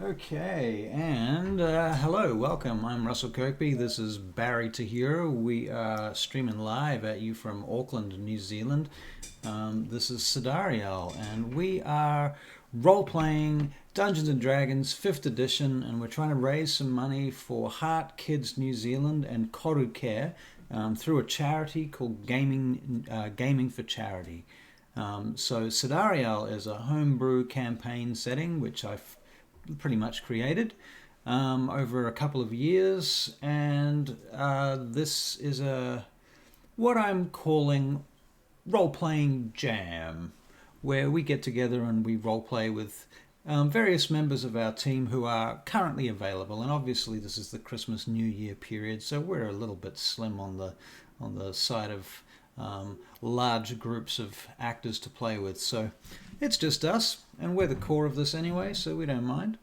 Okay, and hello, welcome. I'm Russell Kirkby. This is Barry Tahira. We are streaming live at you from Auckland, New Zealand. This is Sidariel, and we are role-playing Dungeons and Dragons 5th edition, and we're trying to raise some money for Heart Kids New Zealand and Koru Care through a charity called Gaming for Charity. So Sidariel is a homebrew campaign setting, which I've pretty much created over a couple of years, and this is what I'm calling role-playing jam, where we get together and we role-play with various members of our team who are currently available. And obviously this is the Christmas New Year period, so we're a little bit slim on the side of large groups of actors to play with. So it's just us, and we're the core of this anyway, so we don't mind.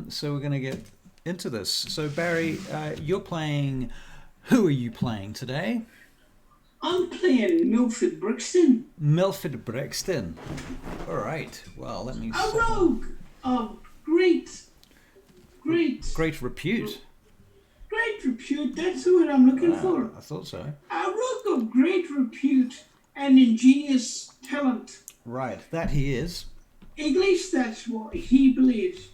So we're going to get into this. So Barry, you're playing... Who are you playing today? I'm playing Milford Brixton. Milford Brixton. All right. Well, let me... A rogue of great repute. Great repute, that's what I'm looking for. I thought so. A rogue of great repute and ingenious talent. Right, that he is. At least that's what he believes.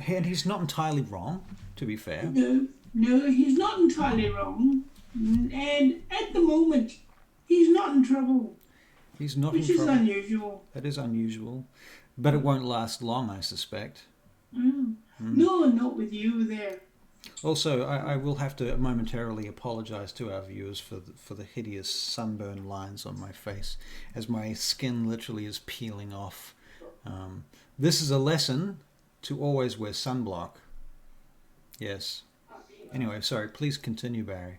And he's not entirely wrong, to be fair. No, he's not entirely wrong. And at the moment, he's not in trouble. He's not Which in is trouble. unusual. That is unusual. But it won't last long, I suspect. No, not with you there. Also, I will have to momentarily apologise to our viewers for the hideous sunburn lines on my face, as my skin literally is peeling off. This is a lesson to always wear sunblock. Yes. Anyway, sorry, please continue, Barry.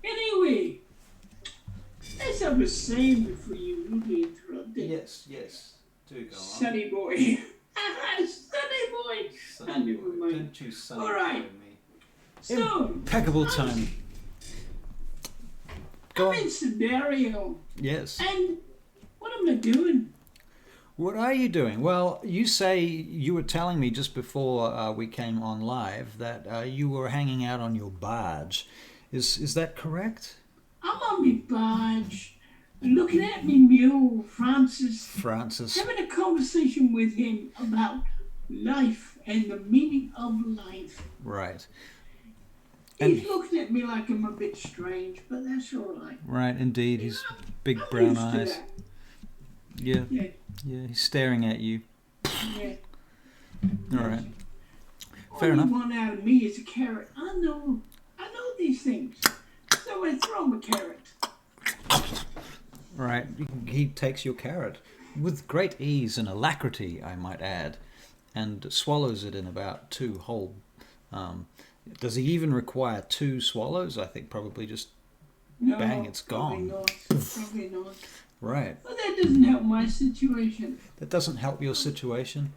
Anyway, as I was saying before you rudely interrupted. Yes, do go on. Sunny boy. Sunny boy. Sunny boy. Don't you sunny All right. me. So, Impeccable time. Go I'm on. in Scenario. Yes. And what am I doing? What are you doing? Well, you were telling me just before we came on live that you were hanging out on your barge. Is that correct? I'm on my barge, looking at me mule, Francis, having a conversation with him about life and the meaning of life. Right. He's looking at me like I'm a bit strange, but that's all right. Right, indeed. He's big I'm brown used to eyes. that. Yeah, he's staring at you. Yeah. All right. All Fair you enough. want out of me is a carrot. I know these things. So I throw him a carrot. Right. He takes your carrot with great ease and alacrity, I might add, and swallows it in about 2 whole. Does he even require 2 swallows? I think probably just No, bang, it's probably gone. Probably not. Right. But that doesn't help my situation. That doesn't help your situation.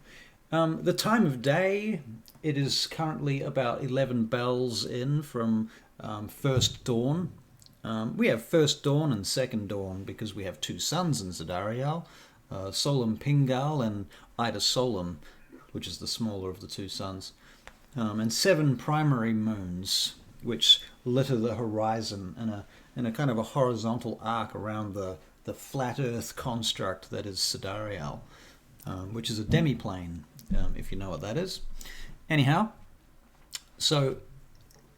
The time of day, it is currently about 11 bells in from first dawn. We have first dawn and second dawn because we have 2 suns in Zidariel, Solum Pingal and Ida Solum, which is the smaller of the 2 suns, and 7 primary moons, which litter the horizon in a kind of a horizontal arc around the flat Earth construct that is Sidariel, which is a demiplane, if you know what that is. Anyhow, so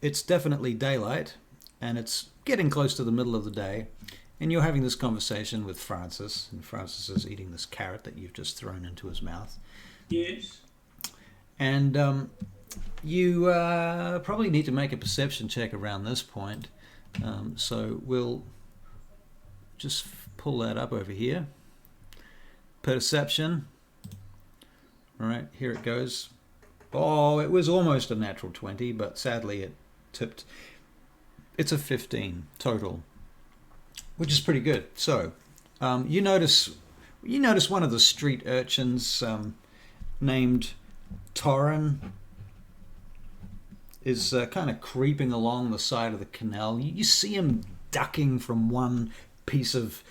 it's definitely daylight, and it's getting close to the middle of the day, and you're having this conversation with Francis, and Francis is eating this carrot that you've just thrown into his mouth. Yes. And you probably need to make a perception check around this point, so we'll just pull that up over here. Perception. All right, here it goes. Oh, it was almost a natural 20, but sadly it tipped. It's a 15 total, which is pretty good. So, you notice one of the street urchins named Torrin is kind of creeping along the side of the canal. You see him ducking from one piece of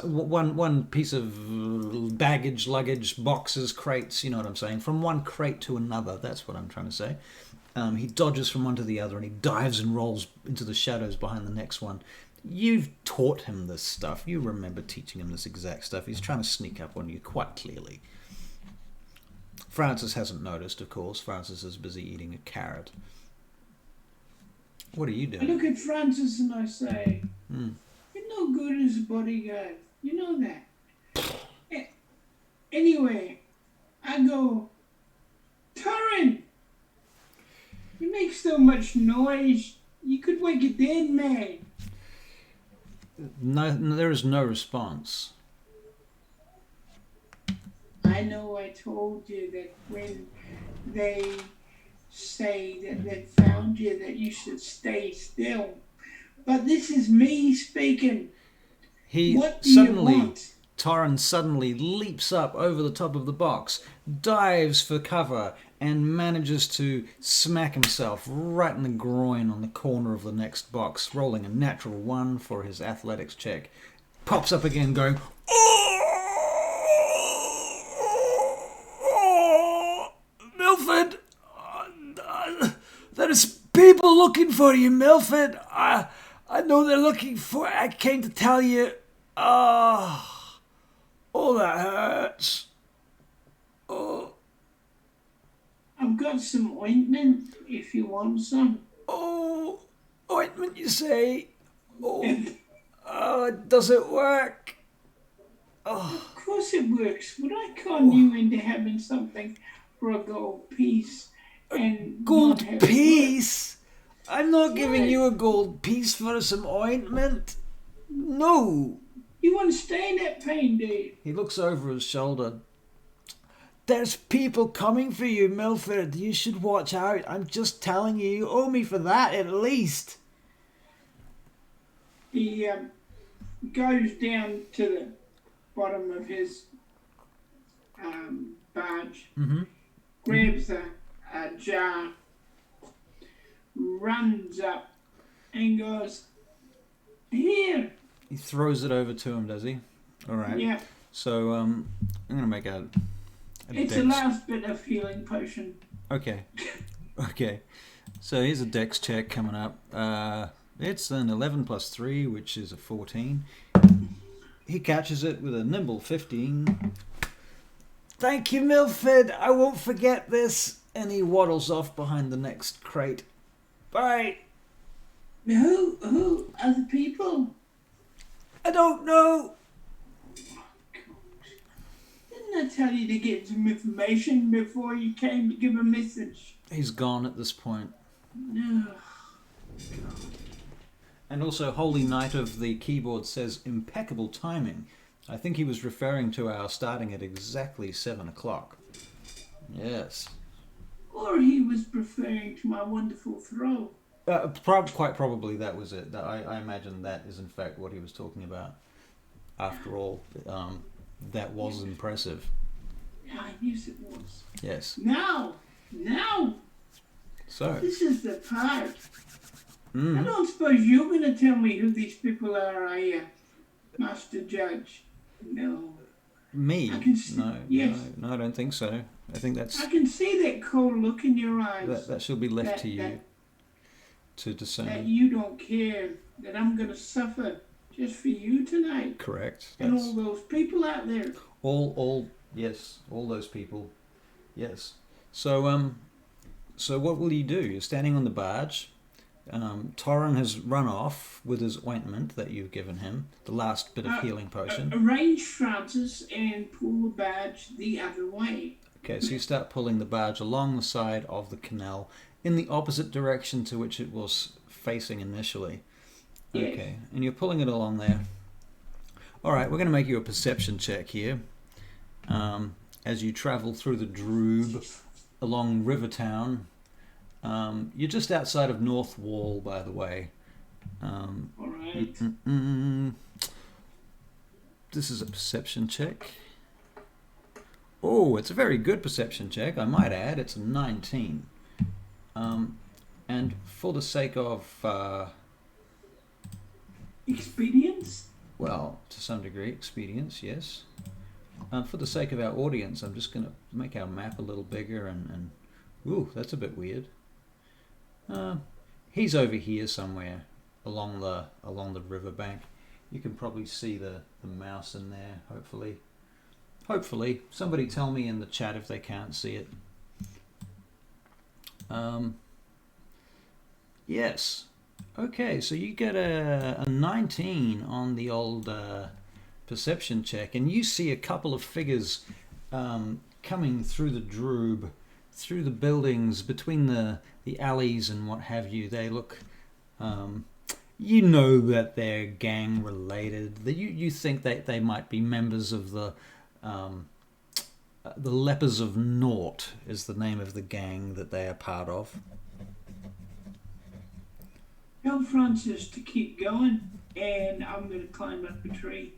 one piece of baggage, luggage, boxes, crates, you know what I'm saying, from one crate to another. That's what I'm trying to say. He dodges from one to the other, and he dives and rolls into the shadows behind the next one. You've taught him this stuff. You remember teaching him this exact stuff. He's trying to sneak up on you quite clearly. Francis hasn't noticed, of course. Francis is busy eating a carrot. What are you doing? I look at Francis and I say, you're no good as a bodyguard. You know that. Anyway, I go, Torrin, you make so much noise, you could wake a dead man. No, there is no response. I know I told you that when they say that they found you, that you should stay still. But this is me speaking. Torrin suddenly leaps up over the top of the box, dives for cover, and manages to smack himself right in the groin on the corner of the next box, rolling a natural 1 for his athletics check. Pops up again going, "Oh, Milford! There's people looking for you, Milford. I know they're looking for... I came to tell you... Oh, that hurts. Oh. I've got some ointment, if you want some." "Oh, ointment, you say? Oh, does it work?" "Oh, of course it works. Would I con you into having something for a gold piece? And gold piece? I'm not giving you a gold piece for some ointment. No." You want to stay in that pain, do you? He looks over his shoulder. "There's people coming for you, Milford. You should watch out. I'm just telling you. You owe me for that, at least." He goes down to the bottom of his barge, grabs a jar, runs up, and goes, "Here." He throws it over to him, does he? All right. Yeah. So I'm going to make it's the last bit of healing potion. Okay. So here's a dex check coming up. It's an 11 plus 3, which is a 14. He catches it with a nimble 15. "Thank you, Milford. I won't forget this." And he waddles off behind the next crate. "Bye." Who are the people? "I don't know." Didn't I tell you to get some information before you came to give a message? He's gone at this point. No. And also, Holy Knight of the keyboard says impeccable timing. I think he was referring to our starting at exactly 7 o'clock. Yes. Or he was referring to my wonderful throw. Quite probably that was it. I imagine that is in fact what he was talking about. After all, that was impressive. I guess it was. Yes. Now! So. This is the part. I don't suppose you're going to tell me who these people are you, Master Judge? No. Me? No, yes. No, I don't think so. I think that's... I can see that cold look in your eyes. That should be left to you to discern. That you don't care that I'm going to suffer just for you tonight. Correct. And all those people out there. Yes, all those people. Yes. So what will you do? You're standing on the barge. Torrin has run off with his ointment that you've given him, the last bit of healing potion. Arrange Francis and pull the barge the other way. Okay, so you start pulling the barge along the side of the canal in the opposite direction to which it was facing initially. Yes. Okay, and you're pulling it along there. Alright, we're going to make you a perception check here. As you travel through the Droob along Rivertown. You're just outside of North Wall, by the way. Alright. This is a perception check. Oh, it's a very good perception check, I might add. It's a 19. And for the sake of... expedience? Well, to some degree, expedience, yes. For the sake of our audience, I'm just going to make our map a little bigger and ooh, that's a bit weird. He's over here somewhere along the riverbank. You can probably see the mouse in there, hopefully. Hopefully. Somebody tell me in the chat if they can't see it. Yes. Okay, so you get a 19 on the old perception check, and you see a couple of figures coming through the droob, through the buildings, between the alleys and what have you. They look, you know that they're gang related. You think that they might be members of the Lepers of Naught is the name of the gang that they are part of. Tell Francis to keep going, and I'm going to climb up a tree.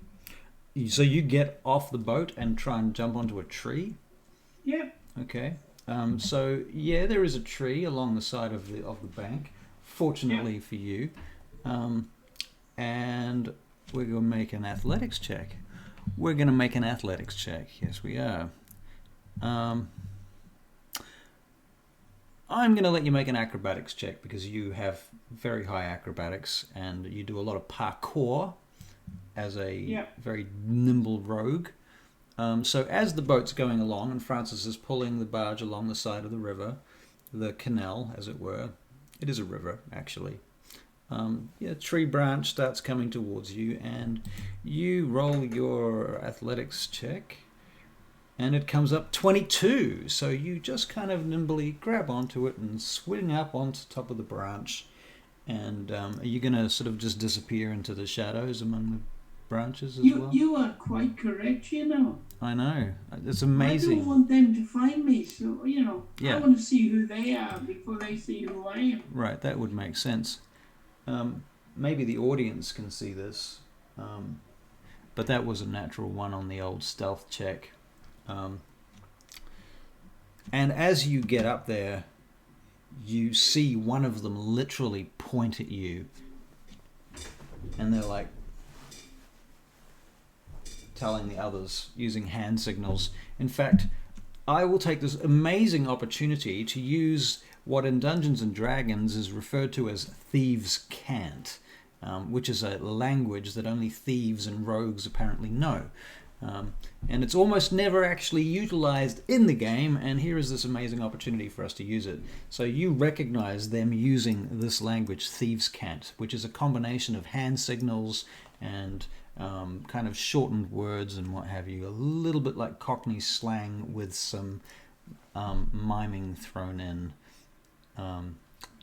So you get off the boat and try and jump onto a tree? Yep. Okay. So yeah, there is a tree along the side of the bank. Fortunately for you, and we're going to make an athletics check. We're going to make an athletics check. Yes, we are. I'm going to let you make an acrobatics check because you have very high acrobatics and you do a lot of parkour as a very nimble rogue. So as the boat's going along and Francis is pulling the barge along the side of the river, the canal as it were, it is a river actually, tree branch starts coming towards you and you roll your athletics check and it comes up 22. So you just kind of nimbly grab onto it and swing up onto top of the branch. And are you going to sort of just disappear into the shadows among the branches as well? You are quite correct, you know. I know. It's amazing. I don't want them to find me, so, Yeah. I want to see who they are before they see who I am. Right, that would make sense. Maybe the audience can see this, but that was a natural one on the old stealth check. And as you get up there, you see one of them literally point at you, and they're like telling the others using hand signals. In fact, I will take this amazing opportunity to use what in Dungeons and Dragons is referred to as thieves' cant, which is a language that only thieves and rogues apparently know. And it's almost never actually utilized in the game, and here is this amazing opportunity for us to use it. So you recognize them using this language, thieves' cant, which is a combination of hand signals and kind of shortened words and what have you, a little bit like Cockney slang with some miming thrown in.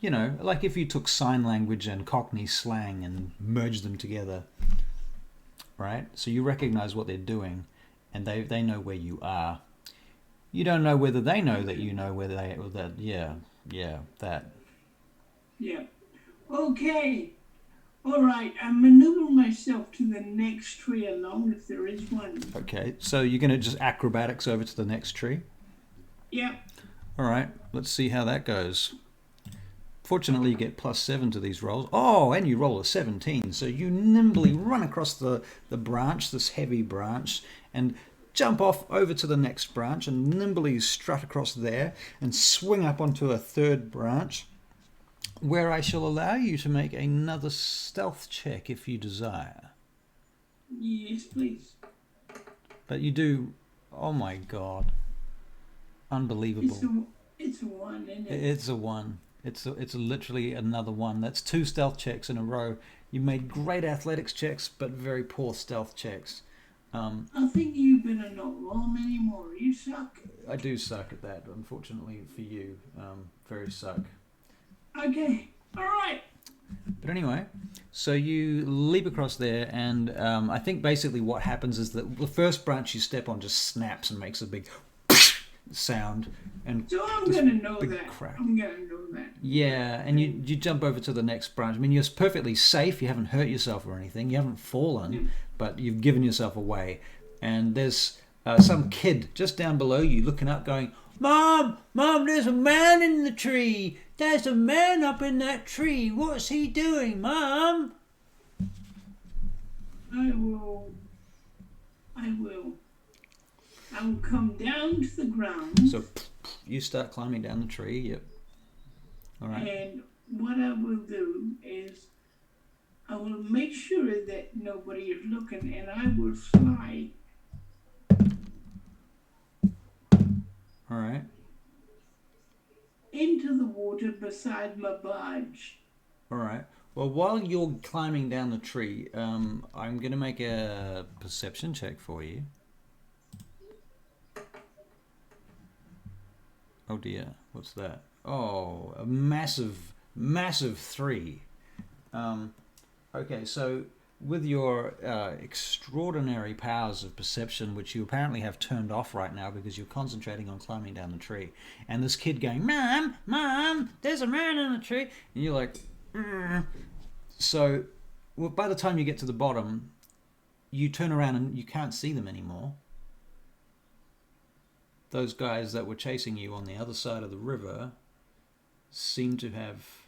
Like if you took sign language and Cockney slang and merged them together. Right? So you recognize what they're doing, and they know where you are. You don't know whether they know that you know where they are. That. Yeah. Okay. All right. I maneuver myself to the next tree along if there is one. Okay. So you're going to just acrobatics over to the next tree? Yeah. All right. Let's see how that goes. Fortunately, you get +7 to these rolls. Oh, and you roll a 17. So you nimbly run across the branch, this heavy branch, and jump off over to the next branch and nimbly strut across there and swing up onto a third branch, where I shall allow you to make another stealth check if you desire. Yes, please. But you do... Oh my God. Unbelievable. It's a 1, isn't it? It's a 1. It's literally another 1. That's 2 stealth checks in a row. You made great athletics checks, but very poor stealth checks. I think you better not roll them anymore. You suck. I do suck at that, unfortunately for you. Very suck. Okay. All right. But anyway, so you leap across there, and I think basically what happens is that the first branch you step on just snaps and makes a big sound. And so I'm going to know that. Crack. I'm going to know that. Yeah, and you jump over to the next branch. I mean, you're perfectly safe. You haven't hurt yourself or anything. You haven't fallen, but you've given yourself away. And there's some kid just down below you looking up going, Mom, there's a man in the tree. There's a man up in that tree. What's he doing, Mom? I will. I'll come down to the ground. So you start climbing down the tree. Yep. All right. And what I will do is I will make sure that nobody is looking, and I will slide. All right. Into the water beside my barge. All right. Well, while you're climbing down the tree, I'm going to make a perception check for you. Oh dear, what's that? Oh, a massive 3. Okay, so with your extraordinary powers of perception, which you apparently have turned off right now because you're concentrating on climbing down the tree, and this kid going, Mom, there's a man in the tree, and you're like, So well, by the time you get to the bottom, you turn around and you can't see them anymore. Those guys that were chasing you on the other side of the river seem to have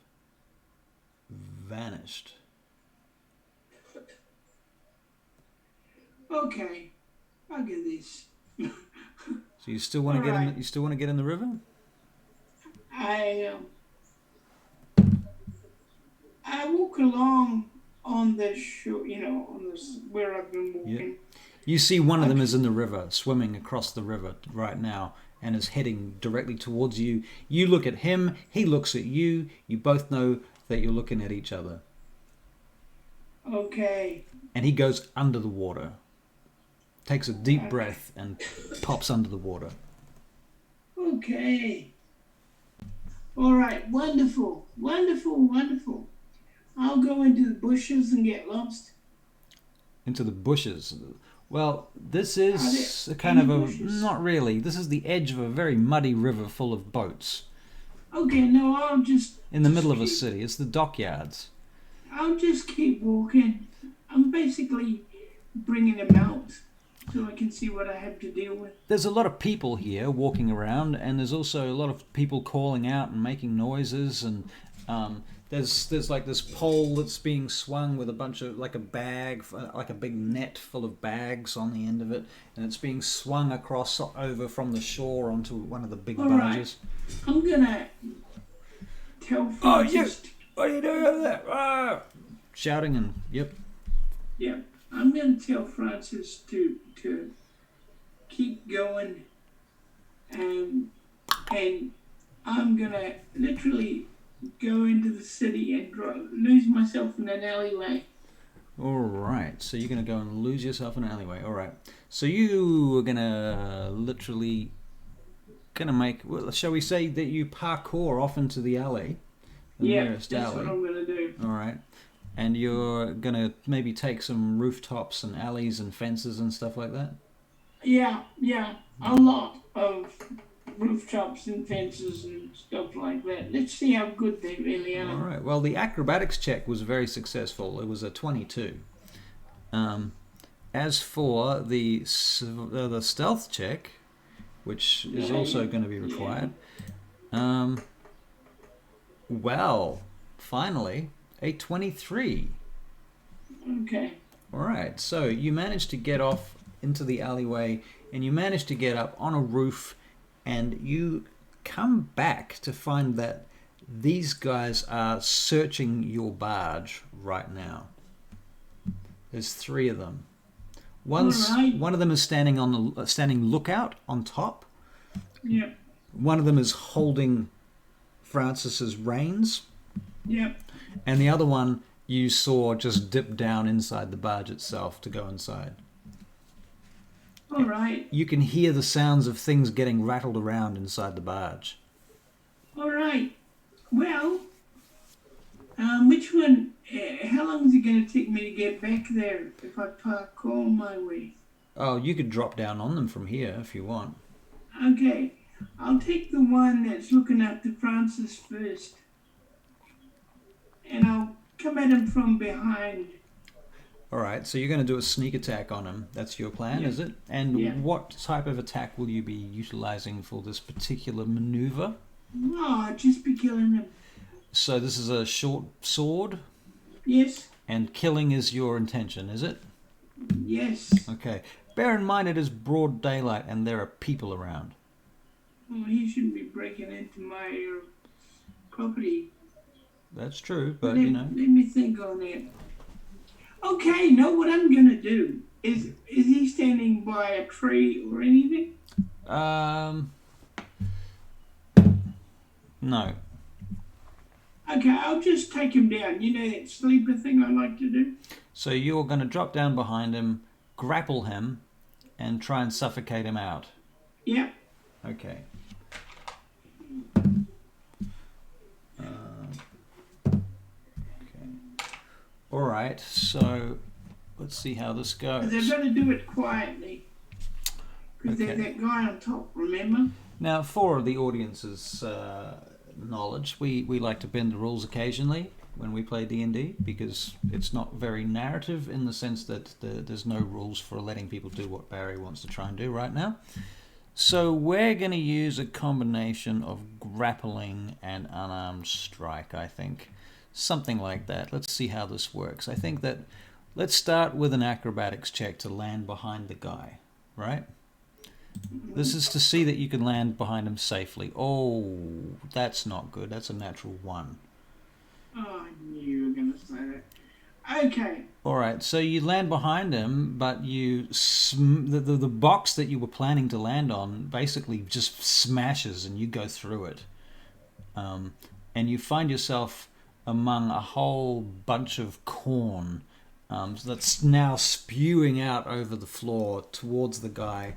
vanished. Okay, I'll get this. So you still want to get in? You still want to get in the river? I walk along on the shore, on this where I've been walking. Yeah. You see one of them is in the river, swimming across the river right now, and is heading directly towards you. You look at him, he looks at you. You both know that you're looking at each other. Okay. And he goes under the water, takes a deep breath, and pops under the water. Okay. All right. Wonderful. I'll go into the bushes and get lost. Into the bushes. Well, this is a kind of not really. This is the edge of a very muddy river full of boats. Okay, no, I'll just... In the middle of a city. It's the dockyards. I'll just keep walking. I'm basically bringing them out so I can see what I have to deal with. There's a lot of people here walking around, and there's also a lot of people calling out and making noises, and there's like this pole that's being swung with a bunch of, like a bag, like a big net full of bags on the end of it, and it's being swung across over from the shore onto one of the big barges. Right. I'm gonna tell Francis... What are you doing over there? Ah! Shouting and... Yep. I'm gonna tell Francis to keep going, and I'm gonna literally go into the city and lose myself in an alleyway. All right, so you're going to go and lose yourself in an alleyway. All right, so you are going to literally make, well, shall we say that you parkour off into the alley, the nearest that's alley. What I'm going to do. All right, and you're going to maybe take some rooftops and alleys and fences and stuff like that? Yeah, a lot of rooftops and fences and stuff like that. Let's see how good they really are. All right. Well, the acrobatics check was very successful. It was a 22. As for the stealth check, which is also going to be required, well, finally, a 23. Okay. All right. So you managed to get off into the alleyway, and you managed to get up on a roof, and you come back to find that these guys are searching your barge right now. There's 3 of them. One of them is standing lookout on top. Yep. One of them is holding Francis's reins. Yep. And the other one you saw just dip down inside the barge itself to go inside. All right. You can hear the sounds of things getting rattled around inside the barge. All right. Well, which one? How long is it going to take me to get back there if I parkour my way? Oh, you could drop down on them from here if you want. Okay. I'll take the one that's looking after Francis first. And I'll come at him from behind. All right, so you're going to do a sneak attack on him. That's your plan, is it? And what type of attack will you be utilizing for this particular maneuver? Oh, I'll just be killing him. So this is a short sword? Yes. And killing is your intention, is it? Yes. Okay. Bear in mind it is broad daylight and there are people around. Well, he shouldn't be breaking into my property. That's true, but you know. Let me think on it. Okay, know what I'm gonna do. Is he standing by a tree or anything? No. Okay, I'll just take him down. You know that sleeper thing I like to do? So you're going to drop down behind him, grapple him, and try and suffocate him out. Yeah. Okay. Alright, so let's see how this goes. They're going to do it quietly. Because there's that guy on top, remember? Now, for the audience's knowledge, we like to bend the rules occasionally when we play D&D because it's not very narrative in the sense that there's no rules for letting people do what Barry wants to try and do right now. So we're going to use a combination of grappling and unarmed strike, I think. Something like that. Let's see how this works. I think that let's start with an acrobatics check to land behind the guy, right? This is to see that you can land behind him safely. Oh, that's not good. That's a natural 1. Oh, I knew you were going to say that. Okay. All right, so you land behind him, but you the box that you were planning to land on basically just smashes and you go through it. And you find yourself among a whole bunch of corn that's now spewing out over the floor towards the guy.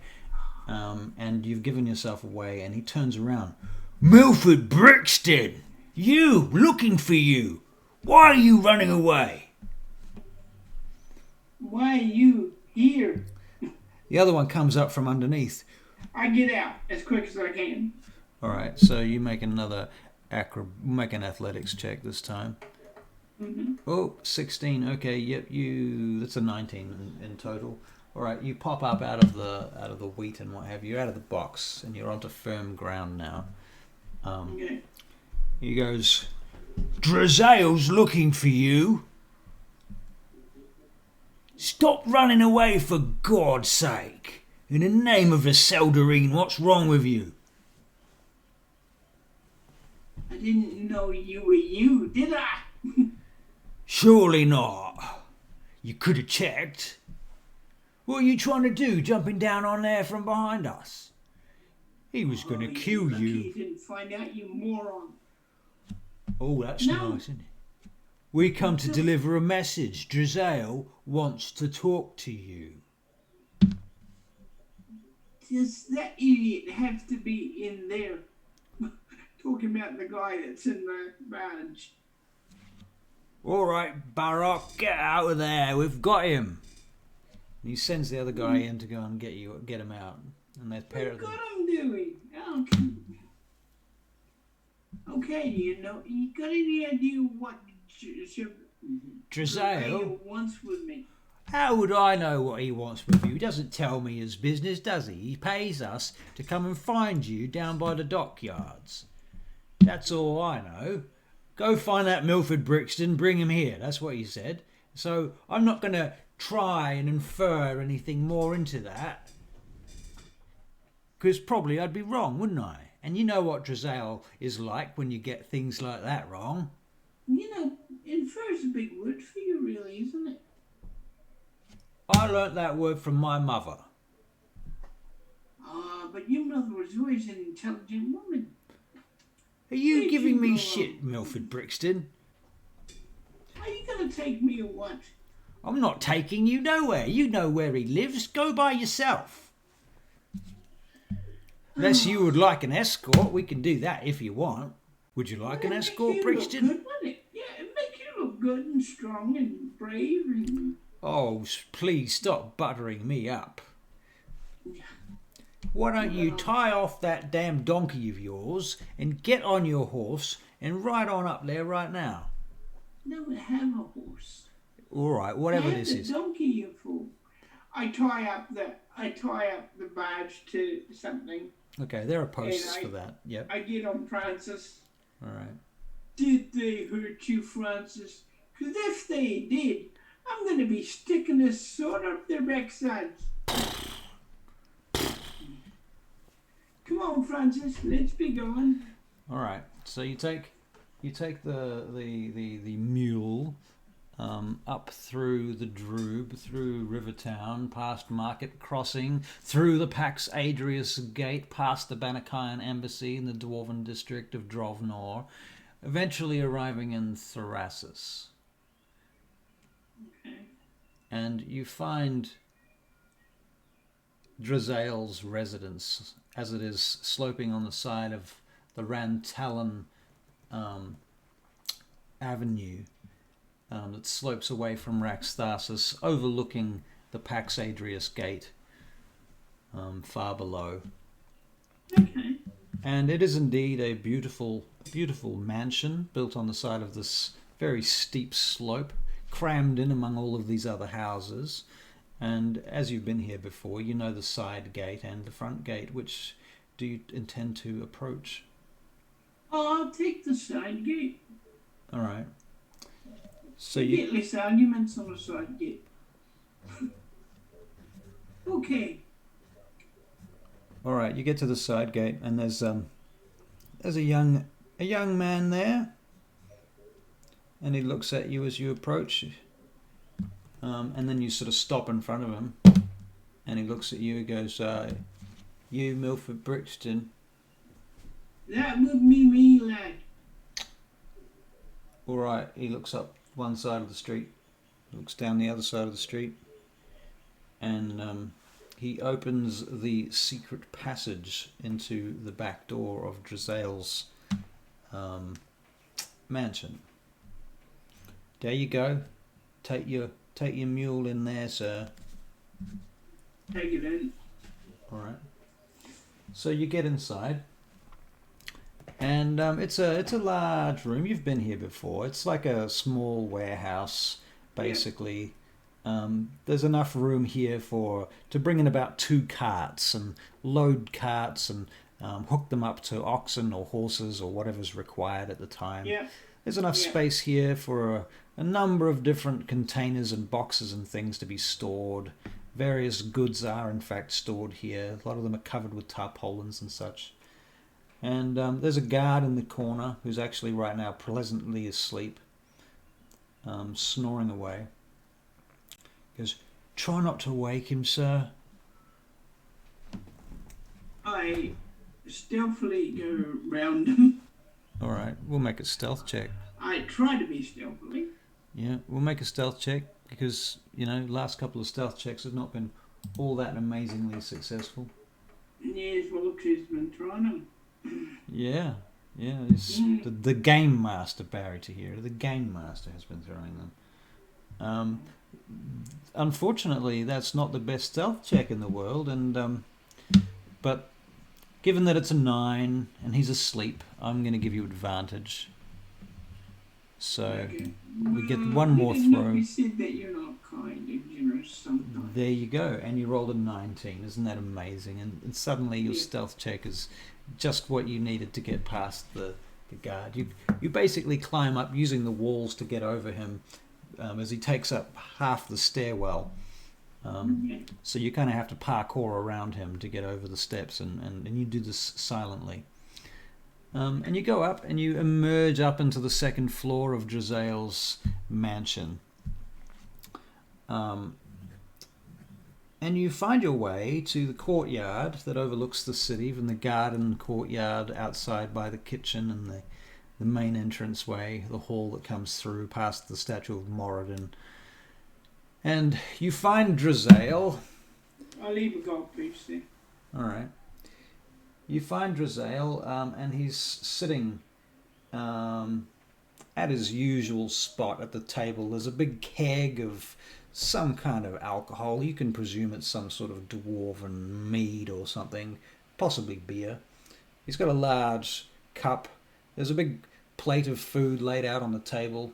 And you've given yourself away, and he turns around. Milford Brixton! You! Looking for you! Why are you running away? Why are you here? The other one comes up from underneath. I get out as quick as I can. Alright, so you make another make an athletics check this time. Mm-hmm. Oh, 16. Okay, yep, that's a 19 in total. All right, you pop up out of the wheat and what have you, out of the box, and you're onto firm ground now. Okay. He goes, Drazael's looking for you. Stop running away for God's sake. In the name of the Seldarine, what's wrong with you? I didn't know you were you, did I? Surely not. You could have checked. What are you trying to do, jumping down on there from behind us? He was going to kill you. You didn't find out, you moron. Oh, that's nice, isn't it? We come to deliver a message. Drazael wants to talk to you. Does that idiot have to be in there? Talking about the guy that's in the barge. All right, Barak, get out of there. We've got him. And he sends the other guy in to go and get him out. And they pair of them. What I'm doing? Okay, you got any idea what Drazael wants with me? How would I know what he wants with you? He doesn't tell me his business, does he? He pays us to come and find you down by the dockyards. That's all I know. Go find that Milford Brixton, bring him here. That's what he said. So I'm not going to try and infer anything more into that. Because probably I'd be wrong, wouldn't I? And you know what Drazael is like when you get things like that wrong. Infer's a big word for you, really, isn't it? I learnt that word from my mother. But your mother was always an intelligent woman. Are you giving me shit, Milford Brixton? Are you going to take me or what? I'm not taking you nowhere. You know where he lives. Go by yourself. Unless you would like an escort, we can do that if you want. Would you like an escort, Brixton? Good, wouldn't it? Yeah, it'd make you look good and strong and brave and... Oh, please stop buttering me up. Why don't you tie off that damn donkey of yours and get on your horse and ride on up there right now? No, I have a horse. All right, whatever this is. Donkey, you fool. I tie up the barge to something. Okay, there are posts for that. Yep. I get on Francis. All right. Did they hurt you, Francis? Because if they did, I'm going to be sticking a sword up their backsides. on, Francis. Let's be going. All right. So you take the mule up through the Droob, through Rivertown, past Market Crossing, through the Pax Adrius Gate, past the Banakayan Embassy in the Dwarven district of Drovnor, eventually arriving in Thrasis. Okay. And you find Drazael's residence, as it is sloping on the side of the Rantalon Avenue that slopes away from Raxthasis, overlooking the Pax Adrius Gate far below. Okay. And it is indeed a beautiful, beautiful mansion built on the side of this very steep slope, crammed in among all of these other houses. And as you've been here before, you know the side gate and the front gate. Which do you intend to approach? Oh, I'll take the side gate. All right. So You you get less arguments on the side gate. Okay. all right? You get to the side gate, and there's a young man there, and he looks at you as you approach. And then you sort of stop in front of him, and he looks at you and goes, "You, Milford Brixton." That would be me, lad. All right. He looks up one side of the street, looks down the other side of the street, and he opens the secret passage into the back door of Drazael's mansion. There you go. Take your mule in there, sir. Take it in. All right. So you get inside, and it's a large room. You've been here before. It's like a small warehouse, basically. There's enough room here to bring in about 2 carts and load carts and hook them up to oxen or horses or whatever's required at the time. Yeah. There's enough space here for a number of different containers and boxes and things to be stored. Various goods are in fact stored here. A lot of them are covered with tarpaulins and such. And there's a guard in the corner who's actually right now pleasantly asleep, snoring away. He goes, "Try not to wake him, sir." I stealthily go round him. All right, we'll make a stealth check. I try to be stealthily. Yeah, we'll make a stealth check because, last couple of stealth checks have not been all that amazingly successful. Yes, well, she's been trying them. Yeah, it's the game master, Barry to hear. The game master has been throwing them. Unfortunately, that's not the best stealth check in the world, and but given that it's a 9 and he's asleep, I'm going to give you advantage. So we get one more throw. You said that you're not kind and generous sometimes. There you go, and you rolled a 19. Isn't that amazing? And suddenly your stealth check is just what you needed to get past the guard. You basically climb up using the walls to get over him as he takes up half the stairwell. So you kind of have to parkour around him to get over the steps, and you do this silently. And you go up and you emerge up into the second floor of Drazael's mansion. And you find your way to the courtyard that overlooks the city, from the garden courtyard outside by the kitchen and the main entranceway, the hall that comes through past the statue of Moradin. And you find Drazael. I'll leave a gold piece there. All right. You find Drazael, and he's sitting at his usual spot at the table. There's a big keg of some kind of alcohol. You can presume it's some sort of dwarven mead or something, possibly beer. He's got a large cup. There's a big plate of food laid out on the table.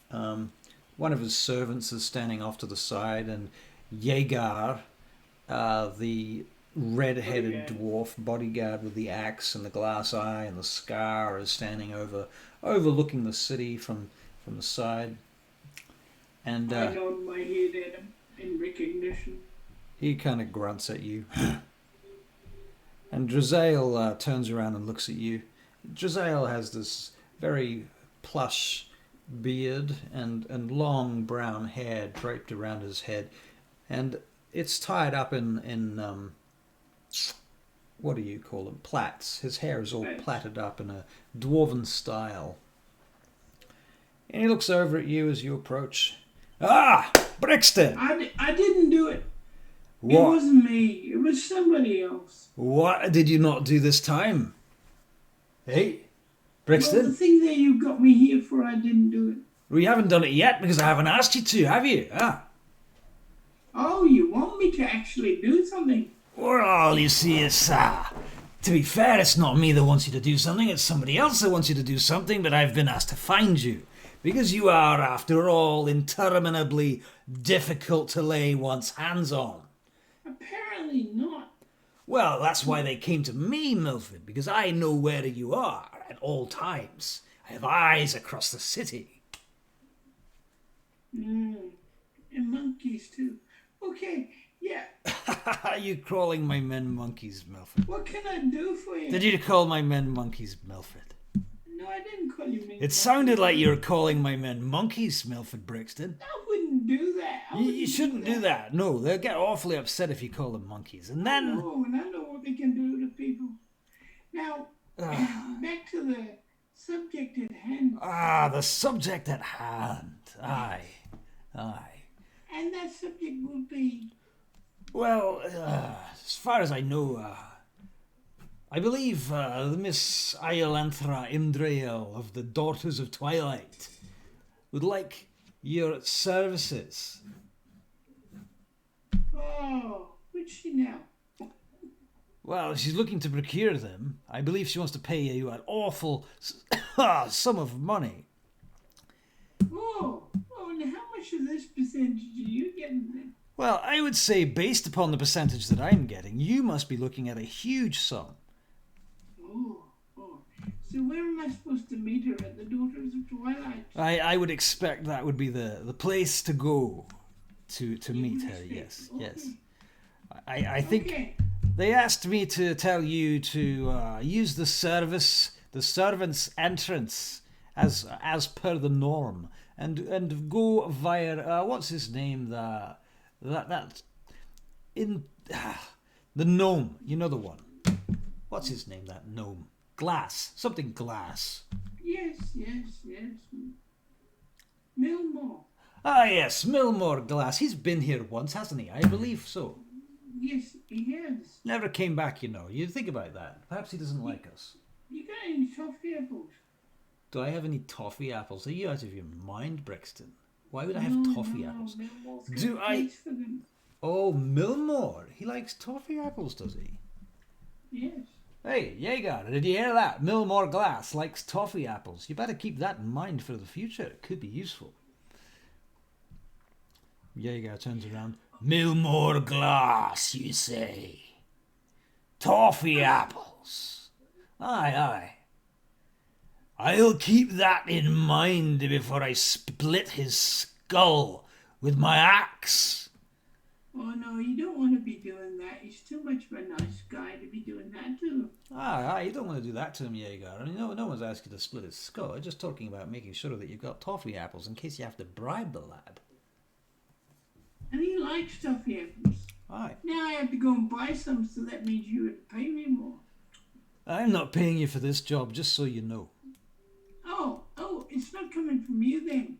One of his servants is standing off to the side, and Yegar, the red-headed dwarf bodyguard with the axe and the glass eye and the scar, is standing overlooking the city from the side. And I nod my head at him in recognition. He kind of grunts at you. And Drizael turns around and looks at you. Drizael has this very plush beard and long brown hair draped around his head. And it's tied up in what do you call them? Plaits. His hair is all plaited up in a dwarven style. And he looks over at you as you approach. Ah! Brixton! I didn't do it. What? It wasn't me. It was somebody else. What did you not do this time? Hey? Brixton? Well, the thing that you got me here for, I didn't do it. We haven't done it yet because I haven't asked you to, have you? Ah. Oh, you want me to actually do something? Well, you see, it's, to be fair, it's not me that wants you to do something, it's somebody else that wants you to do something, but I've been asked to find you. Because you are, after all, interminably difficult to lay one's hands on. Apparently not. Well, that's why they came to me, Milford, because I know where you are at all times. I have eyes across the city. And monkeys, too. Okay, yeah. You calling my men monkeys, Milford? What can I do for you? Did you call my men monkeys, Milford? No, I didn't call you monkeys. It sounded like you were calling my men monkeys, Milford Brixton. I wouldn't do that. You shouldn't do that. No, they'll get awfully upset if you call them monkeys. And then... Oh, and I know what they can do to people. Now, back to the subject at hand. The subject at hand. Aye. And that subject would be... Well, as far as I know, I believe the Miss Iolanthra Imdrael of the Daughters of Twilight would like your services. Oh, what's she now? Well, she's looking to procure them. I believe she wants to pay you an awful sum of money. Oh, and how much of this percentage are you getting then? Well, I would say, based upon the percentage that I'm getting, you must be looking at a huge sum. Oh. So where am I supposed to meet her? At the Daughters of Twilight? I would expect that would be the place to go to meet her, yes, okay. yes. I think they asked me to tell you to use the servant's entrance as per the norm, and go via, what's his name, the gnome, you know the one. What's his name, that gnome? Glass. Something Glass. Yes. Milmore. Ah, yes, Milmore Glass. He's been here once, hasn't he? I believe so. Yes, he has. Never came back, you know. You think about that. Perhaps he doesn't like us. You got any toffee apples? Do I have any toffee apples? Are you out of your mind, Brixton? Why would I have toffee apples? Do I? Oh, Milmore. He likes toffee apples, does he? Yes. Hey, Jaeger, did you hear that? Milmore Glass likes toffee apples. You better keep that in mind for the future. It could be useful. Jaeger turns around. Milmore Glass, you say? Toffee apples. Aye. I'll keep that in mind before I split his skull with my axe. Oh, no, you don't want to be doing that. He's too much of a nice guy to be doing that to. Aye, you don't want to do that to him, Jaeger. I mean, no one's asked you to split his skull. I'm just talking about making sure that you've got toffee apples in case you have to bribe the lad. And he likes toffee apples. Aye. Now I have to go and buy some, so that means you would pay me more. I'm not paying you for this job, just so you know. Oh, it's not coming from you then?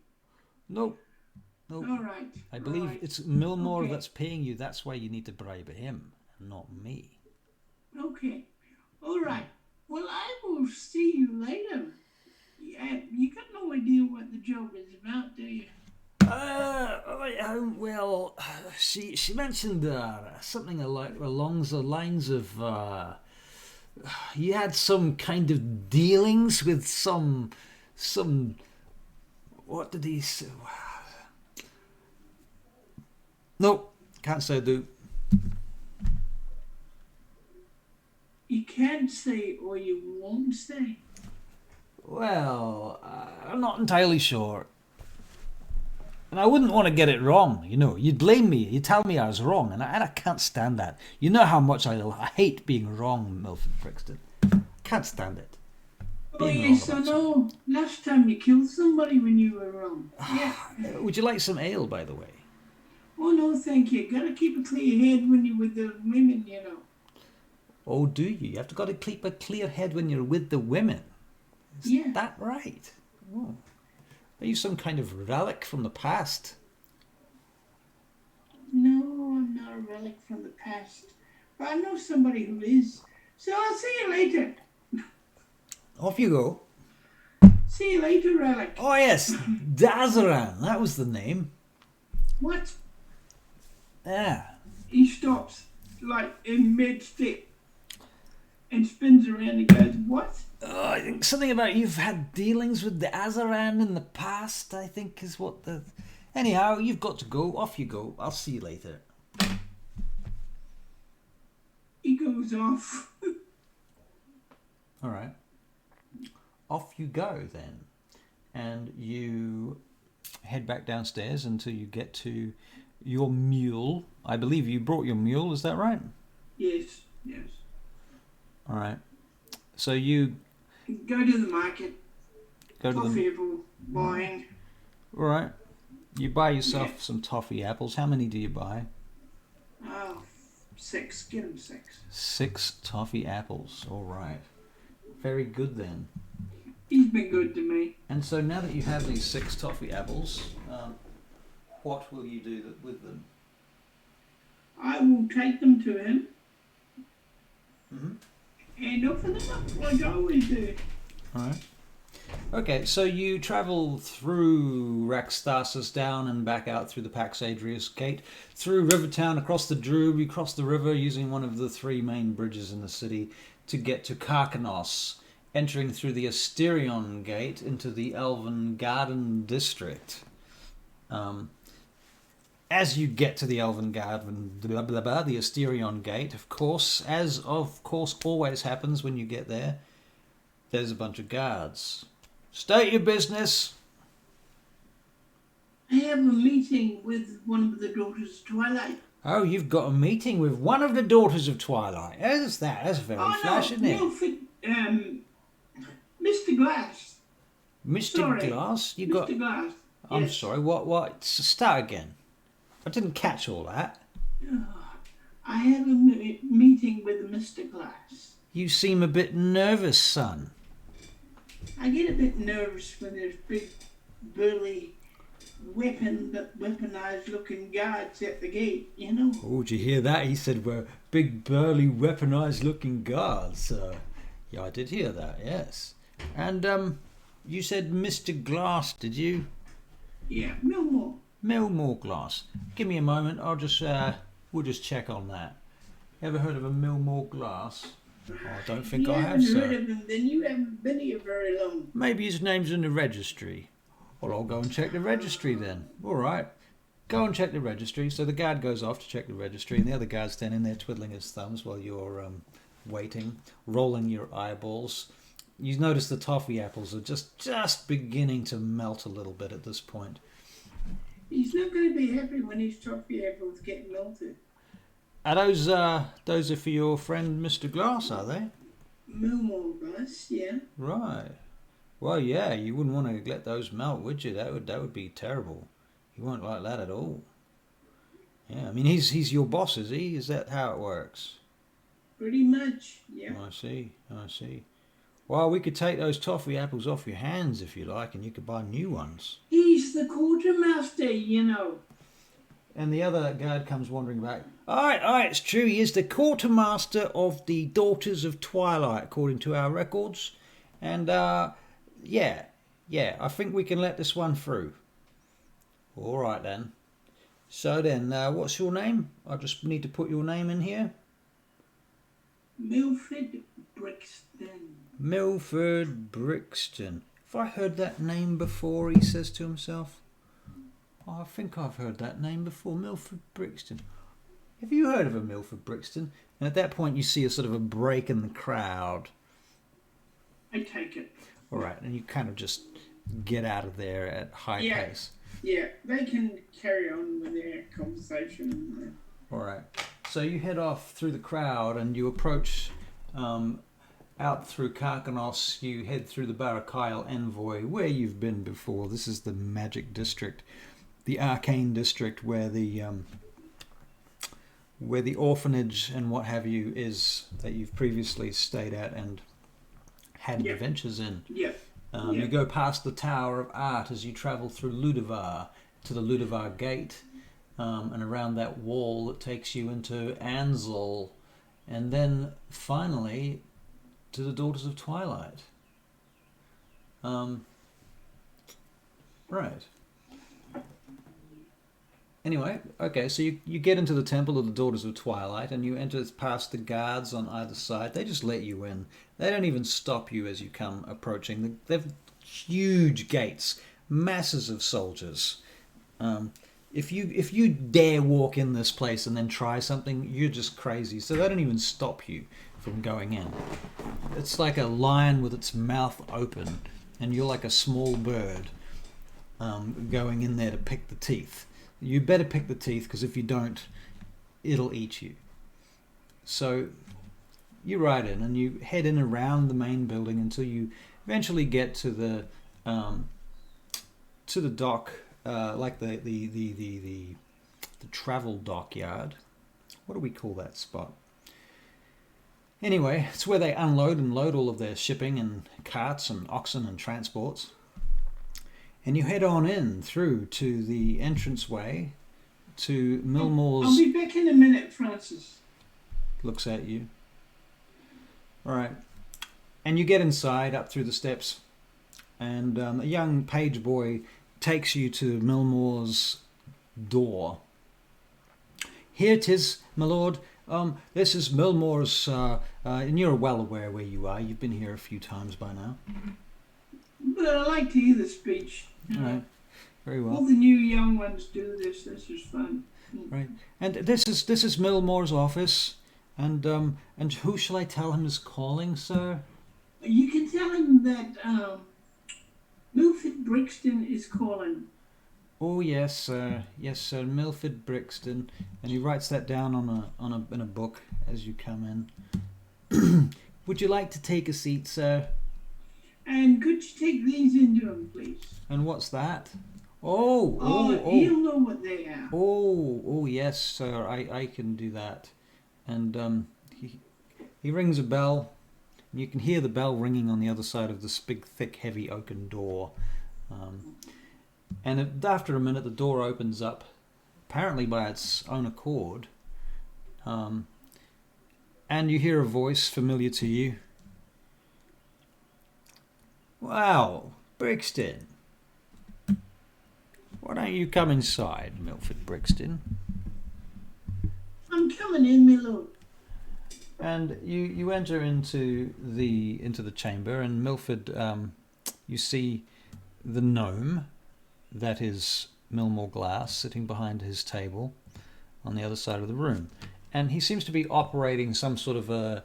Nope. All right. I believe it's Milmore that's paying you. That's why you need to bribe him, and not me. Okay. All right. Well, I will see you later. Yeah, you got no idea what the job is about, do you? Well, she mentioned something along the lines of you had some kind of dealings with some what did he say? Nope, can't say I do. You can't say or you won't say. Well, I'm not entirely sure. And I wouldn't want to get it wrong, you know. You'd blame me. You'd tell me I was wrong, and I can't stand that. You know how much I hate being wrong, Milford Brixton. Can't stand it. Oh, yes, I know. Last time you killed somebody when you were wrong. Yeah. Would you like some ale, by the way? Oh, no, thank you. Gotta keep a clear head when you're with the women, you know. Oh, do you? You have to got to keep a clear head when you're with the women. Is that right? Oh. Are you some kind of relic from the past? No, I'm not a relic from the past. But I know somebody who is. So I'll see you later. Off you go. See you later, relic. Oh, yes. Dazaran. That was the name. What? Yeah. He stops, like, in mid-step and spins around and goes, what? I think something about you've had dealings with the Azaran in the past, I think is what the... Anyhow, you've got to go. Off you go. I'll see you later. He goes off. All right. Off you go then. And you head back downstairs until you get to your mule. I believe you brought your mule, is that right? Yes. All right. So you... Go to the market. Go to Toffee apple buying. All right. You buy yourself some toffee apples. How many do you buy? Oh, 6. Get him 6. 6 toffee apples. All right. Very good then. He's been good to me. And so now that you have these 6 toffee apples, what will you do with them? I will take them to him Mm-hmm. and offer them up like I always do. All right. Okay, so you travel through Raxtasis down and back out through the Pax Adrius Gate, through Rivertown, across the Drube. You cross the river using one of the 3 main bridges in the city to get to Karkanos, entering through the Asterion Gate into the Elven Garden District. As you get to the Elven Garden, the Asterion Gate, of course, as of course always happens when you get there, there's a bunch of guards. State your business. I have a meeting with one of the daughters of Twilight. Oh, you've got a meeting with one of the daughters of Twilight. How's that? That's very flash, isn't it? Milford, Mr. Glass. Mr. Sorry. Glass? You Mr. got... Glass. I'm Yes. sorry, what? Start again. I didn't catch all that. I have a meeting with Mr. Glass. You seem a bit nervous, son. I get a bit nervous when there's big, burly, weaponized looking guards at the gate, you know? Oh, did you hear that? He said we're big, burly, weaponized looking guards. Yeah, I did hear that, yes. And, you said Mr. Glass, did you? Yeah, no more. Millmore Glass. Give me a moment, I'll just, we'll just check on that. Ever heard of a Millmore Glass? Oh, I don't think I have, If you haven't sir. heard of him, then you haven't been here very long. Maybe his name's in the registry. Well, I'll go and check the registry then. All right. Go and check the registry. So the guard goes off to check the registry, and the other guard's standing there twiddling his thumbs while you're waiting, rolling your eyeballs. You notice the toffee apples are just beginning to melt a little bit at this point. He's not going to be happy when his toffee apples get melted. Are those are for your friend Mr. Glass, are they? Millmore Glass, yeah. Right. Well, yeah, you wouldn't want to let those melt, would you? That would be terrible. You won't like that at all. Yeah, I mean, he's your boss, is he? Is that how it works? Pretty much, yeah. I see. Well, we could take those toffee apples off your hands if you like, and you could buy new ones. He's the quartermaster, you know. And the other guard comes wandering back. All right, it's true. He is the quartermaster of the Daughters of Twilight, according to our records. And, yeah, I think we can let this one through. All right, then. So then, what's your name? I just need to put your name in here. Milford Brixton. Milford Brixton. Have I heard that name before, he says to himself. Oh, I think I've heard that name before, Milford Brixton. Have you heard of a Milford Brixton? And at that point you see a sort of a break in the crowd. I take it. All right, and you kind of just get out of there at high pace. Yeah, they can carry on with their conversation. All right. So you head off through the crowd and you approach out through Karkanos. You head through the Barachiel Envoy, where you've been before. This is the magic district, the arcane district where the orphanage and what have you is that you've previously stayed at and had adventures in. You go past the Tower of Art as you travel through Ludovar to the Ludovar Gate, and around that wall that takes you into Ansel, and then finally to the Daughters of Twilight. Right. Anyway, okay, so you get into the Temple of the Daughters of Twilight and you enter past the guards on either side. They just let you in. They don't even stop you as you come approaching. They've huge gates, masses of soldiers. If you dare walk in this place and then try something, you're just crazy. So they don't even stop you from going in. It's like a lion with its mouth open, and you're like a small bird going in there to pick the teeth. You better pick the teeth, because if you don't, it'll eat you. So you ride in and you head in around the main building until you eventually get to the dock, like the travel dockyard. What do we call that spot? Anyway, it's where they unload and load all of their shipping and carts and oxen and transports. And you head on in through to the entranceway to Milmore's... I'll be back in a minute, Francis. Looks at you. All right. And you get inside, up through the steps, and a young page boy takes you to Milmore's door. Here it is, my lord. This is Milmore's, and you're well aware where you are. You've been here a few times by now. But I like to hear the speech. All right, very well. All the new young ones do this. This is fun. Right, and this is Milmore's office, and who shall I tell him is calling, sir? You can tell him that Milford Brixton is calling. Oh yes, sir. Yes, sir. Milford Brixton, and he writes that down in a book as you come in. Would you like to take a seat, sir? And could you take these into him, please? And what's that? He'll know what they are. Oh, yes, sir. I can do that. And he rings a bell. And you can hear the bell ringing on the other side of this big, thick, heavy oaken door. And after a minute, the door opens up, apparently by its own accord. And you hear a voice familiar to you. Wow, Brixton. Why don't you come inside, Milford Brixton? I'm coming in, my lord. And you enter into the chamber, and Milford, you see the gnome, that is Milmore Glass, sitting behind his table on the other side of the room. And he seems to be operating some sort of a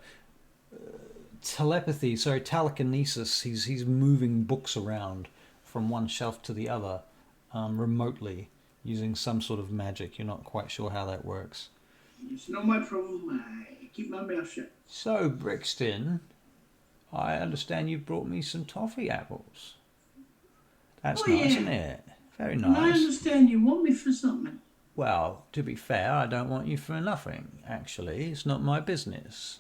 telekinesis. He's moving books around from one shelf to the other remotely using some sort of magic. You're not quite sure how that works. It's not my problem. I keep my mouth shut. So, Brixton, I understand you've brought me some toffee apples. That's nice, isn't it? Very nice. And I understand you want me for something. Well, to be fair, I don't want you for nothing, actually. It's not my business.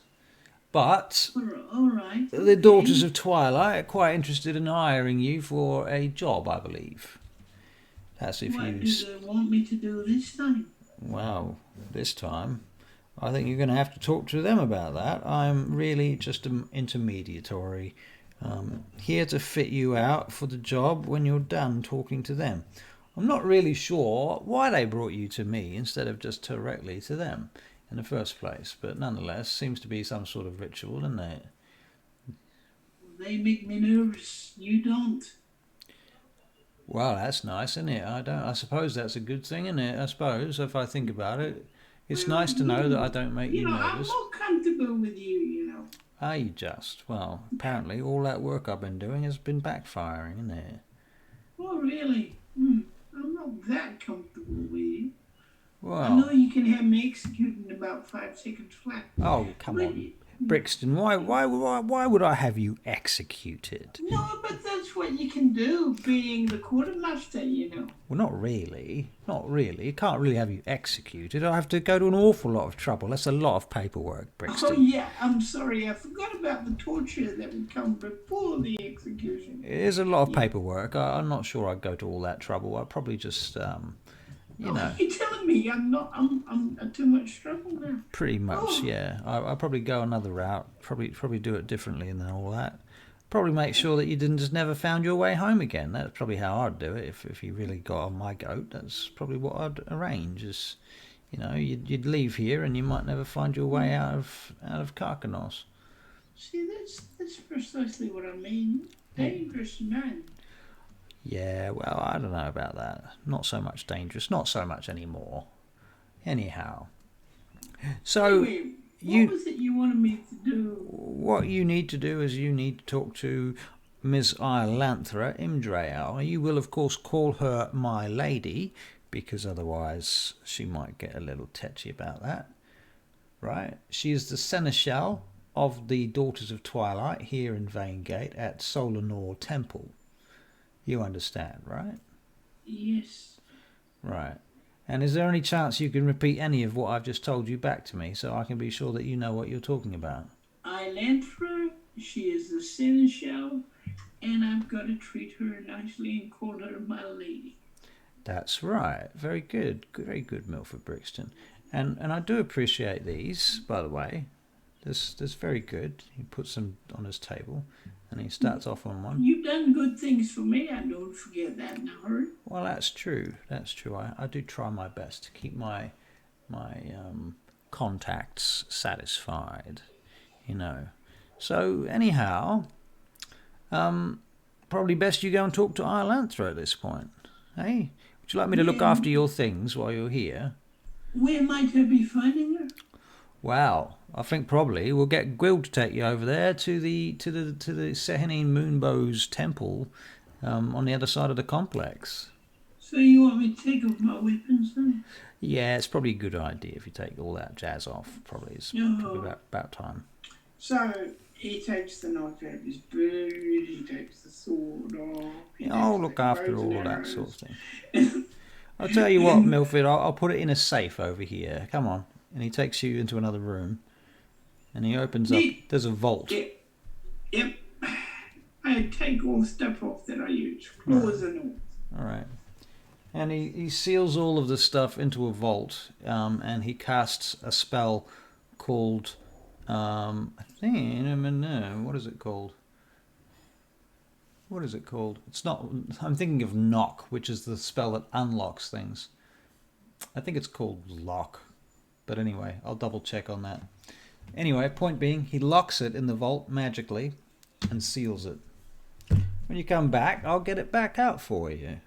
But all right. The Daughters of Twilight are quite interested in hiring you for a job, I believe. That's if what you... do they want me to do this time? Well, this time, I think you're going to have to talk to them about that. I'm really just an intermediary, here to fit you out for the job when you're done talking to them. I'm not really sure why they brought you to me instead of just directly to them in the first place, but nonetheless, seems to be some sort of ritual, doesn't it? They make me nervous. You don't. Well, that's nice, isn't it? I suppose that's a good thing, isn't it? I suppose, if I think about it. It's nice to know that I don't make you nervous. I'm more comfortable with you, Are you just? Well, apparently all that work I've been doing has been backfiring, isn't it? Oh, really? I'm that comfortable with you. Well, I know you can have me executed in about 5 seconds flat. oh, come on. Brixton, why would I have you executed? No, but that's what you can do, being the quartermaster, you know. Well, not really. Not really. I can't really have you executed. I have to go to an awful lot of trouble. That's a lot of paperwork, Brixton. Oh, yeah, I'm sorry. I forgot about the torture that would come before the execution. It is a lot of paperwork. I'm not sure I'd go to all that trouble. I'd probably just, you know. You're telling me I'm too much trouble now? Pretty much, yeah. I'd probably go another route. Probably do it differently than all that. Probably make sure that you didn't just never found your way home again. That's probably how I'd do it if you really got on my goat. That's probably what I'd arrange. Is, you know, you'd leave here and you might never find your way out of Carcanos. See, that's precisely what I mean. Dangerous man. Yeah, well, I don't know about that. Not so much dangerous. Not so much anymore. Anyhow. So, Anyway, what was it you wanted me to do? What you need to do is you need to talk to Miss Ilanthra Imdrael. You will, of course, call her my lady, because otherwise she might get a little tetchy about that. Right? She is the seneschal of the Daughters of Twilight here in Vaingate at Solanor Temple. You understand, right? Yes. Right. And is there any chance you can repeat any of what I've just told you back to me so I can be sure that you know what you're talking about? Ilanthra, she is the seneschal, and I've got to treat her nicely and call her my lady. That's right. Very good. Very good, Milford Brixton. And I do appreciate these, by the way. This very good. He puts them on his table and he starts off on one. You've done good things for me. I don't forget that in a hurry. Well, that's true. That's true. I do try my best to keep my contacts satisfied, you know. So anyhow, probably best you go and talk to Ilanthra at this point. Hey, would you like me to look after your things while you're here? Where might I be finding her? Well, I think probably we'll get Gwil to take you over there to the Sehanine Moonbow's temple on the other side of the complex. So you want me to take off my weapons then? Yeah, it's probably a good idea if you take all that jazz off. Probably about time. So he takes the knife out of his boot, he takes the sword off. I'll look after all of that sort of thing. I'll tell you what, Milford, I'll put it in a safe over here. Come on. And he takes you into another room. And he opens up. There's a vault. Yep. I take all the stuff off that I use. Floors and all. All right. And he seals all of the stuff into a vault. And he casts a spell called... I think... What is it called? What is it called? It's not... I'm thinking of Knock, which is the spell that unlocks things. I think it's called Lock. But anyway, I'll double check on that. Anyway, point being, he locks it in the vault magically and seals it. When you come back, I'll get it back out for you.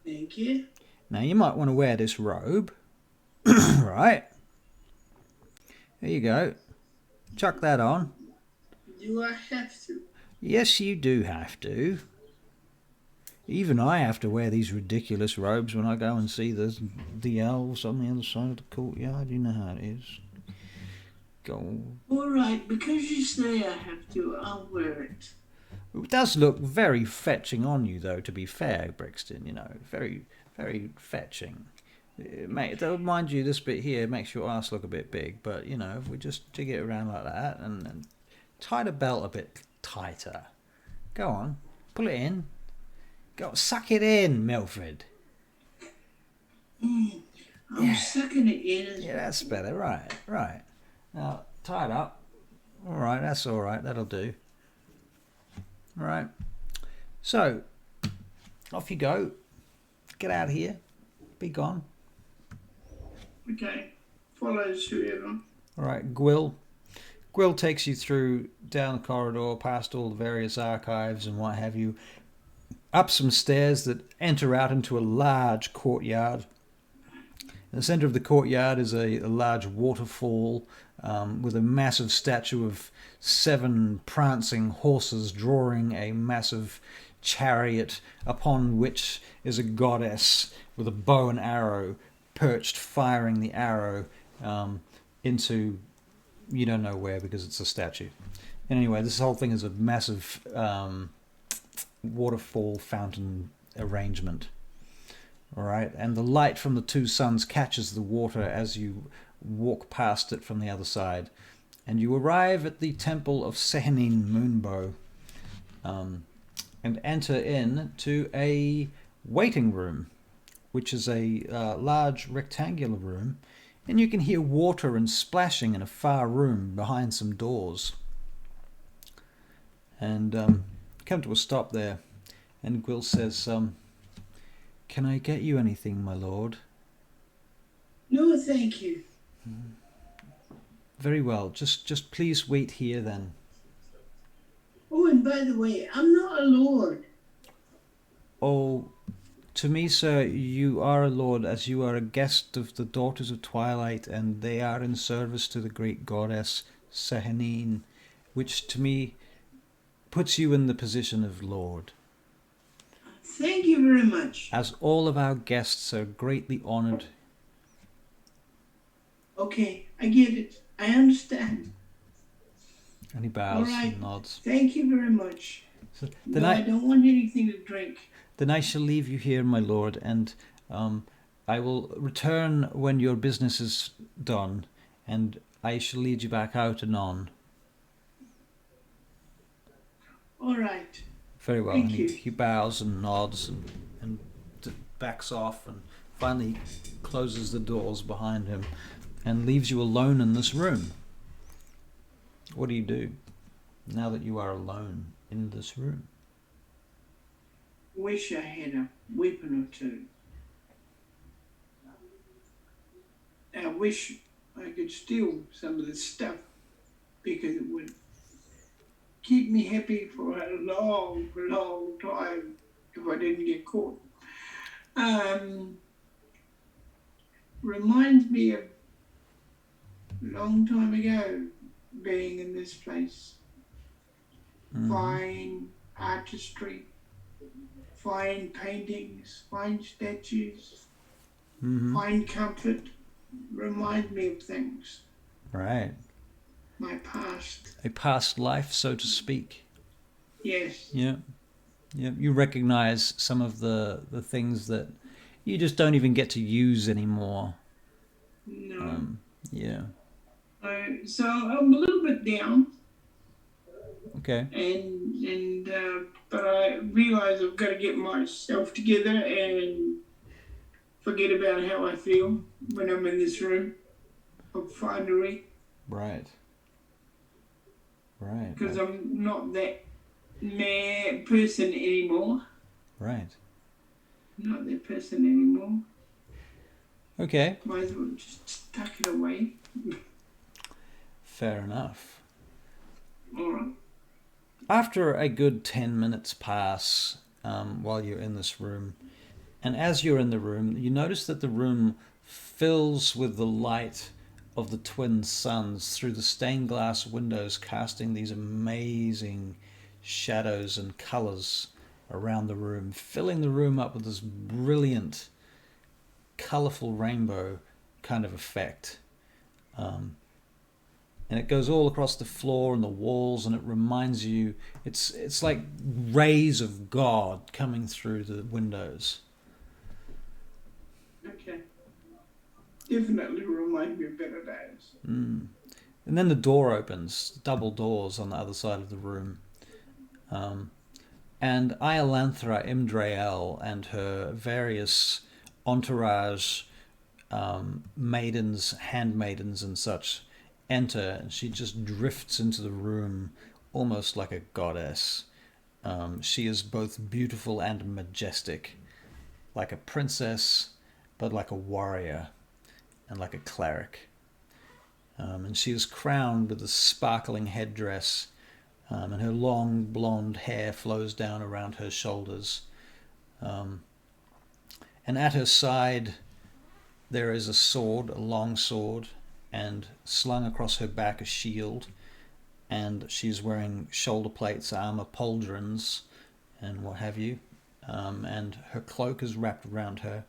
Thank you. Now, you might want to wear this robe. Right. There you go. Chuck that on. Do I have to? Yes, you do have to. Even I have to wear these ridiculous robes when I go and see the elves on the other side of the courtyard. You know how it is. Go. All right, because you say I have to, I'll wear it. It does look very fetching on you, though, to be fair, Brixton. You know, very, very fetching. Mate, mind you, this bit here makes your ass look a bit big, but, you know, if we just jig it around like that and tie the belt a bit tighter. Go on, pull it in. Go, suck it in, Milford. I'm sucking it in. Yeah, that's better. Right. Now, tie it up. All right, that's all right. That'll do. All right. So, off you go. Get out of here. Be gone. Okay. Follows whoever. All right, Gwil. Gwil takes you through, down the corridor, past all the various archives and what have you, up some stairs that enter out into a large courtyard. In the centre of the courtyard is a large waterfall with a massive statue of 7 prancing horses drawing a massive chariot upon which is a goddess with a bow and arrow, perched, firing the arrow into you don't know where because it's a statue. And anyway, this whole thing is a massive waterfall fountain arrangement. All right, and the light from the two suns catches the water as you walk past it from the other side, and you arrive at the temple of Sehenin Moonbow, and enter in to a waiting room, which is a large rectangular room, and you can hear water and splashing in a far room behind some doors. And come to a stop there, and Gwyll says, "Can I get you anything, my lord?" No, thank you. Very well. Just please wait here then. Oh, and by the way, I'm not a lord. Oh, to me, sir, you are a lord, as you are a guest of the Daughters of Twilight, and they are in service to the great goddess Sehenin, which to me puts you in the position of lord. Thank you very much. As all of our guests are greatly honoured. Okay, I get it. I understand. And he bows All right. and nods. Thank you very much. So No, I don't want anything to drink. Then I shall leave you here, my lord, and I will return when your business is done, and I shall lead you back out anon. All right. Very well. Thank And you. he bows and nods and backs off, and finally closes the doors behind him and leaves you alone in this room. What do you do now that you are alone in this room? Wish I had a weapon or two. I wish I could steal some of this stuff because it would keep me happy for a long, long time if I didn't get caught. Reminds me of a long time ago being in this place. Fine artistry, fine paintings, fine statues, fine comfort. Remind me of things. Right. My past. A past life, so to speak. Yes. Yeah. Yeah. You recognize some of the things that you just don't even get to use anymore. No. Yeah. So I'm a little bit down. Okay. But I realize I've got to get myself together and forget about how I feel when I'm in this room of finery. Right. Right. Because I'm not that mad person anymore. Right. Not that person anymore. Okay. Might as well just tuck it away. Fair enough. All right. After a good 10 minutes pass while you're in this room, and as you're in the room, you notice that the room fills with the light of the twin suns through the stained glass windows, casting these amazing shadows and colours around the room, filling the room up with this brilliant, colourful rainbow kind of effect. And it goes all across the floor and the walls, and it reminds you, it's like rays of God coming through the windows. Okay. Definitely remind me of better days. And then the door opens, double doors on the other side of the room. And Iolanthra Imdrael and her various entourage maidens, handmaidens and such enter, and she just drifts into the room almost like a goddess. She is both beautiful and majestic, like a princess, but like a warrior and like a cleric. And she is crowned with a sparkling headdress, and her long blonde hair flows down around her shoulders. And at her side there is a sword, a long sword, and slung across her back a shield, and she's wearing shoulder plates, armor, pauldrons, and what have you, and her cloak is wrapped around her,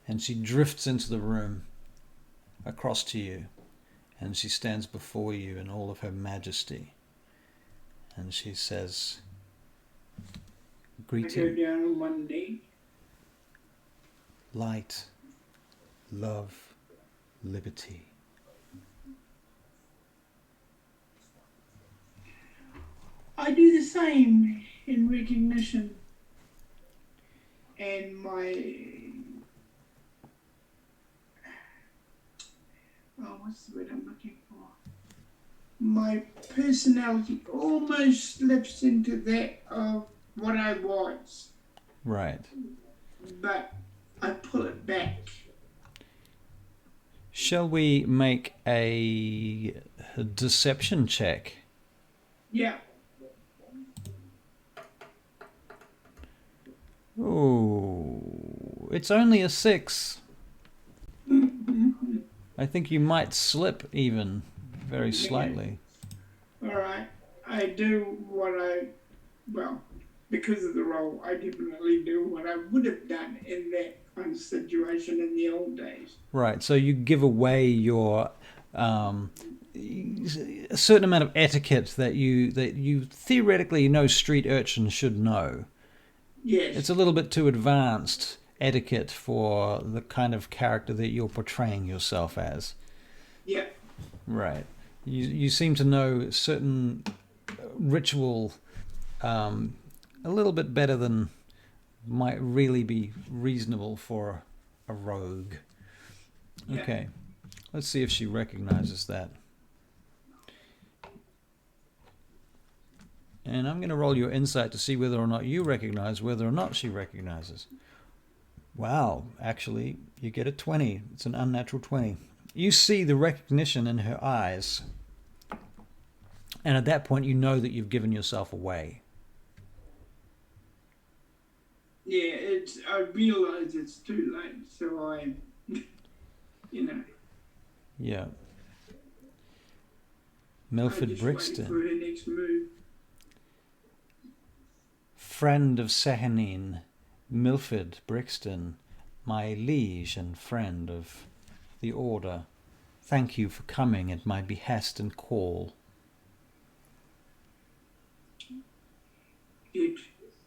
And she drifts into the room, across to you, and she stands before you in all of her majesty. And she says, I go down on one knee. Light, love, liberty. I do the same in recognition, and what's the word I'm looking for? My personality almost slips into that of what I was. Right. But I pull it back. Shall we make a deception check? Yeah. Oh, it's only a 6. I think you might slip even, very slightly. All right. I do because of the role, I definitely do what I would have done in that kind of situation in the old days. Right, so you give away your a certain amount of etiquette that you theoretically know street urchins should know. Yes. It's a little bit too advanced etiquette for the kind of character that you're portraying yourself as. Yeah. Right. You seem to know certain ritual a little bit better than might really be reasonable for a rogue. Yeah. Okay. Let's see if she recognizes that. And I'm going to roll your insight to see whether or not you recognize whether or not she recognizes. Wow, actually, you get a 20. It's an unnatural 20. You see the recognition in her eyes. And at that point, you know that you've given yourself away. Yeah, I realize it's too late, so I, Yeah. Milford Brixton. For her next move. Friend of Sehanine, Milford Brixton, my liege and friend of the Order, thank you for coming at my behest and call. It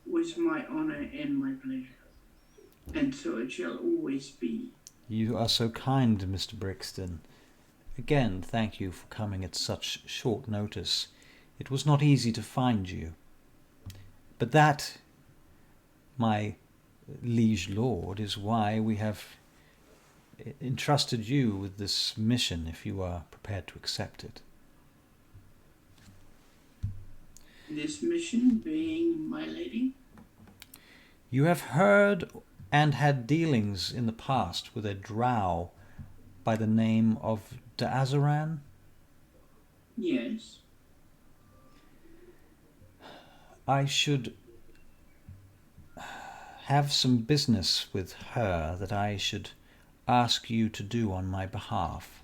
was my honour and my pleasure, and so it shall always be. You are so kind, Mr. Brixton. Again, thank you for coming at such short notice. It was not easy to find you. But that, my liege lord, is why we have entrusted you with this mission, if you are prepared to accept it. This mission being, my lady? You have heard and had dealings in the past with a drow by the name of Da'azaran? Yes. I should have some business with her that I should ask you to do on my behalf.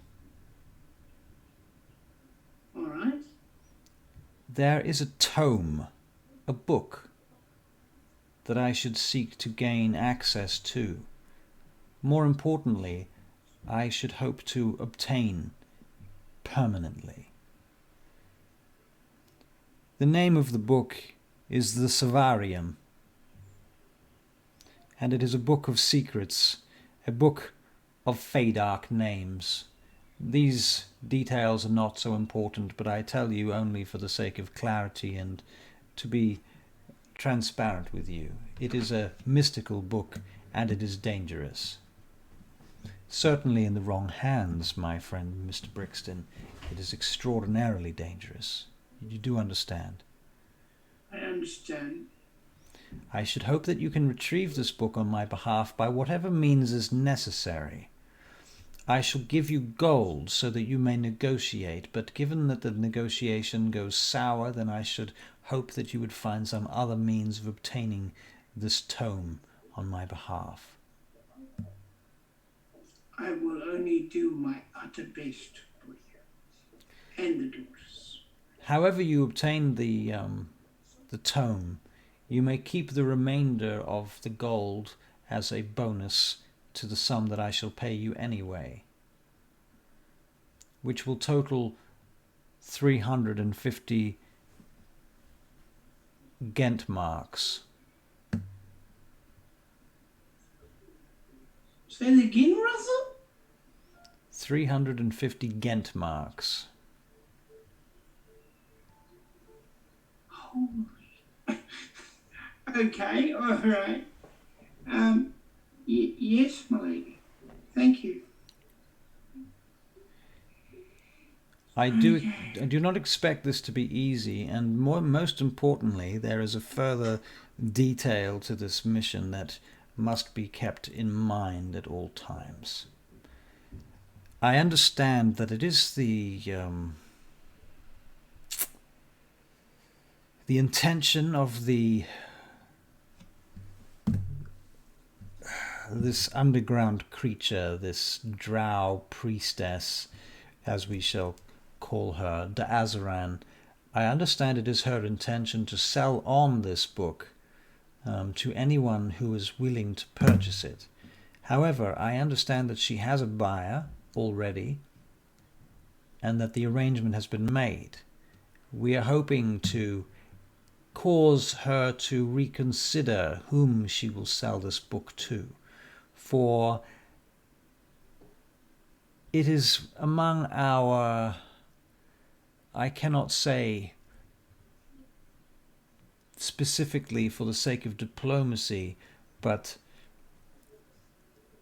All right. There is a tome, a book, that I should seek to gain access to. More importantly, I should hope to obtain permanently. The name of the book is the Savarium, and it is a book of secrets, a book of Fadark names. These details are not so important, but I tell you only for the sake of clarity and to be transparent with you. It is a mystical book, and it is dangerous. Certainly in the wrong hands, my friend Mr. Brixton, it is extraordinarily dangerous. You do understand? I understand. I should hope that you can retrieve this book on my behalf by whatever means is necessary. I shall give you gold so that you may negotiate, but given that the negotiation goes sour, then I should hope that you would find some other means of obtaining this tome on my behalf. I will only do my utter best for you and the daughters. However you obtain the tome, you may keep the remainder of the gold as a bonus to the sum that I shall pay you anyway, which will total 350 Ghent marks. Say it again, Russell? 350 Ghent marks. Holy. Okay, all right. Yes, my lady. Thank you. I do not expect this to be easy, and most importantly, there is a further detail to this mission that must be kept in mind at all times. I understand that it is the intention of this underground creature, this drow priestess, as we shall call her, Da'azaran. I understand it is her intention to sell on this book to anyone who is willing to purchase it. However, I understand that she has a buyer already and that the arrangement has been made. We are hoping to cause her to reconsider whom she will sell this book to, for it is among our, I cannot say specifically for the sake of diplomacy, but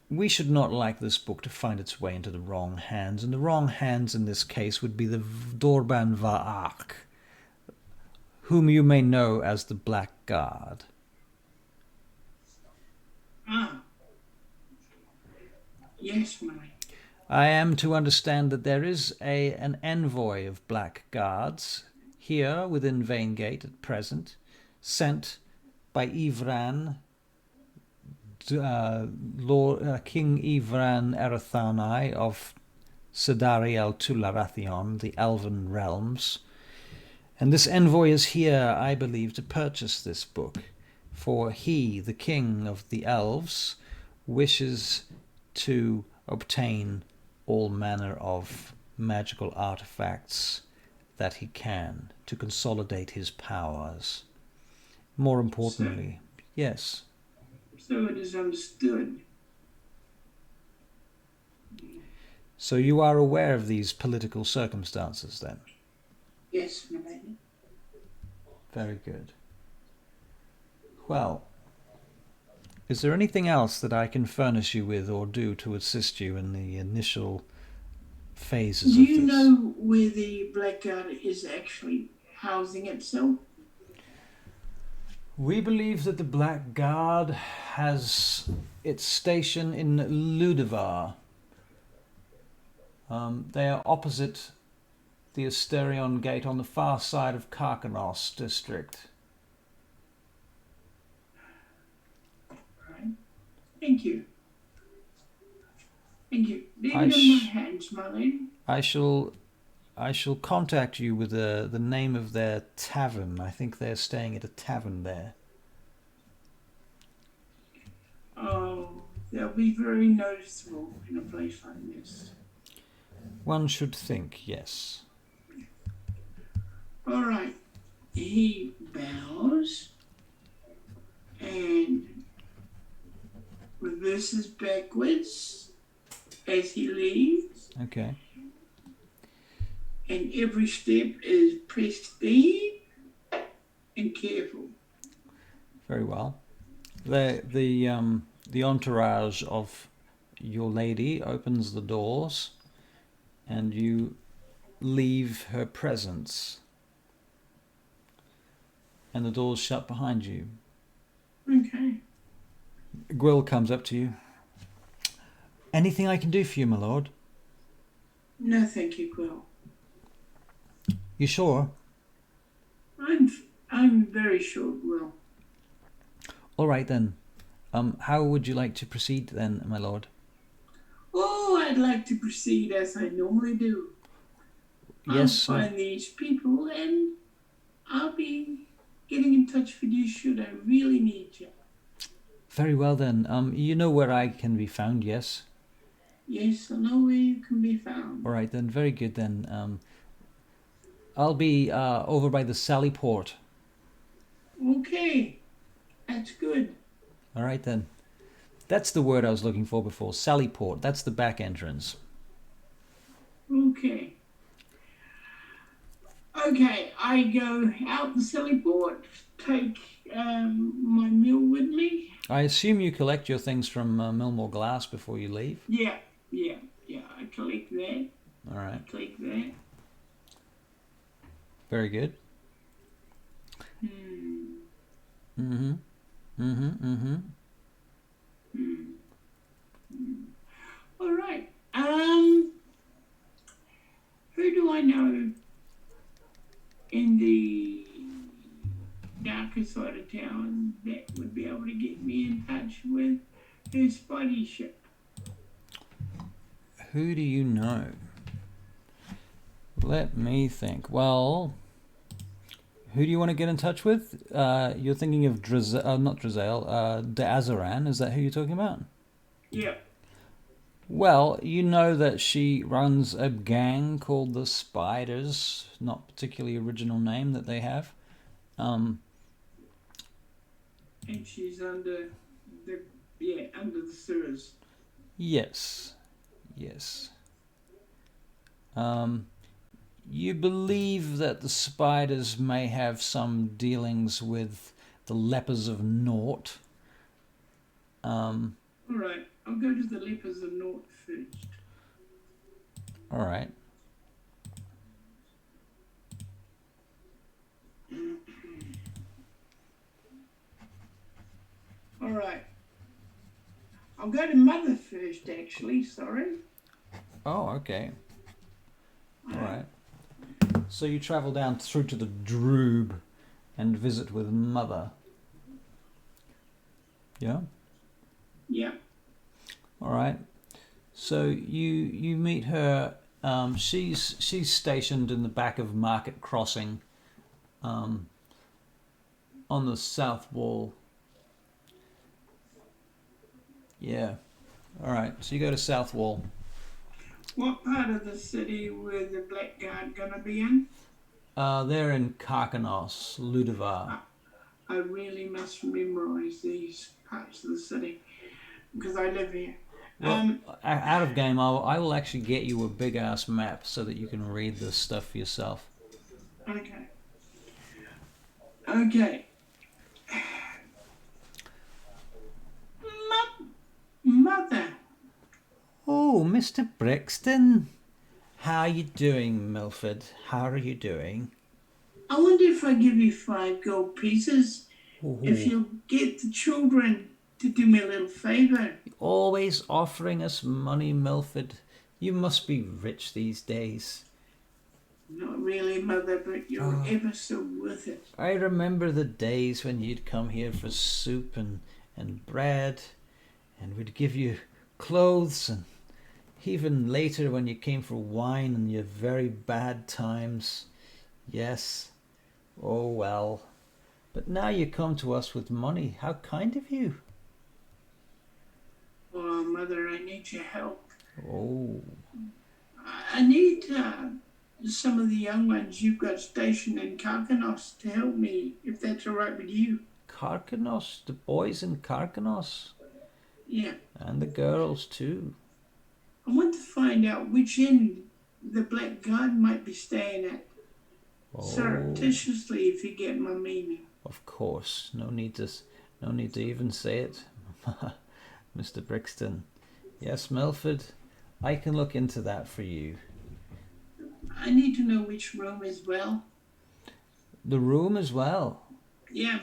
we should not like this book to find its way into the wrong hands, and the wrong hands in this case would be the Dorban Va'ak, whom you may know as the Black Guard. Ah. Yes, my lady. I am to understand that there is an envoy of Black Guards here within Vaingate at present, sent by Ivran, King Ivran Erathanai of Sedariel Tularathion, the Elven realms. And this envoy is here, I believe, to purchase this book, for he, the king of the elves, wishes to obtain all manner of magical artifacts that he can to consolidate his powers. More importantly, yes. So it is understood. So you are aware of these political circumstances, then? Yes, my lady. Very good. Well, is there anything else that I can furnish you with or do to assist you in the initial phases Do of this? you know where the Blackguard is actually housing itself? We believe that the Black Guard has its station in Ludevar. They are opposite the Asterion Gate on the far side of Karkanos district. Right. Thank you. Thank you. Leave it in my hands, my lady. I shall contact you with the name of their tavern. I think they're staying at a tavern there. Oh, they'll be very noticeable in a place like this. One should think, yes. All right. He bows and reverses backwards as he leaves. Okay. And every step is pristine and careful. Very well. The entourage of your lady opens the doors, and you leave her presence, and the doors shut behind you. Okay. Gwyll comes up to you. Anything I can do for you, my lord? No, thank you, Quill. You sure? I'm very sure, Quill. All right then. How would you like to proceed then, my lord? Oh, I'd like to proceed as I normally do. Yes, I'll find these people and I'll be getting in touch with you should I really need you. Very well then. You know where I can be found, yes? Yes, I know where you can be found. All right then. Very good then. I'll be over by the Sally Port. Okay, that's good. All right then. That's the word I was looking for before. Sally Port. That's the back entrance. Okay. Okay, I go out the silly port, take my mule with me. I assume you collect your things from Millmore Glass before you leave. Yeah, I collect that. All right. Take that. Very good. Mm-hmm. Mm-hmm. Mm-hmm. All right. Who do I know in the darker side of town that would be able to get me in touch with her spotty ship? Who do you know? Let me think. Well, who do you want to get in touch with? You're thinking of not Drizel, Dazaran. Is that who you're talking about? Yeah. Well, you know that she runs a gang called the Spiders. Not particularly original name that they have. And she's under the sewers. Yes. Yes. You believe that the Spiders may have some dealings with the Lepers of Naught. All right, I'll go to the Lepers of Naught first. All right. All right. I'll go to Mother first, actually. Sorry. Oh, okay. All right. So you travel down through to the Droob and visit with Mother. Yeah? Yeah. All right. So you meet her. She's stationed in the back of Market Crossing, on the south wall. Yeah. All right. So you go to South Wall. What part of the city were the Blackguard gonna be in? They're in Karkanos, Ludovar. I really must memorize these parts of the city because I live here. Well, out of game, I will actually get you a big ass map so that you can read this stuff for yourself. Okay. Okay. Mother. Oh, Mr. Brixton. How are you doing, Milford? How are you doing? I wonder if I give you 5 gold pieces, Ooh. if you'll get the children to do me a little favour. Always offering us money, Milford. You must be rich these days. Not really, Mother, but you're ever so worth it. I remember the days when you'd come here for soup and bread, and we'd give you clothes, and even later when you came for wine in your very bad times. Yes. Oh well. But now you come to us with money. How kind of you. Oh, Mother, I need your help. Oh. I need some of the young ones you've got stationed in Karkanos to help me, if that's all right with you. Karkanos? The boys in Karkanos? Yeah. And the girls too. I want to find out which inn the Blackguard might be staying at. Oh. Surreptitiously, if you get my meaning. Of course. No need to even say it. Mr. Brixton. Yes, Milford. I can look into that for you. I need to know which room as well. The room as well? Yeah.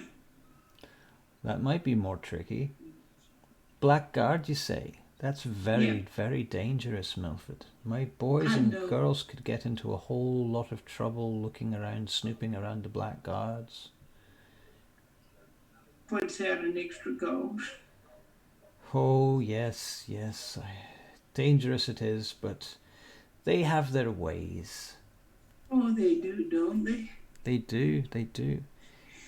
That might be more tricky. Blackguard, you say? That's very dangerous, Milford. My boys and girls could get into a whole lot of trouble looking around, snooping around the Blackguards. Puts out an extra gold. Oh, yes. Dangerous it is, but they have their ways. Oh, they do, don't they? They do.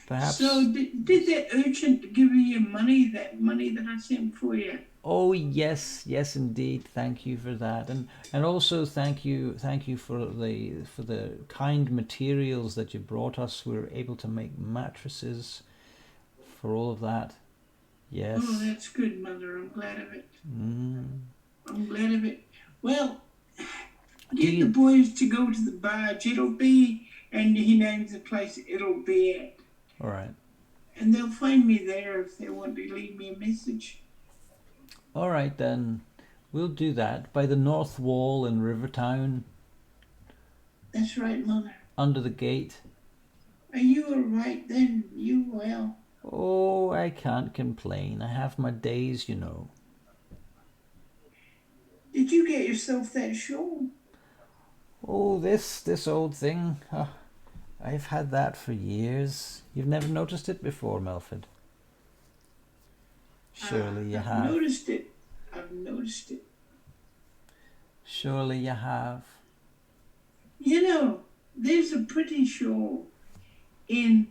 Perhaps. So did that urchin give you your money? That money that I sent for you? Oh yes, yes indeed. Thank you for that, and also thank you for the kind materials that you brought us. We were able to make mattresses for all of that. Yes. Oh, that's good, Mother. I'm glad of it. Mm. I'm glad of it. Well, get the boys to go to the barge. It'll be, and he names the place it'll be at. All right. And they'll find me there if they want to leave me a message. All right then, we'll do that by the north wall in Rivertown. That's right, Mother. Under the gate. Are you all right then? You well? Oh, I can't complain. I have my days, you know. Did you get yourself that shawl? Oh, this old thing. I've had that for years. You've never noticed it before, Milford? Surely you have. I've noticed it. I've noticed it. Surely you have. You know, there's a pretty shawl in,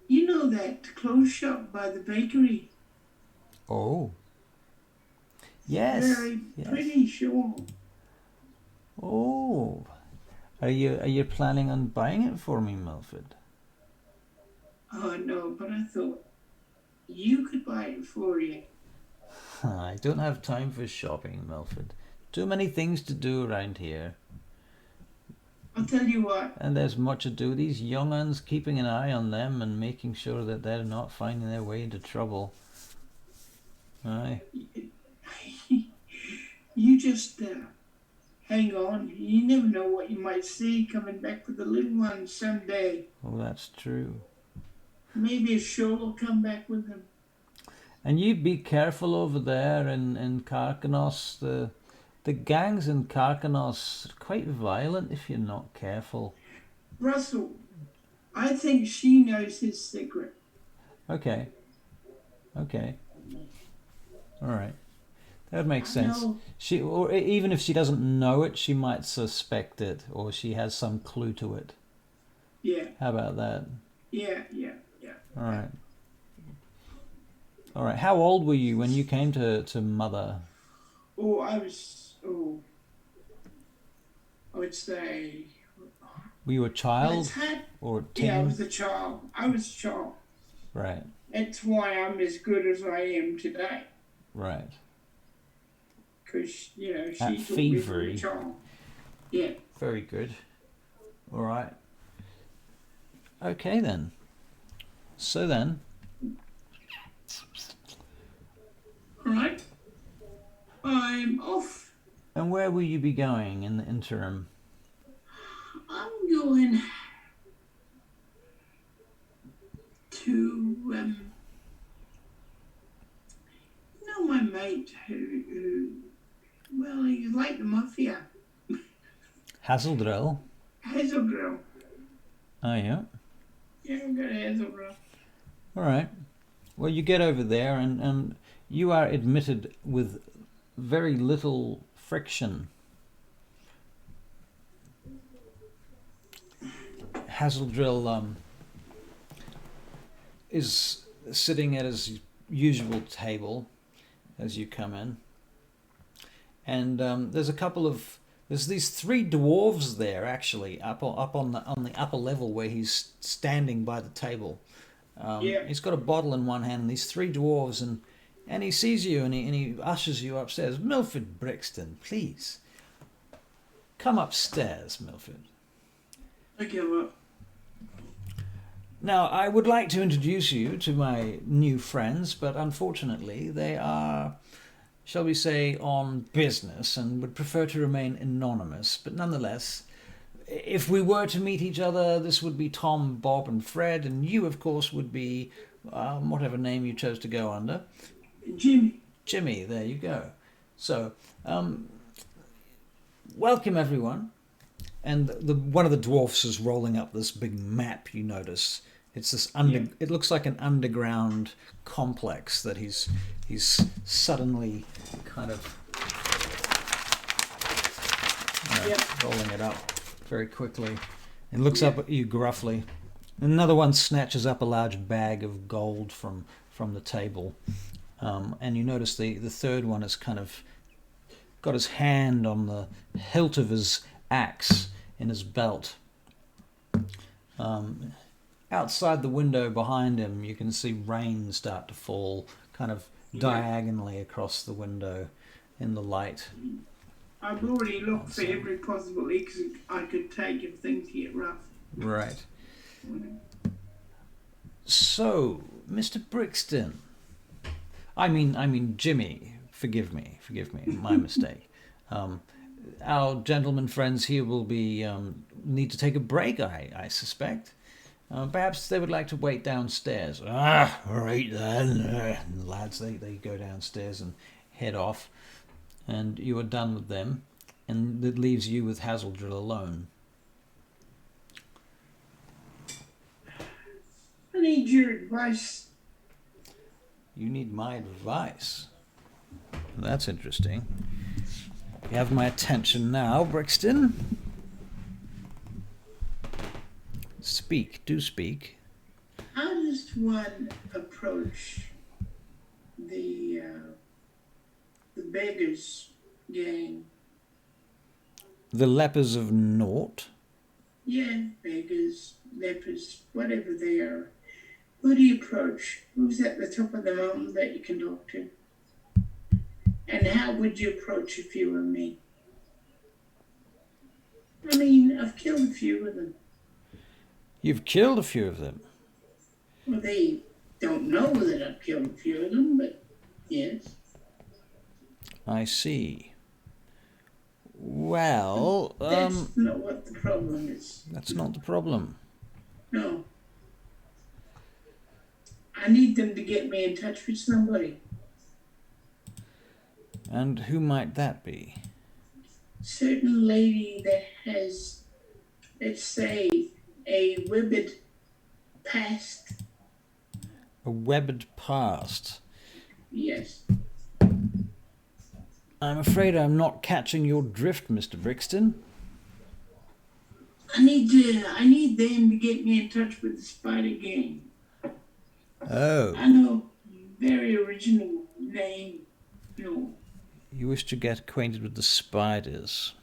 you know, that clothes shop by the bakery. Oh. Yes. Very pretty shawl. Oh. Are you planning on buying it for me, Milford? Oh no, but I thought you could buy it for you. I don't have time for shopping, Milford. Too many things to do around here. I'll tell you what. And there's much to do. These young uns, keeping an eye on them and making sure that they're not finding their way into trouble. Aye. You just hang on. You never know what you might see coming back with the little ones someday. Oh, that's true. Maybe a show will come back with them. And you be careful over there in Carcanos. The gangs in Carcanos are quite violent if you're not careful. Russell, I think she knows his secret. Okay. All right. That makes sense. She, or even if she doesn't know it, she might suspect it, or she has some clue to it. Yeah. How about that? Yeah. All right. How old were you when you came to Mother? Oh, I would say. Were you a child or teen? Yeah, I was a child. Right. That's why I'm as good as I am today. Right. Because, she At took me from Thievery. a child. Yeah. Very good. All right. Okay then. So then. All right. I'm off. And where will you be going in the interim? I'm going to, my mate who he's like the mafia. Hazeldrill. Hazeldrill. Oh, yeah. Yeah, I'm going to Hazeldrill. All right. Well, you get over there and you are admitted with very little friction. Hazeldrill is sitting at his usual table as you come in, and there's these three dwarves there actually up on the upper level where he's standing by the table. He's got a bottle in one hand, and these three dwarves, and he sees you and he ushers you upstairs. Milford Brixton, please come upstairs, Milford. Okay, well. Now, I would like to introduce you to my new friends, but unfortunately they are, shall we say, on business and would prefer to remain anonymous. But nonetheless, if we were to meet each other, this would be Tom, Bob and Fred, and you, of course, would be whatever name you chose to go under. Jimmy, there you go. So, welcome everyone. And one of the dwarfs is rolling up this big map, you notice. It's this It looks like an underground complex that he's suddenly kind of rolling it up very quickly. And looks up at you gruffly. Another one snatches up a large bag of gold from the table. And you notice the third one has kind of got his hand on the hilt of his axe in his belt. Outside the window behind him, you can see rain start to fall kind of diagonally across the window in the light. I've already looked for every possible exit I could take if things get rough. Right. So, Mr. Brixton. I mean Jimmy. Forgive me, my mistake. Our gentleman friends here will be need to take a break, I suspect. Perhaps they would like to wait downstairs. All right then. The lads, they go downstairs and head off, and you are done with them, and it leaves you with Hazeldrill alone. I need your advice. You need my advice? That's interesting. You have my attention now, Brixton. Speak, do speak. How does one approach the beggars gang? The lepers of Naught? Yeah, beggars, lepers, whatever they are. Who do you approach? Who's at the top of the mountain that you can talk to? And how would you approach if you were me? I mean, I've killed a few of them. You've killed a few of them? Well, they don't know that I've killed a few of them, but yes. I see. Well, That's not what the problem is. That's not the problem. No. I need them to get me in touch with somebody. And who might that be? Certain lady that has, let's say, a webbed past. A webbed past? Yes. I'm afraid I'm not catching your drift, Mr. Brixton. I need them to get me in touch with the Spider Gang. Oh. I know, very original name, You wish to get acquainted with the spiders?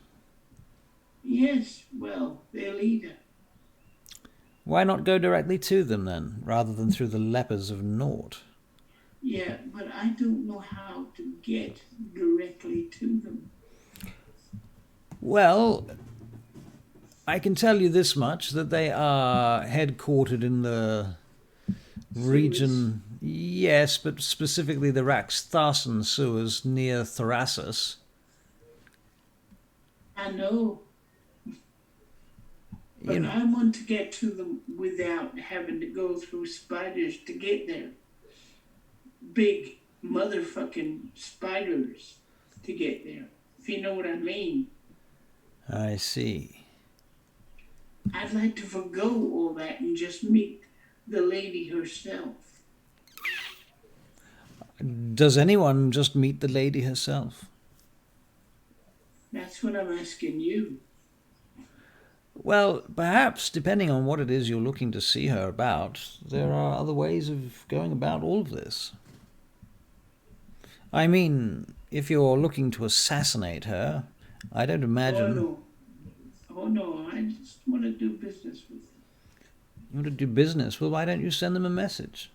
Yes, well, their leader. Why not go directly to them then, rather than through the lepers of Naught? Yeah, but I don't know how to get directly to them. Well, I can tell you this much, that they are headquartered in the region, yes, but specifically the Raxtharson sewers near Thrasus. I know. But I want to get to them without having to go through spiders to get there. Big motherfucking spiders to get there, if you know what I mean. I see. I'd like to forgo all that and just meet the lady herself. Does anyone just meet the lady herself? That's what I'm asking you. Well, perhaps, depending on what it is you're looking to see her about, there are other ways of going about all of this. I mean, if you're looking to assassinate her, I don't imagine... Oh no, I just want to do business with them. You want to do business? Well, why don't you send them a message?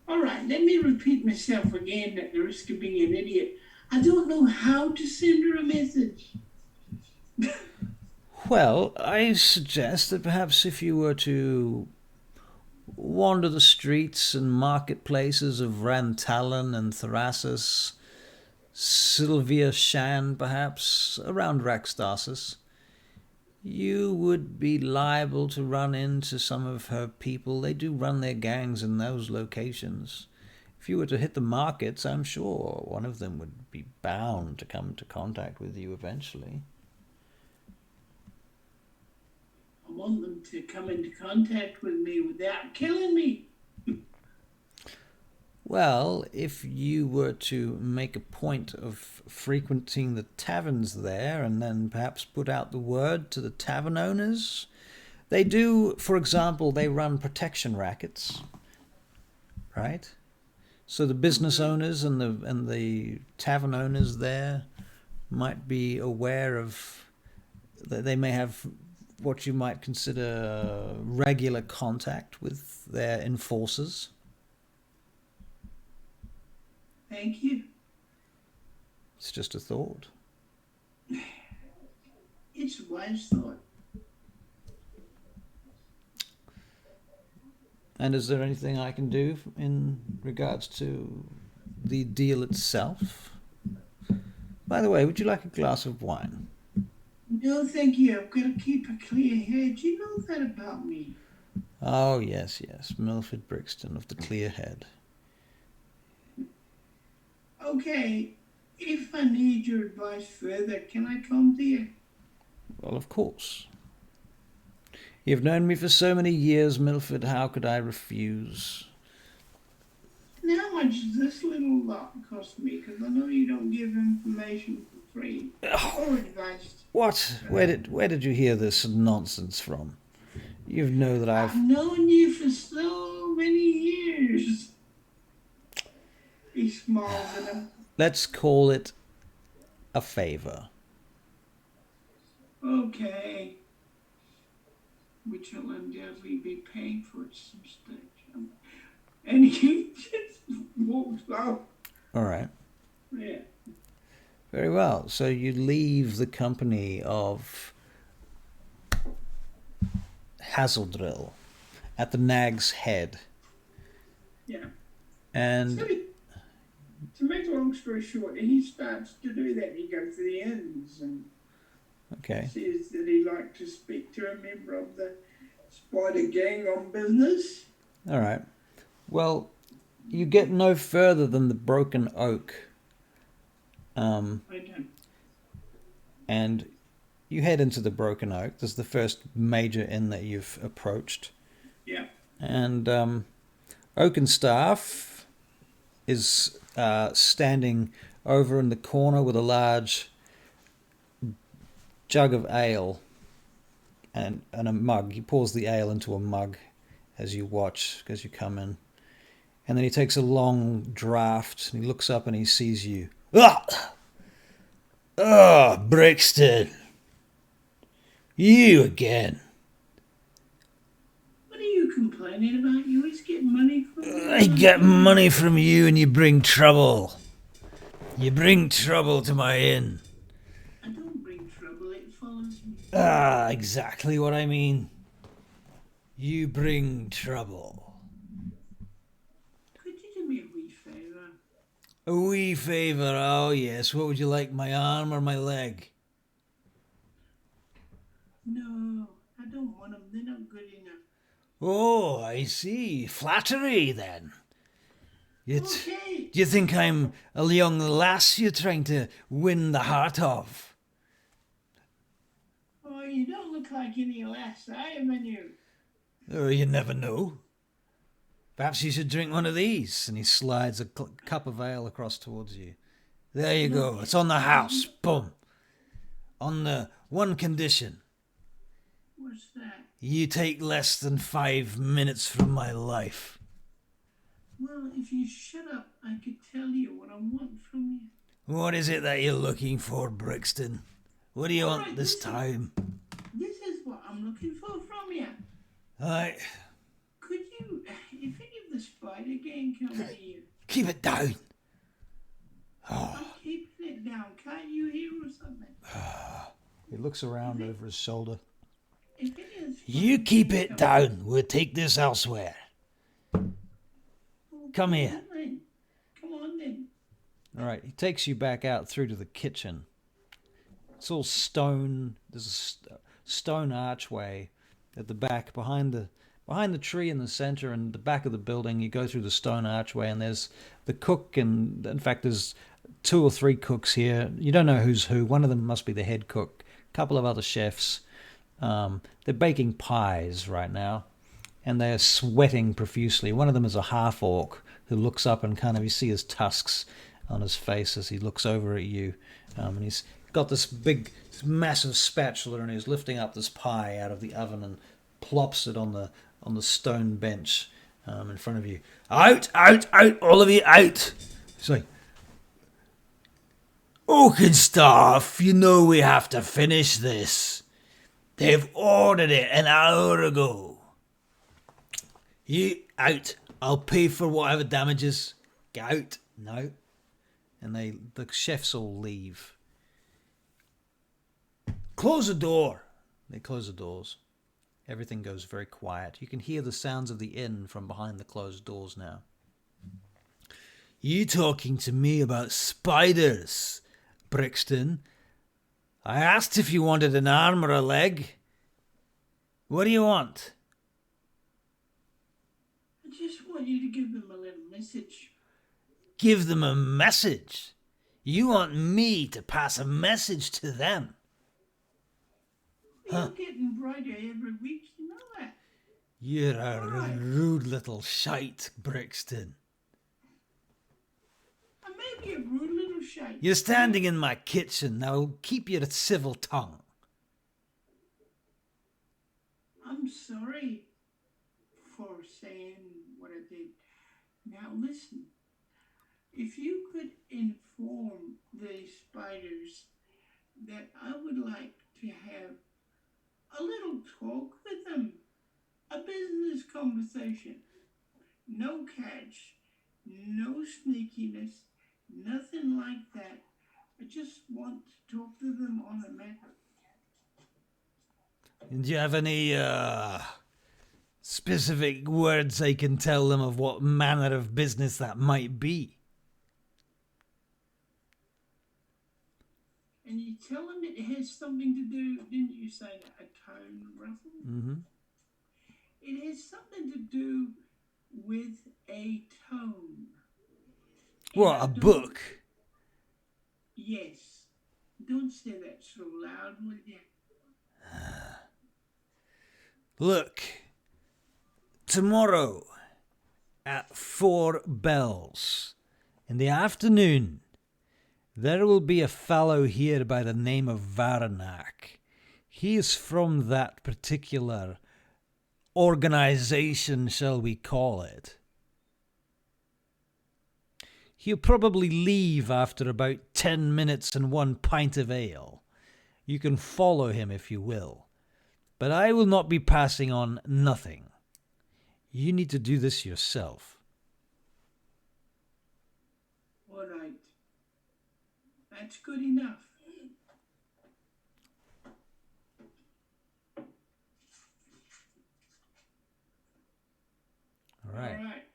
All right, let me repeat myself again at the risk of being an idiot. I don't know how to send her a message. Well, I suggest that perhaps if you were to wander the streets and marketplaces of Rantalan and Thrasus, Sylvia Shan, perhaps, around Raxtharsus, you would be liable to run into some of her people. They do run their gangs in those locations. If you were to hit the markets, I'm sure one of them would be bound to come into contact with you eventually. I want them to come into contact with me without killing me. Well, if you were to make a point of frequenting the taverns there and then perhaps put out the word to the tavern owners, They do, for example, they run protection rackets, right? So the business owners and the tavern owners there might be aware of that they may have what you might consider regular contact with their enforcers. Thank you. It's just a thought. It's a wise thought. And is there anything I can do in regards to the deal itself? By the way, would you like a glass of wine? No, thank you. I've got to keep a clear head. You know that about me. Oh, yes, yes. Milford Brixton of the Clear Head. Okay, if I need your advice further, can I come to you? Well, of course. You've known me for so many years, Milford. How could I refuse? And how much does this little lot cost me? Because I know you don't give information for free. Or advice. What? Where did you hear this nonsense from? You know that I've known you for so many years. He smiles at him. Let's call it a favor. Okay. Which will undoubtedly be paying for at some stage. And he just walks off. All right. Yeah. Very well. So you leave the company of Hazeldrill at the Nag's Head. Yeah. And So to make a long story short, he starts to do that. He goes to the inns and says that he'd like to speak to a member of the Spider Gang on business. All right. Well, you get no further than the Broken Oak. I don't. And you head into the Broken Oak. This is the first major inn that you've approached. Yeah. And Oakenstaff is standing over in the corner with a large jug of ale and a mug. He pours the ale into a mug as you watch, as you come in. And then he takes a long draught and he looks up and he sees you. Brixton. You again. What are you complaining about? You always get money from me. I get money from you and you bring trouble. You bring trouble to my inn. I don't bring trouble, it follows me. Exactly what I mean. You bring trouble. Could you do me a wee favour? A wee favour, oh yes. What would you like, my arm or my leg? No, I don't want them. They're not good enough. Oh, I see. Flattery, then. Okay. Do you think I'm a young lass you're trying to win the heart of? Oh, you don't look like any lass I ever knew. Oh, you never know. Perhaps you should drink one of these. And he slides a cup of ale across towards you. There you go. It's on the house. Boom. On the one condition. What's that? You take less than 5 minutes from my life. Well, if you shut up, I could tell you what I want from you. What is it that you're looking for, Brixton? What do you want this time? This is what I'm looking for from you. Aye. Could you, if any of the Spider Gang come here... Keep it down. I'm keeping it down. Can't you hear or something? He looks around over his shoulder. If it is... You keep it down. We'll take this elsewhere. Come here. Come on then. All right, he takes you back out through to the kitchen. It's all stone. There's a stone archway at the back, behind the tree in the center, and the back of the building. You go through the stone archway, and there's the cook, and in fact, there's 2 or 3 cooks here. You don't know who's who. One of them must be the head cook. A couple of other chefs. They're baking pies right now, and they're sweating profusely. One of them is a half-orc who looks up and kind of, you see his tusks on his face as he looks over at you. And he's got this massive spatula and he's lifting up this pie out of the oven and plops it on the stone bench in front of you. Out, out, out, all of you out. It's like, Oakenstaff, you know we have to finish this. They've ordered it an hour ago. You out. I'll pay for whatever damages. Get out now. And the chefs all leave. Close the door. They close the doors. Everything goes very quiet. You can hear the sounds of the inn from behind the closed doors now. You talking to me about spiders, Brixton? I asked if you wanted an arm or a leg. What do you want? I just want you to give them a little message. Give them a message? You want me to pass a message to them? You're getting brighter every week, you know that. You're a rude little shite, Brixton. I may be a rude little shite. You're standing in my kitchen. Now keep your civil tongue. I'm sorry for saying what I did. Now listen, if you could inform the spiders that I would like to have a little talk with them, a business conversation, no catch, no sneakiness, nothing like that. I just want to talk to them on a matter. Do you have any specific words I can tell them of what manner of business that might be? And you tell them it has something to do, didn't you say, a tone ruffle? Mm-hmm. It has something to do with a tone. What, a book? Yes. Don't say that so loud, will you? Look, tomorrow at 4 bells in the afternoon, there will be a fellow here by the name of Varanak. He is from that particular organization, shall we call it. He'll probably leave after about 10 minutes and 1 pint of ale. You can follow him if you will. But I will not be passing on nothing. You need to do this yourself. All right. That's good enough. All right. All right.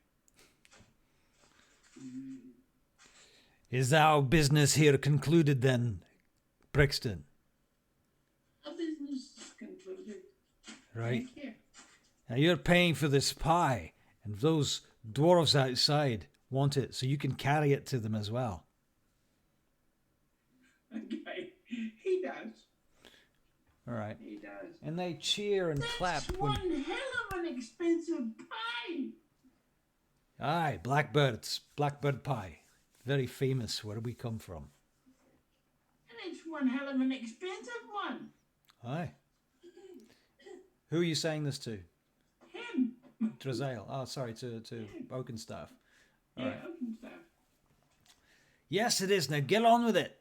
Is our business here concluded then, Brixton? Our business is concluded. Right. Thank you. Now you're paying for this pie, and those dwarves outside want it, so you can carry it to them as well. Okay. He does. All right. He does. And they cheer and clap. That's one hell of an expensive pie. Aye, blackbird pie. Very famous. Where do we come from? And it's one hell of an expensive one. Aye. Who are you saying this to? Him. Drazael. Oh, sorry, to Oakenstaff. All right. Oakenstaff. Yes, it is. Now get on with it.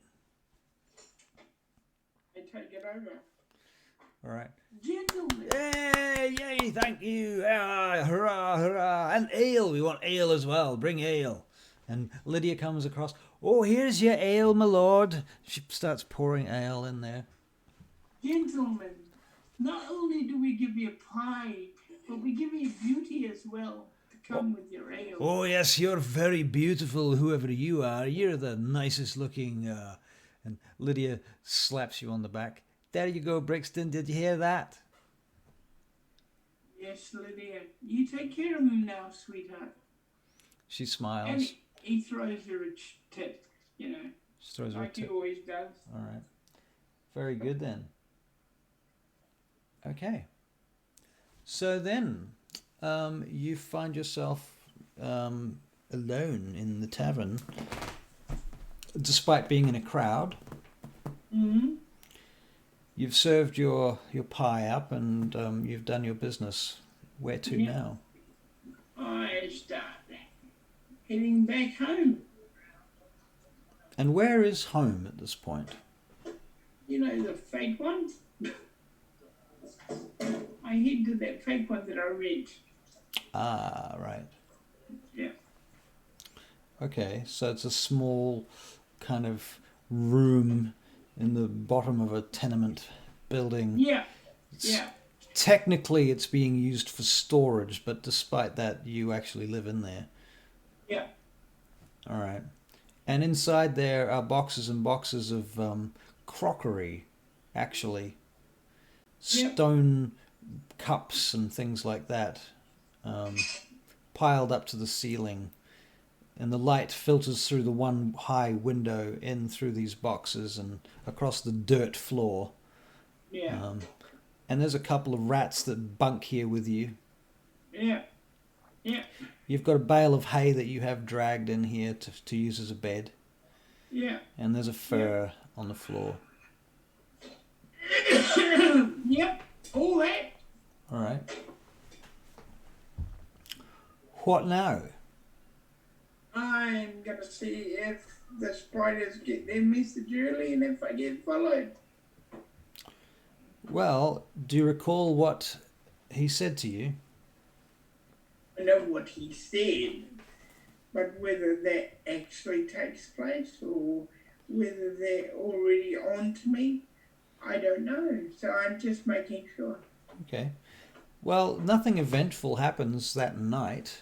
I take it over. All right. Gentlemen. Yay, yay, thank you. Ah, hurrah, hurrah. And ale. We want ale as well. Bring ale. And Lydia comes across. Oh, here's your ale, my lord. She starts pouring ale in there. Gentlemen, not only do we give you pie, but we give you beauty as well to come with your ale. Oh, yes, you're very beautiful, whoever you are. You're the nicest looking. And Lydia slaps you on the back. There you go, Brixton. Did you hear that? Yes, Lydia. You take care of him now, sweetheart. She smiles. And he throws her a tip, you know. She throws her a like he tip. always does. All right. Very good then. Okay. So then, you find yourself alone in the tavern, despite being in a crowd. Mm-hmm. you've served your pie up, and you've done your business. Where to Yeah. now? I start heading back home. And where is home at this point? You know, the fake ones? I head to that fake one that I read. Ah, right. Yeah. Okay, so it's a small kind of room in the bottom of a tenement building. Yeah. It's, Yeah. Technically, it's being used for storage, but despite that, you actually live in there. Yeah. All right. And inside there are boxes and boxes of crockery, actually. Yep. Stone cups and things like that, piled up to the ceiling. And the light filters through the one high window in through these boxes and across the dirt floor. Yeah. And there's a couple of rats that bunk here with you. Yeah. Yeah. You've got a bale of hay that you have dragged in here to use as a bed. Yeah. And there's a fur on the floor. Yep. All that. All right. What now? I'm going to see if the spiders get their message early and if I get followed. Well, do you recall what he said to you? I know what he said, but whether that actually takes place or whether they're already on to me, I don't know. So I'm just making sure. Okay. Well, nothing eventful happens that night.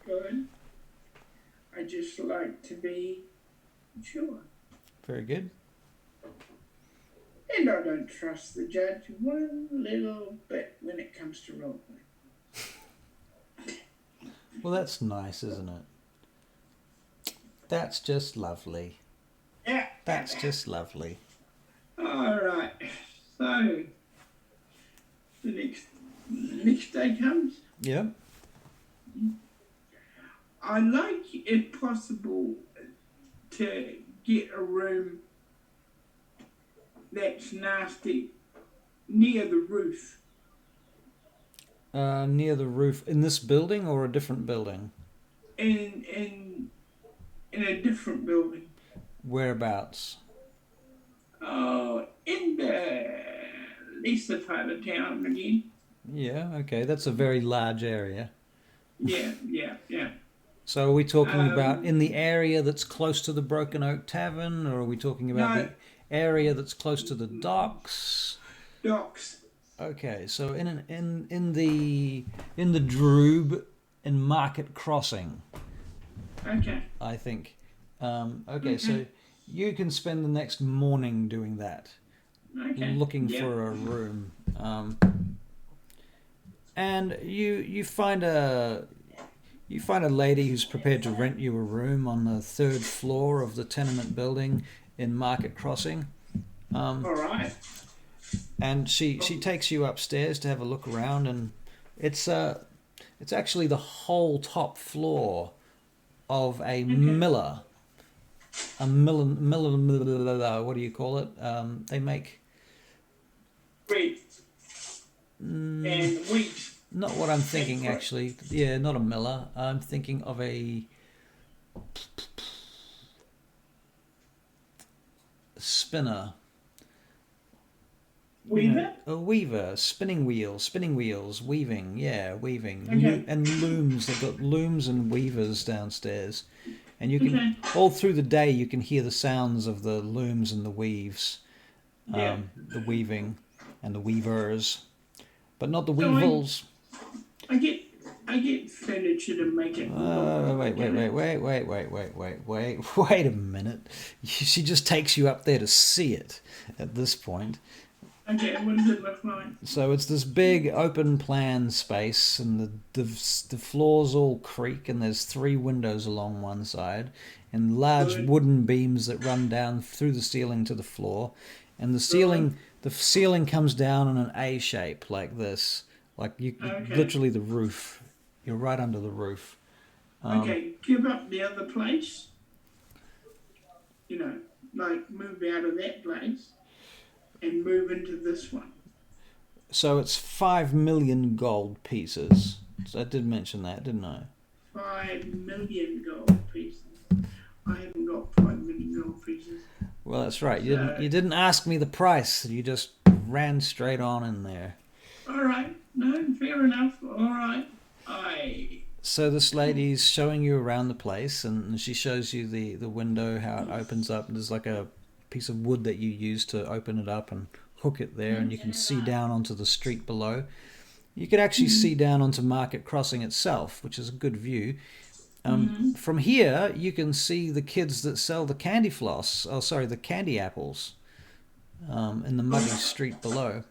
Good. I just like to be sure. Very good. And I don't trust the judge one little bit when it comes to role play. Well, that's nice, isn't it? That's just lovely. Yeah. That's just lovely. All right. So the next day comes. Yep. I like, if possible, to get a room that's nasty near the roof. Near the roof in this building or a different building? In a different building. Whereabouts? Oh, in the lesser part of town again. Yeah, okay. That's a very large area. Yeah. So are we talking about in the area that's close to the Broken Oak Tavern, or are we talking about the area that's close to the docks? Docks. Okay, so in the Droob in Market Crossing. Okay. I think. Okay, so you can spend the next morning doing that, looking for a room, and you find a lady who's prepared to rent you a room on the 3rd floor of the tenement building in Market Crossing. All right. And she takes you upstairs to have a look around, and it's actually the whole top floor of a miller. A miller, what do you call it? They make bread and wheat. Not what I'm thinking, actually. Yeah, not a miller. I'm thinking of a spinner. Weaver? A weaver. Spinning wheels, weaving. Yeah, weaving. Okay. And looms. They've got looms and weavers downstairs. And you can, all through the day, you can hear the sounds of the looms and the weaves. The weaving and the weavers. But not the weevils. I get furniture to make it. Wait a minute. She just takes you up there to see it at this point. Okay, what does it look like? So it's this big open plan space, and the floors all creak, and there's 3 windows along one side, and large wooden beams that run down through the ceiling to the floor, and the ceiling comes down in an A shape like this, like literally the roof. You're right under the roof. Give up the other place. Move out of that place. and move into this one. So it's 5 million gold pieces. So I did mention that, didn't I? 5 million gold pieces. I haven't got 5 million gold pieces. Well, that's right. You didn't ask me the price. You just ran straight on in there. All right. No, fair enough. All right. So this lady's showing you around the place, and she shows you the window, how it opens up. There's like a piece of wood that you use to open it up and hook it there, and you can see down onto the street below. You can actually see down onto Market Crossing itself, which is a good view. From here, you can see the kids that sell the candy floss. Oh, sorry, the candy apples in the muddy street below.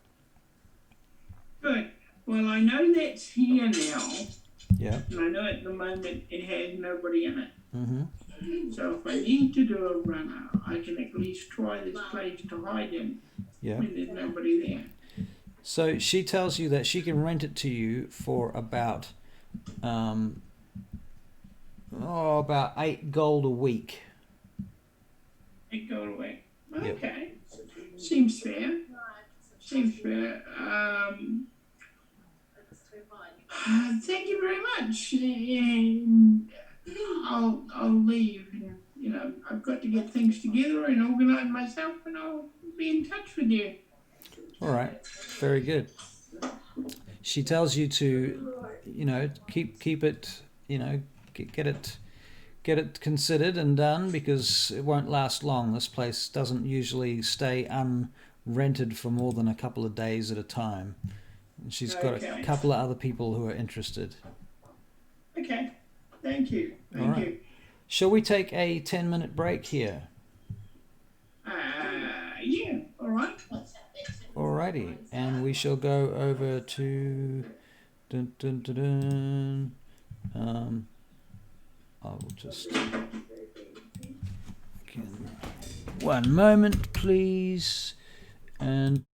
Good. Well, I know that's here now. Yeah. And I know at the moment it has nobody in it. Mm-hmm. So if I need to do a runner, I can at least try this place to hide in when there's nobody there. So she tells you that she can rent it to you for about 8 gold a week. 8 gold a week. Okay. Yep. Seems fair. Thank you very much. I'll leave. I've got to get things together and organise myself, and I'll be in touch with you. All right. Very good. She tells you to, keep it, get it considered and done, because it won't last long. This place doesn't usually stay unrented for more than a couple of days at a time. And she's got a couple of other people who are interested. Okay. Thank you. Thank you. Shall we take a 10-minute break here? Yeah. All right. Alrighty. And we shall go over to... I'll just... One moment, please. And...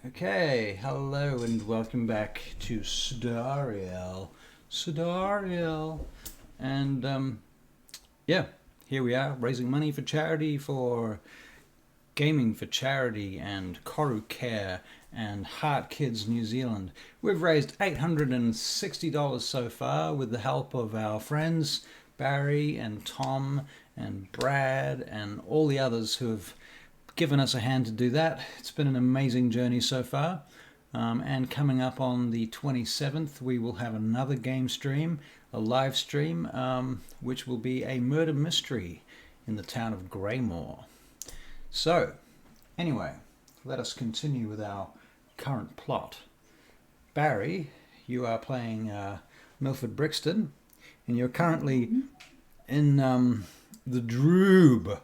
Okay, hello and welcome back to Sidariel. And yeah, here we are raising money for charity for Gaming for Charity and Koru Care and Heart Kids New Zealand. We've raised $860 so far with the help of our friends Barry and Tom and Brad and all the others who have given us a hand to do that. It's been an amazing journey so far. And coming up on the 27th, we will have another game stream, a live stream, which will be a murder mystery in the town of Greymore. So, anyway, let us continue with our current plot. Barry, you are playing Milford Brixton, and you're currently in the Droob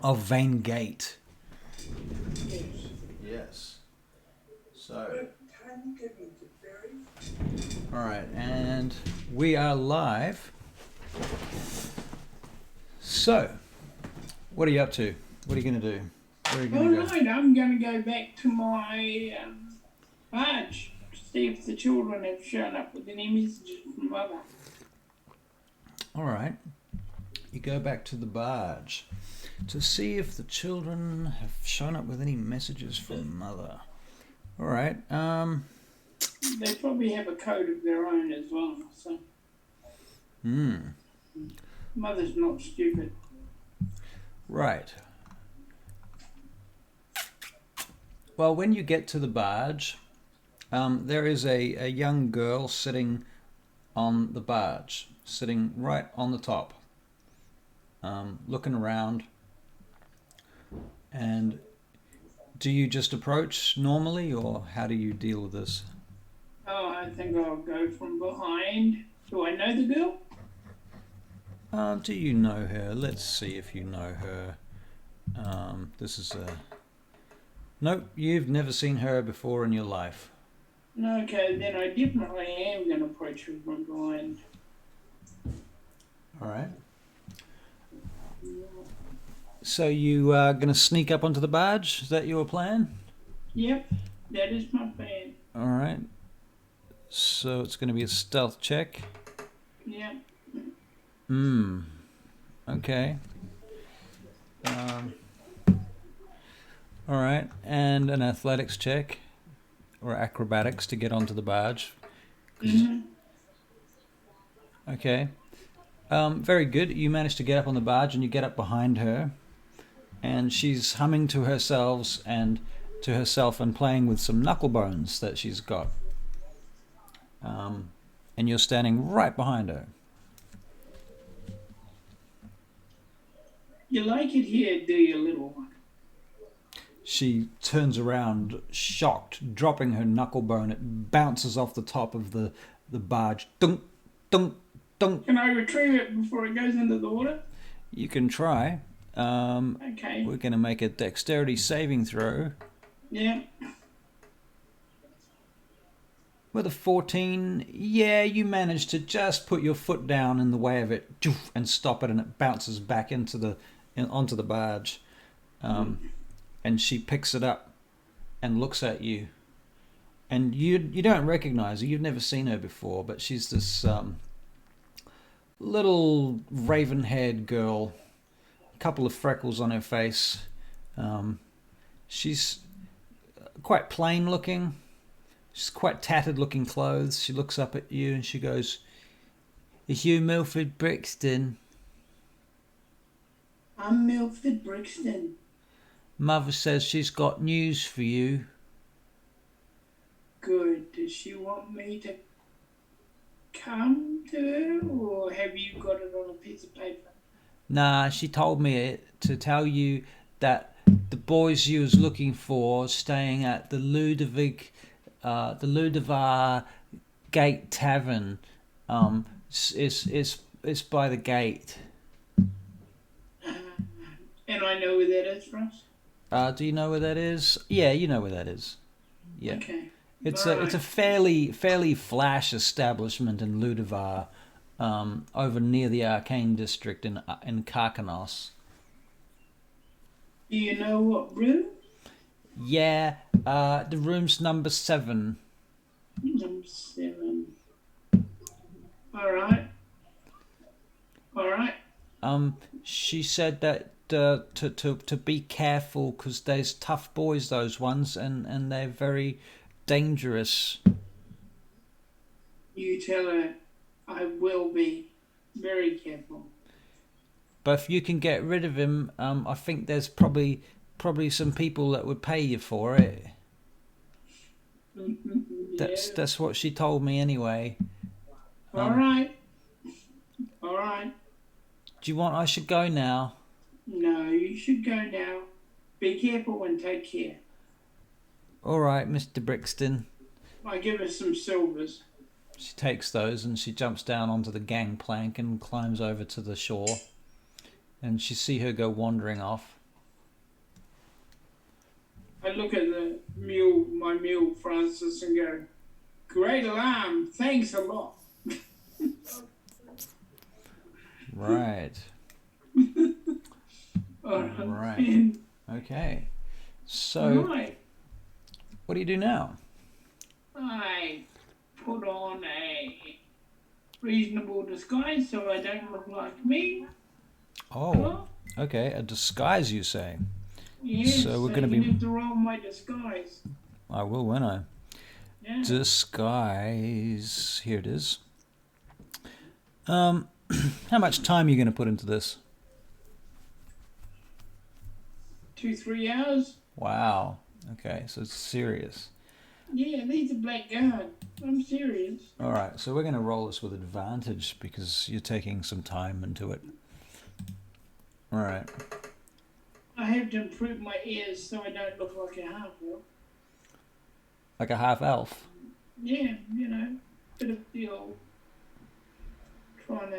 of Vaingate. Yes. So. Alright, and we are live. So, what are you up to? What are you going to do? Where are you going to go? Alright, I'm going to go back to my barge to see if the children have shown up with any messages from Mother. Alright. You go back to the barge to see if the children have shown up with any messages from Mother. Alright, They probably have a code of their own as well, so. Mother's not stupid. Right. Well, when you get to the barge, there is a young girl sitting on the barge, sitting right on the top, looking around. And do you just approach normally, or how do you deal with this? Oh, I think I'll go from behind. Do I know the girl? Do you know her? Let's see if you know her. This is a... Nope, you've never seen her before in your life. Okay, then I definitely am going to approach her from behind. Alright. So you are going to sneak up onto the barge? Is that your plan? Yep, that is my plan. Alright. So it's going to be a stealth check. Yep. Okay. Alright, and an athletics check. Or acrobatics to get onto the barge. Okay. Very good. You manage to get up on the barge and you get up behind her. And she's humming to herself and playing with some knuckle bones that she's got. And you're standing right behind her. You like it here, do you, little one? She turns around, shocked, dropping her knuckle bone. It bounces off the top of the barge. Dunk, dunk, dunk. Can I retrieve it before it goes into the water? You can try. Okay. We're going to make a dexterity saving throw. Yeah. With a 14, yeah, you manage to just put your foot down in the way of it and stop it, and it bounces back onto the barge. And she picks it up and looks at you. And you don't recognize her. You've never seen her before, but she's this little raven-haired girl. A couple of freckles on her face. She's quite plain looking. She's quite tattered looking clothes. She looks up at you and she goes, "Is you Milford Brixton?" I'm Milford Brixton. Mother says she's got news for you. Good. Does she want me to come to her, or have you got it on a piece of paper? Nah, she told me to tell you that the boys you was looking for staying at the Ludovar Gate Tavern. It's by the gate. And I know where that is, Ross? Do you know where that is? Yeah, you know where that is. Yeah. Okay. It's a fairly flash establishment in Ludovar, over near the Arcane District in Karkanos. Do you know what room? Yeah, the room's number 7. Number 7. All right. All right. She said that to be careful because there's tough boys, those ones, and they're very dangerous. You tell her I will be very careful. But if you can get rid of him, I think there's probably some people that would pay you for it. That's what she told me anyway. All right. All right. Do you want I should go now? No, you should go now. Be careful and take care. All right, Mr. Brixton. I give her some silvers. She takes those and she jumps down onto the gangplank and climbs over to the shore. And you see her go wandering off. I look at my mule, Francis, and go, "Great alarm, thanks a lot." Right. Right. Okay. So, what do you do now? I put on a reasonable disguise so I don't look like me. Oh, okay. A disguise, you say? Yes, so we're going to be. You have to roll my disguise. I will, won't I? Yeah. Disguise. Here it is. How much time are you going to put into this? 2-3 hours. Wow. Okay, so it's serious. Yeah, these are blackguard. I'm serious. All right, so we're going to roll this with advantage because you're taking some time into it. All right. I have to improve my ears so I don't look like a half-elf. Like a half-elf? Yeah, bit of the old trying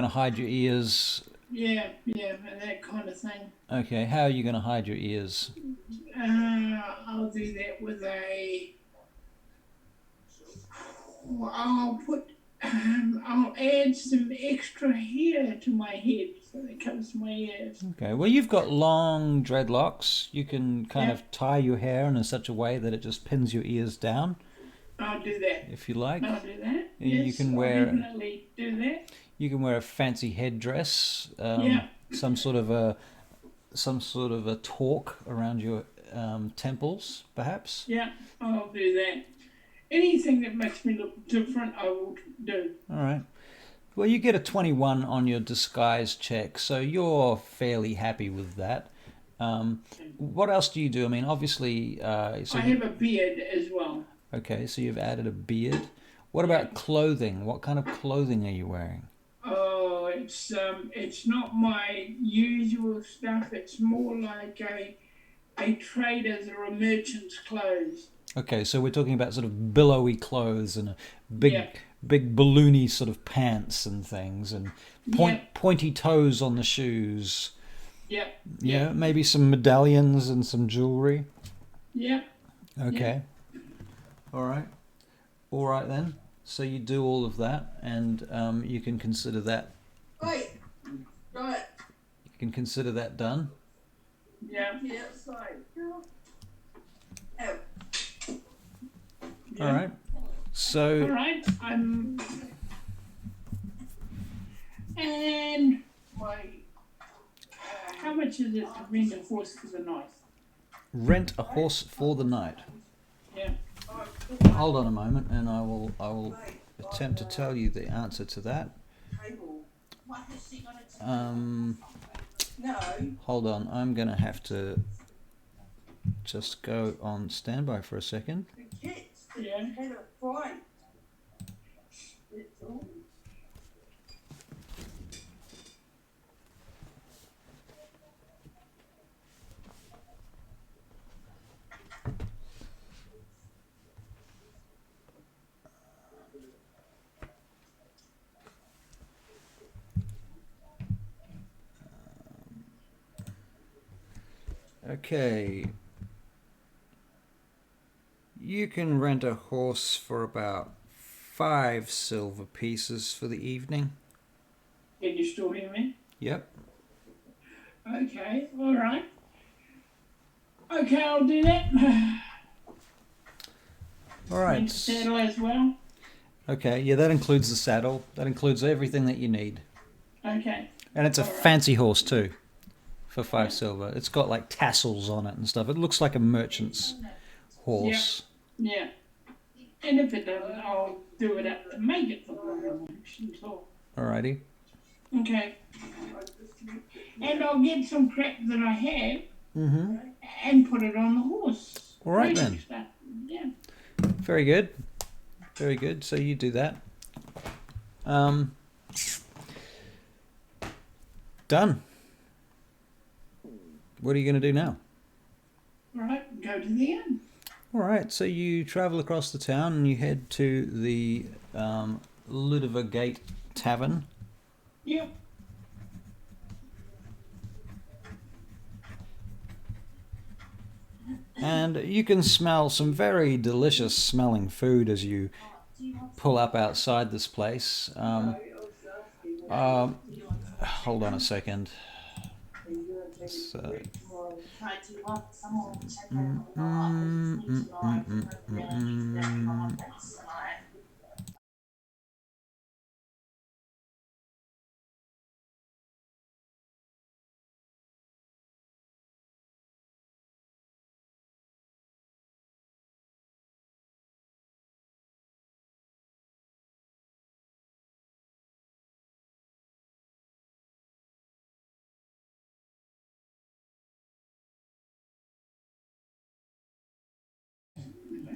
to hide your ears. Yeah, and that kind of thing. Okay, how are you going to hide your ears? I'll do that with I'll add some extra hair to my head so it covers my ears. Okay, well you've got long dreadlocks. You can kind of tie your hair in such a way that it just pins your ears down. I'll do that. If you like. I'll do that. You can wear. I'll definitely do that. You can wear a fancy headdress. Some sort of a torque around your temples, perhaps. Yeah, I'll do that. Anything that makes me look different, I will do. All right. Well, you get a 21 on your disguise check, so you're fairly happy with that. What else do you do? I mean, obviously... I have a beard as well. Okay, so you've added a beard. What about clothing? What kind of clothing are you wearing? Oh, it's not my usual stuff. It's more like a trader's or a merchant's clothes. Okay, so we're talking about sort of billowy clothes and a big balloony sort of pants and things, and pointy toes on the shoes. Yeah, maybe some medallions and some jewelry. Yeah. Okay. All right then. So you do all of that, and you can consider that. Right. You can consider that done. Yeah. Yeah. Sorry. All right. So. All right. And how much is it to rent a horse for the night? Rent a horse for the night. Yeah. Hold on a moment, and I will attempt to tell you the answer to that. Hold on, I'm gonna have to just go on standby for a second. Yeah. Okay. You can rent a horse for about 5 silver pieces for the evening. Can you still hear me? Yep. Okay, all right. Okay, I'll do that. All right. And saddle as well. Okay, yeah, that includes the saddle. That includes everything that you need. Okay. And it's a All right. fancy horse too, for 5 silver. It's got like tassels on it and stuff. It looks like a merchant's horse. Yeah. And if it doesn't, I'll do it up to make it look like a merchant's horse. Alrighty. Okay. And I'll get some crap that I have Mm-hmm. and put it on the horse. All right Racing then. stuff. Yeah. Very good. Very good. So you do that. Done. What are you going to do now? All right, go to the inn. All right. So you travel across the town and you head to the Vaingate Tavern. Yep. And you can smell some very delicious smelling food as you pull up outside this place. Hold on a second.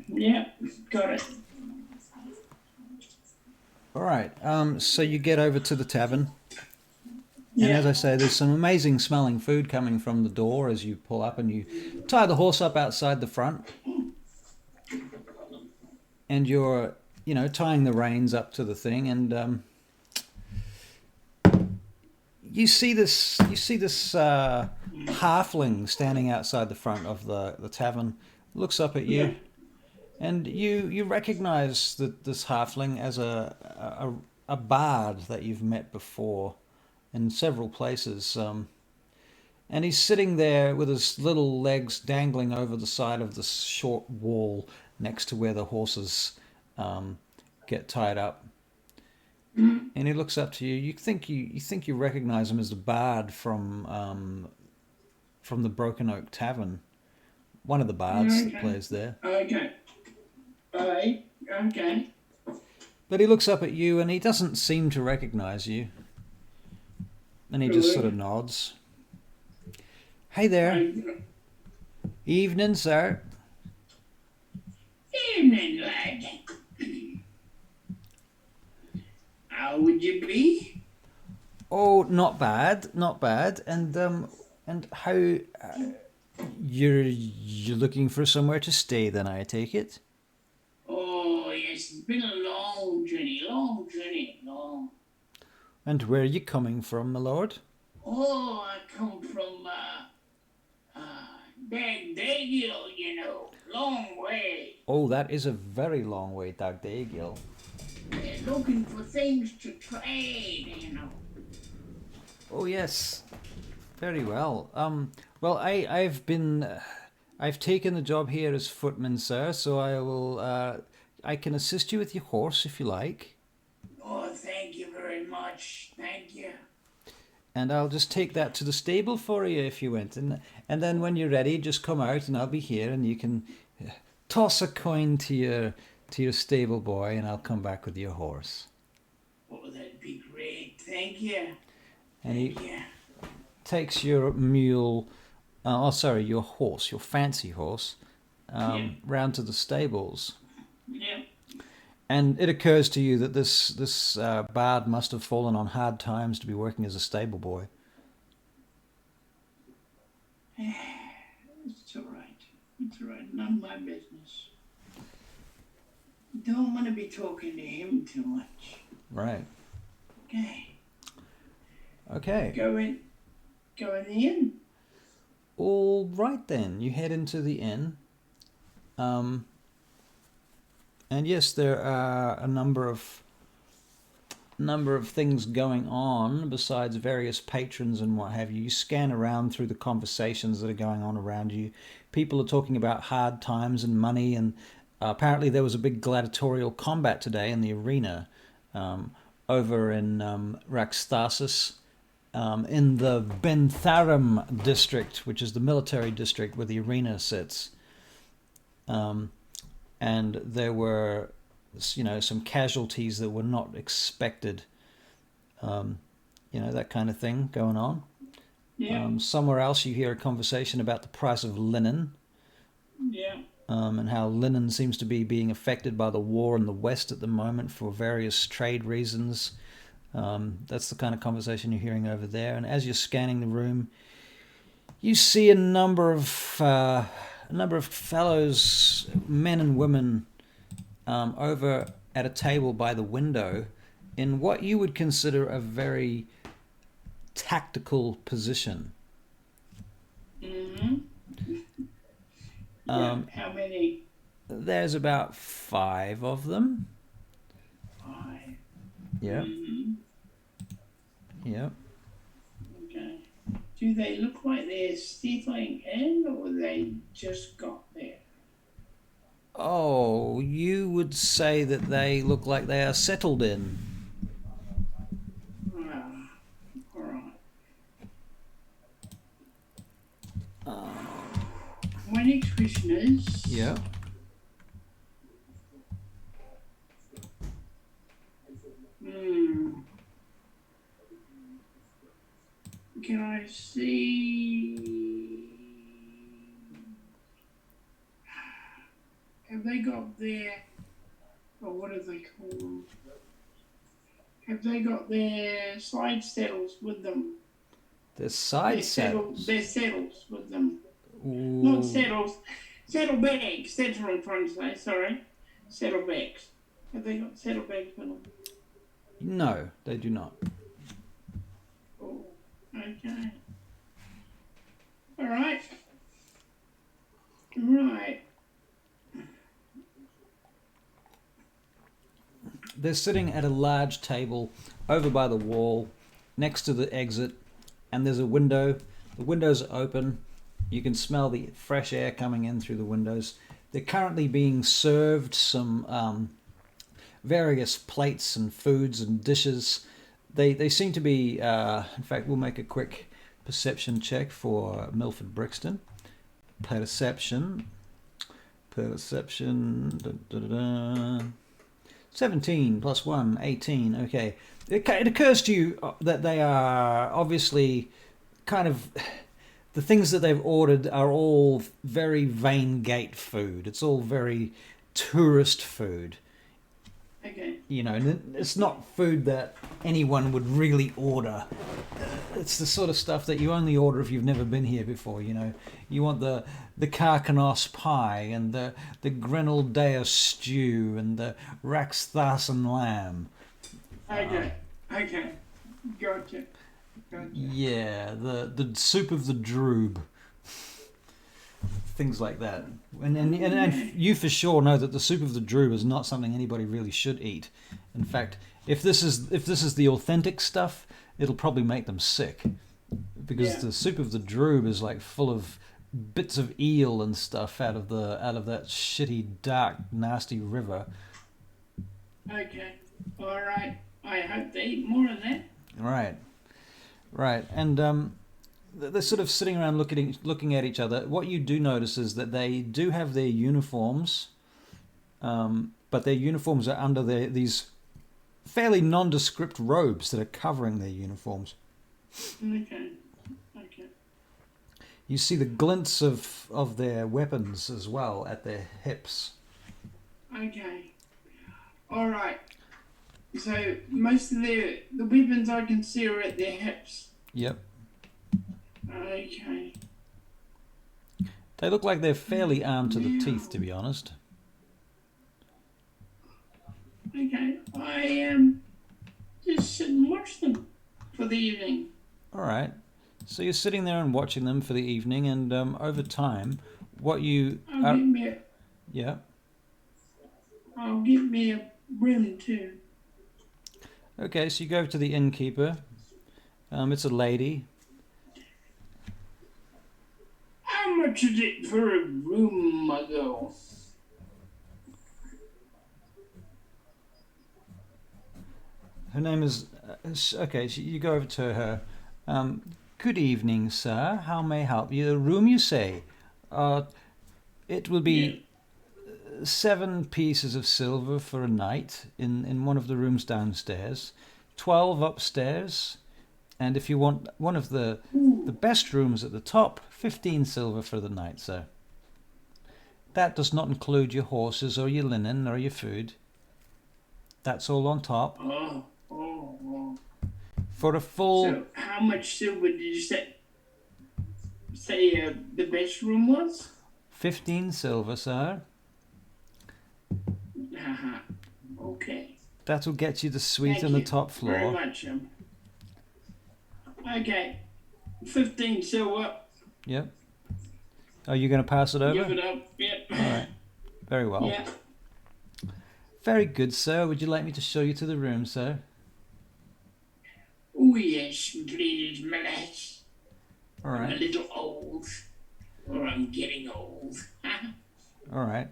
Yep, got it. All right. So you get over to the tavern. And Yeah. as I say, there's some amazing smelling food coming from the door as you pull up, and you tie the horse up outside the front. And you're, tying the reins up to the thing, and you see this halfling standing outside the front of the tavern, looks up at you, Yeah. and you recognize this halfling as a bard that you've met before in several places. And he's sitting there with his little legs dangling over the side of this short wall next to where the horses get tied up. And he looks up to you. You think you recognize him as the bard from the Broken Oak Tavern, one of the bards that plays there. Okay. Alright. Okay. But he looks up at you and he doesn't seem to recognize you. And he just sort of nods. Hey there. Evening, sir. Evening, lad. How would you be? Oh, not bad, not bad. And how you're looking for somewhere to stay? Then I take it. Oh, yes, it's been a long journey. And where are you coming from, my lord? Oh, I come from, Daggdagill, long way. Oh, that is a very long way, Daggdagill. Looking for things to trade, Oh yes, very well. Well, I've taken the job here as footman, sir. So I will. I can assist you with your horse if you like. Oh, thank you very much. Thank you. And I'll just take that to the stable for you if you went, and then when you're ready, just come out and I'll be here, and you can toss a coin to your stable boy, and I'll come back with your horse. Oh, that'd be great. Thank you. And he takes your mule, your horse, your fancy horse, round to the stables. Yeah. And it occurs to you that this bard must have fallen on hard times to be working as a stable boy. It's all right. It's all right. None of my business. Don't want to be talking to him too much. Right. Okay. Okay. Go in the inn. All right then. You head into the inn. And yes, there are a number of number of things going on besides various patrons and what have you. You scan around through the conversations that are going on around you. People are talking about hard times and money, and apparently there was a big gladiatorial combat today in the arena over in Raxthasis, in the Bentharam district, which is the military district where the arena sits. And there were, some casualties that were not expected. That kind of thing going on. Yeah. Somewhere else you hear a conversation about the price of linen. Yeah. And how linen seems to be being affected by the war in the West at the moment for various trade reasons. That's the kind of conversation you're hearing over there. And as you're scanning the room, you see a number of fellows, men and women, over at a table by the window in what you would consider a very tactical position. Mm-hmm. How many? There's about 5 of them. 5. Yeah. Mm-hmm. Yeah. Okay. Do they look like they're settling in, or they just got there? Oh, you would say that they look like they are settled in. All right. My next question is... Yeah. Can I see... Have they got their... Or what do they call them? Have they got their side saddles with them? Their side saddles? Their saddles with them. Ooh. Not saddles. Saddlebags. That's what I'm trying to say. Sorry. Saddlebags. Have they got saddlebags with them? No, they do not. Oh, okay. All right. Right. They're sitting at a large table over by the wall next to the exit, and there's a window. The windows are open. You can smell the fresh air coming in through the windows. They're currently being served some various plates and foods and dishes. They seem to be, in fact, we'll make a quick perception check for Milford Brixton. Perception. Da, da, da. 17 plus 1, 18. Okay. It occurs to you that they are obviously kind of... The things that they've ordered are all very Vaingate food. It's all very tourist food. Okay. It's not food that anyone would really order. It's the sort of stuff that you only order if you've never been here before. You want the carcanos pie and the Grenell Dea stew and the Raxthasan lamb. Okay. Gotcha. Yeah, the soup of the droob. Things like that. And you for sure know that the soup of the droob is not something anybody really should eat. In fact, if this is the authentic stuff, it'll probably make them sick. Because the soup of the droob is like full of bits of eel and stuff out of that shitty, dark, nasty river. Okay. All right. I hope they eat more of that. Right. And they're sort of sitting around looking at each other. What you do notice is that they do have their uniforms, but their uniforms are under these fairly nondescript robes that are covering their uniforms. Okay. You see the glints of their weapons as well at their hips. Okay. All right. So most of the weapons I can see are at their hips. Yep. Okay. They look like they're fairly armed to the teeth, to be honest. Okay. I just sit and watch them for the evening. All right. So you're sitting there and watching them for the evening, and over time, what you... I'll get me yeah. I'll get me a rim too. Okay, so you go to the innkeeper. It's a lady. How much is it for a room, Muggle? Her name is... okay, so you go over to her. Good evening, sir. How may I help you? The room, you say? It will Yeah. be 7 pieces of silver for a night in one of the rooms downstairs, 12 upstairs, and if you want one of the best rooms at the top, 15 silver for the night, sir. That does not include your horses or your linen or your food. That's all on top. Oh. For a full... So, how much silver did you say the best room was? 15 silver, sir. Haha. Okay. That'll get you the suite Thank on the you top floor. very much. Okay. 15 silver. Yep. Are you going to pass it over? Give it up. Yep. All right. Very well. Yeah. Very good, sir. Would you like me to show you to the room, sir? Oh, yes, please, my lass. All I'm a right. little old. Or I'm getting old. All right.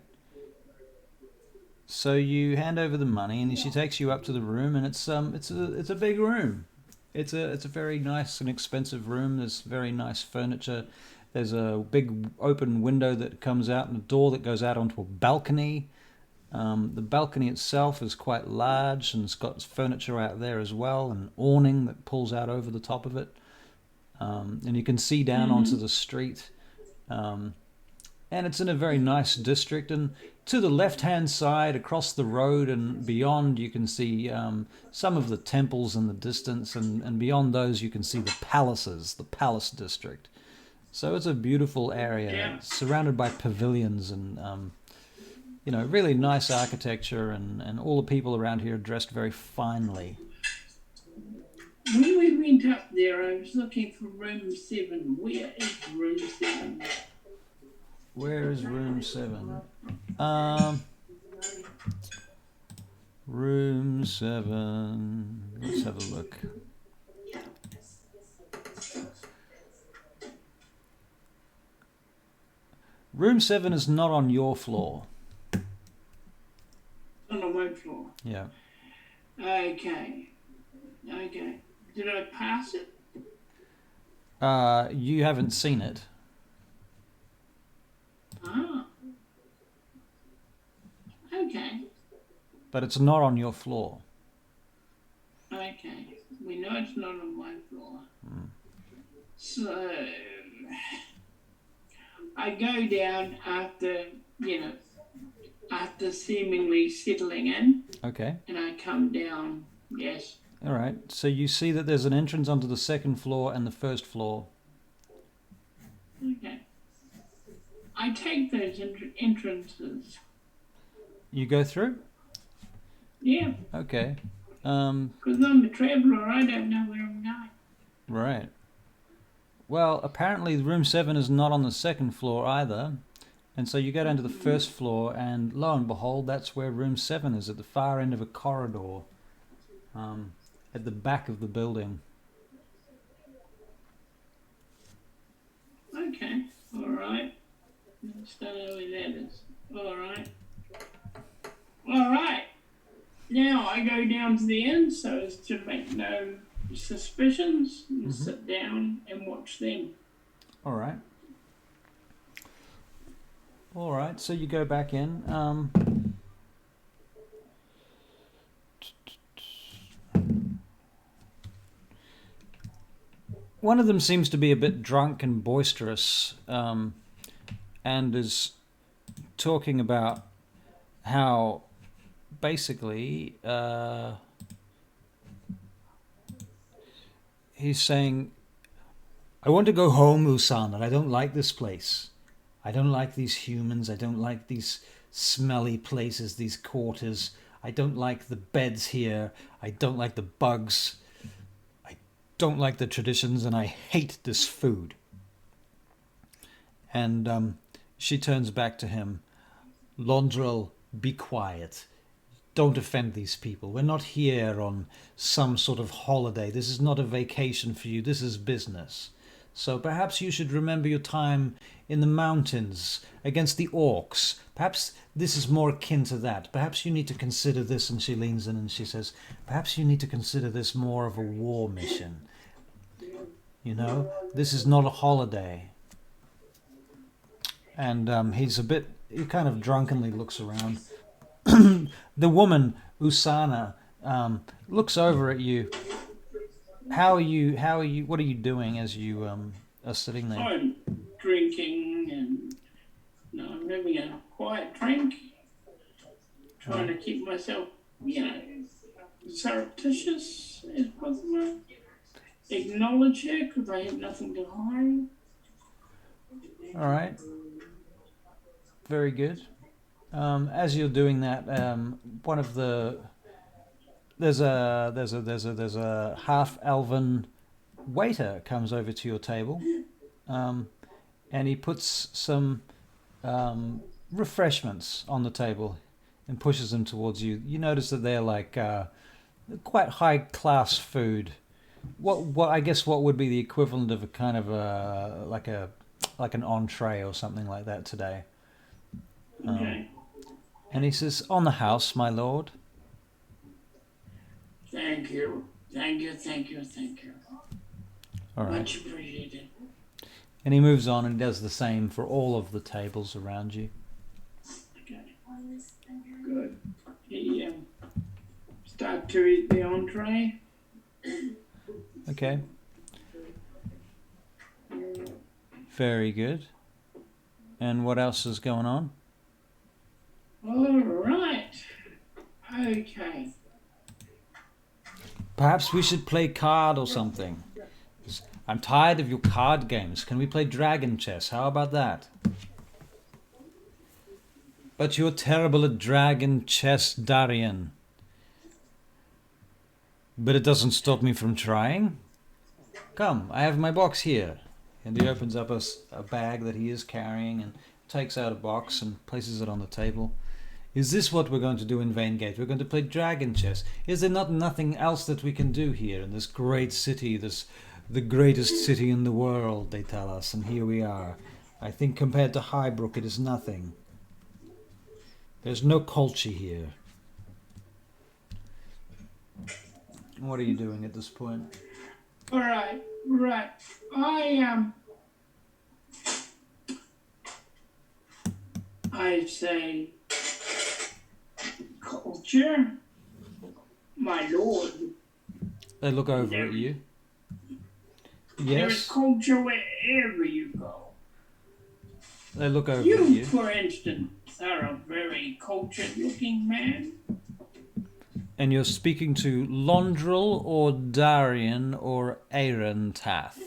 So you hand over the money, and she takes you up to the room, and it's a big room. It's a very nice and expensive room. There's very nice furniture. There's a big open window that comes out, and a door that goes out onto a balcony. The balcony itself is quite large, and it's got furniture out there as well, an awning that pulls out over the top of it, and you can see down onto the street. And it's in a very nice district, and to the left-hand side, across the road and beyond, you can see some of the temples in the distance, and beyond those you can see the palaces, the palace district. So it's a beautiful area, Yeah. surrounded by pavilions and really nice architecture, and all the people around here are dressed very finely. When we went up there, I was looking for room 7. Where is room 7? Where is room 7? Room 7. Let's have a look. Room 7 is not on your floor. On the one floor. Yeah. Okay. Did I pass it? You haven't seen it. Ah. Okay. But it's not on your floor. Okay. We know it's not on my floor. So I go down after seemingly settling in, Okay. and I come down. Yes. All right. So you see that there's an entrance onto the second floor and the first floor. Okay. I take those entrances. You go through? Yeah, Okay. because I'm a traveller. I don't know where I'm going. Right. Well, apparently room 7 is not on the second floor either. And so you go down to the first floor, and lo and behold, that's where room 7 is, at the far end of a corridor, at the back of the building. Okay, all right. Just don't know where that is. All right. All right. Now I go down to the end so as to make no suspicions and sit down and watch them. All right. All right, so you go back in. One of them seems to be a bit drunk and boisterous, and is talking about how basically he's saying, I want to go home, Usan, and I don't like this place. I don't like these humans. I don't like these smelly places, these quarters. I don't like the beds here. I don't like the bugs. I don't like the traditions, and I hate this food. And she turns back to him. Londrel, be quiet. don't offend these people. We're not here on some sort of holiday. This is not a vacation for you. This is business. So perhaps you should remember your time in the mountains against the orcs. Perhaps this is more akin to that. Perhaps you need to consider this. And she leans in and she says, perhaps you need to consider this more of a war mission. You know, this is not a holiday. And he kind of drunkenly looks around. The woman, Usana, looks over at you. How are you, what are you doing as you are sitting there? I'm drinking and I'm having a quiet drink. Trying to keep myself, surreptitious as possible. Acknowledge it because I have nothing to hide. All right. Very good. As you're doing that, one of there's a half elven waiter comes over to your table, and he puts some refreshments on the table and pushes them towards you. You notice that they're like quite high class food. What I guess what would be the equivalent of a kind of like an entree or something like that today. Okay. And he says, "On the house, my lord." Thank you. All right. Much appreciated. And he moves on and does the same for all of the tables around you. Okay. Good. He start to eat the entree. Okay. Very good. And what else is going on? All right. Okay. Perhaps we should play card or something. I'm tired of your card games. Can we play dragon chess? How about that? But you're terrible at dragon chess, Darian. But it doesn't stop me from trying. Come, I have my box here. And he opens up a bag that he is carrying and takes out a box and places it on the table. Is this what we're going to do in Vaingate? We're going to play dragon chess. Is there nothing else that we can do here in this great city, the greatest city in the world, they tell us, and here we are. I think compared to Highbrook, it is nothing. There's no culture here. What are you doing at this point? All right. I say culture, my lord. They look over at you. There is Yes. culture wherever you go. They look over at You, you. for instance, are a very cultured-looking man. And you're speaking to Londrel or Darian or Aaron Tath.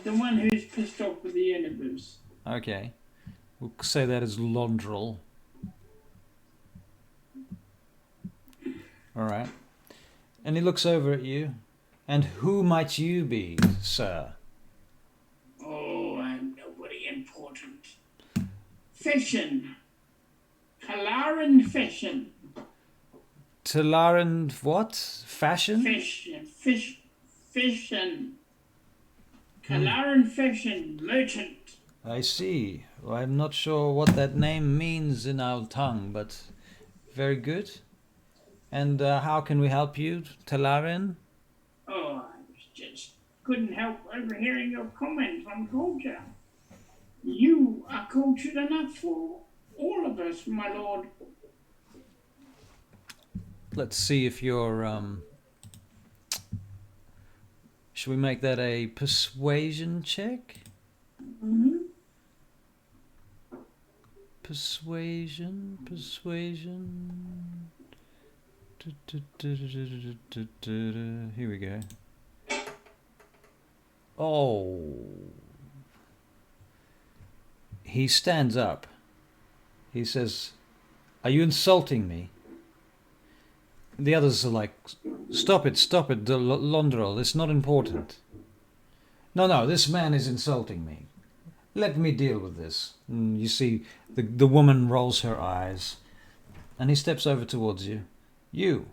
The one who's pissed off with the universe. Okay. We'll say that as Londrel. Alright. And he looks over at you. And who might you be, sir? Oh, I'm nobody important. Fission. Halaran Fission. Talaran what? Fashion? Fission. Halaran Fission, merchant. I see. Well, I'm not sure what that name means in our tongue, but very good. And how can we help you, Talaran? Oh, couldn't help overhearing your comments on culture. You are cultured enough for all of us, my lord. Let's see if you're, should we make that a persuasion check? Mm-hmm. Persuasion. Here we go. Oh. He stands up. He says, "Are you insulting me?" The others are like, Stop it, Londrel, it's not important." No, this man is insulting me. Let me deal with this." You see, the woman rolls her eyes, and he steps over towards you, You.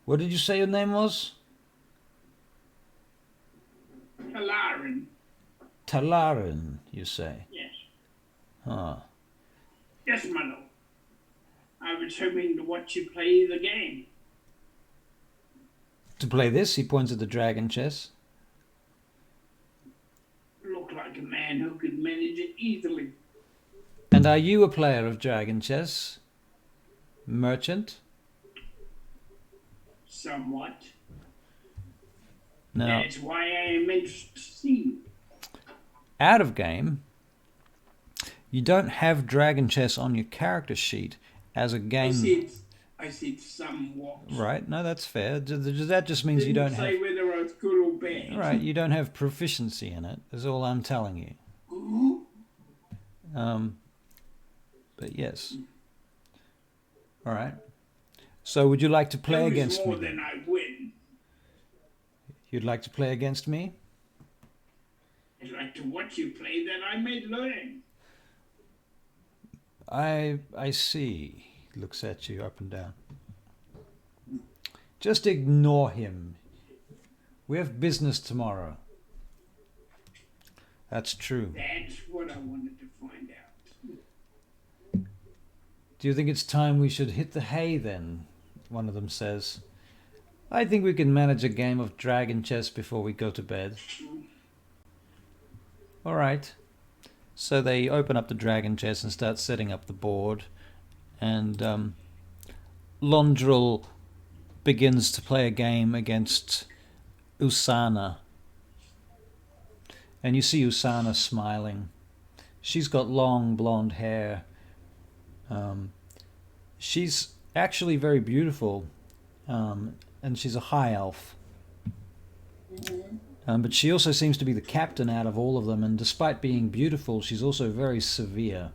What did you say your name was? Talarin. Talarin, you say? Yes. Huh. Yes, my lord. I was hoping to watch you play the game. To play this, he points at the dragon chess. Look like a man who could manage it easily. And are you a player of dragon chess? Merchant? Somewhat. No. That's why I am interested to see you. Out of game, you don't have dragon chess on your character sheet as a game. I said somewhat. Right, no, that's fair. That just means you don't say have... whether I was good or bad. Right, you don't have proficiency in it, is all I'm telling you. But yes. All right. So would you like to play against me? More than I win. You'd like to play against me? I'd like to watch you play that I may learn. I see. He looks at you up and down. Just ignore him. We have business tomorrow. That's true. That's what I wanted to find out. Do you think it's time we should hit the hay then? One of them says. I think we can manage a game of dragon chess before we go to bed. All right. So they open up the dragon chess and start setting up the board. And Londrel begins to play a game against Usana. And you see Usana smiling. She's got long blonde hair. She's actually very beautiful. And she's a high elf. But she also seems to be the captain out of all of them, and despite being beautiful, she's also very severe.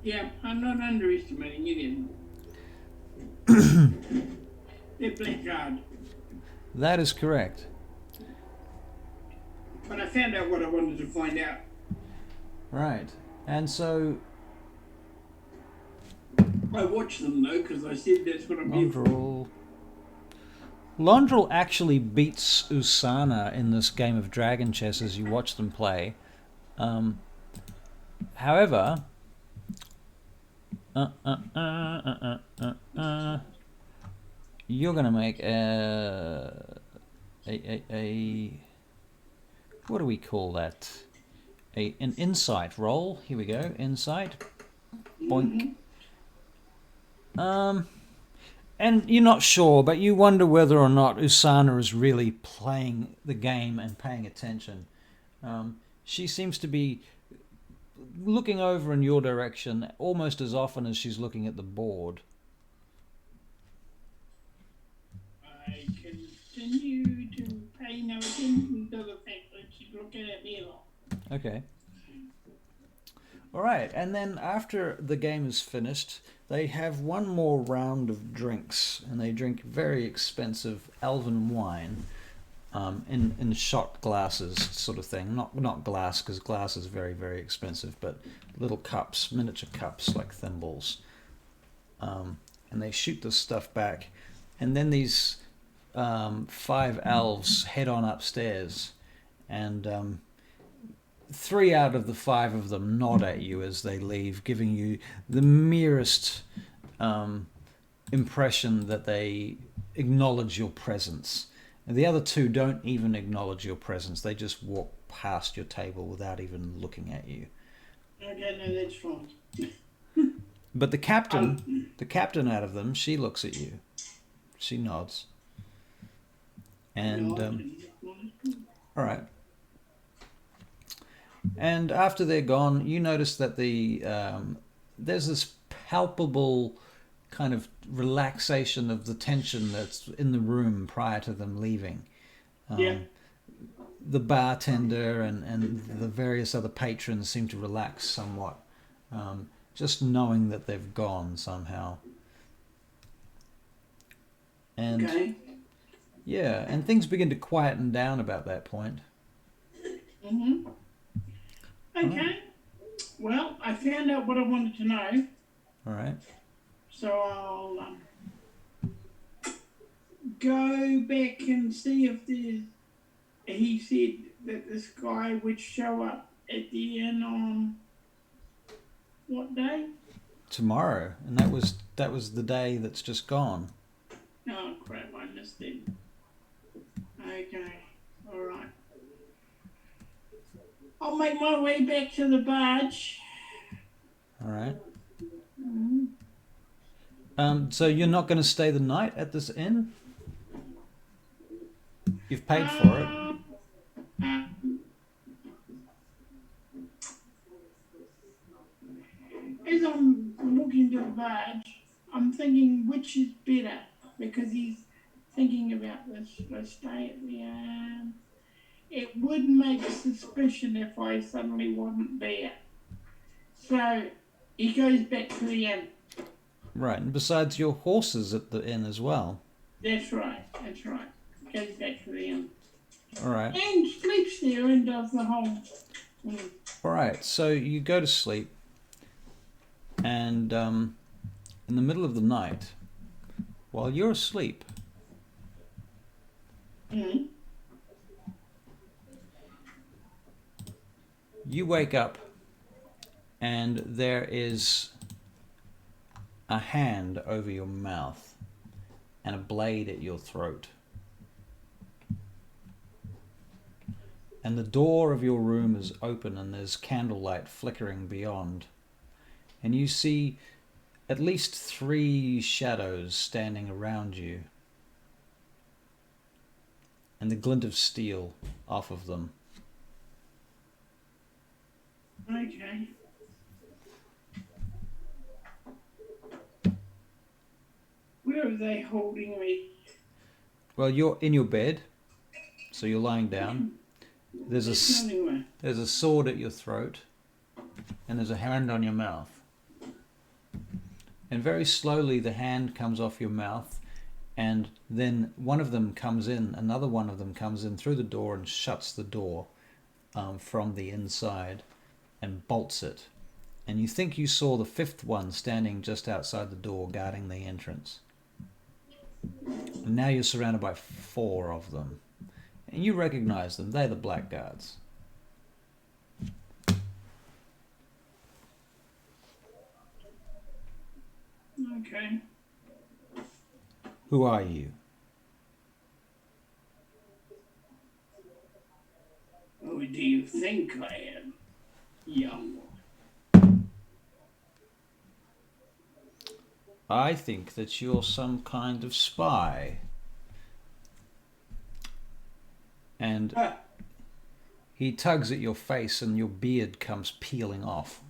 Yeah, I'm not underestimating any of them. They're blackguard. That is correct. But I found out what I wanted to find out. Right. And so... I watched them though, because I said that's what I'm here for. Londrel actually beats Usana in this game of dragon chess as you watch them play. However, you're going to make a what do we call that? An insight roll. Here we go. Insight. Boink. And you're not sure, but you wonder whether or not Usana is really playing the game and paying attention. She seems to be looking over in your direction almost as often as she's looking at the board. I continue to pay no attention to the fact that she's looking at me a lot. Okay. All right, and then after the game is finished, they have one more round of drinks, and they drink very expensive elven wine in shot glasses, sort of thing. Not glass, because glass is very, very expensive, but little cups, miniature cups like thimbles. And they shoot this stuff back, and then these 5 elves head on upstairs, and 3 out of the 5 of them nod at you as they leave, giving you the merest impression that they acknowledge your presence. And the other 2 don't even acknowledge your presence. They just walk past your table without even looking at you. Okay, no, that's fine. But the captain out of them, she looks at you. She nods. And all right. And after they're gone, you notice that there's this palpable kind of relaxation of the tension that's in the room prior to them leaving. Yeah. The bartender and the various other patrons seem to relax somewhat, just knowing that they've gone somehow. And okay. Yeah, and things begin to quieten down about that point. Mm-hmm. Okay. Well, I found out what I wanted to know. All right. So I'll go back and see if there's. He said that this guy would show up at the inn on what day? Tomorrow, and that was the day that's just gone. Oh crap! I missed it. Okay, all right. I'll make my way back to the barge. All right. Mm-hmm. So you're not going to stay the night at this inn? You've paid for it. As I'm walking to the barge, I'm thinking which is better because he's thinking about this. Should I stay at the It would make suspicion if I suddenly wasn't there. So he goes back to the inn. Right, and besides, your horses at the inn as well. That's right. Goes back to the inn. All right. And sleeps there and does the whole thing. All right, so you go to sleep, and in the middle of the night, while you're asleep, you wake up, and there is a hand over your mouth and a blade at your throat. And the door of your room is open and there's candlelight flickering beyond. And you see at least 3 shadows standing around you. And the glint of steel off of them. Okay. Where are they holding me? Well, you're in your bed, so you're lying down. There's a sword at your throat, and there's a hand on your mouth. And very slowly the hand comes off your mouth, and then one of them comes in, another one of them comes in through the door and shuts the door from the inside and bolts it. And you think you saw the 5th one standing just outside the door guarding the entrance. And now you're surrounded by 4 of them. And you recognize them. They're the blackguards. Okay. Who are you? Who do you think I am, young one? I think that you're some kind of spy. And he tugs at your face and your beard comes peeling off.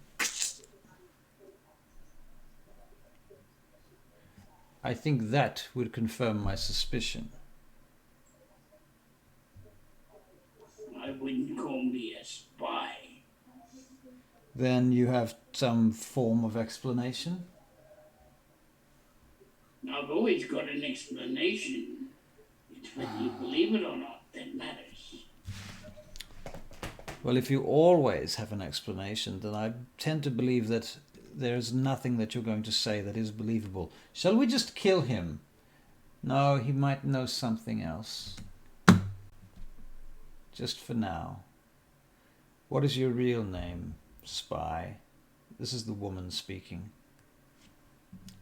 I think that would confirm my suspicion. I wouldn't call me a spy. Then you have some form of explanation? I've always got an explanation. It's whether you believe it or not that matters. Well, if you always have an explanation, then I tend to believe that there's nothing that you're going to say that is believable. Shall we just kill him? No, he might know something else. Just for now. What is your real name, spy? This is the woman speaking.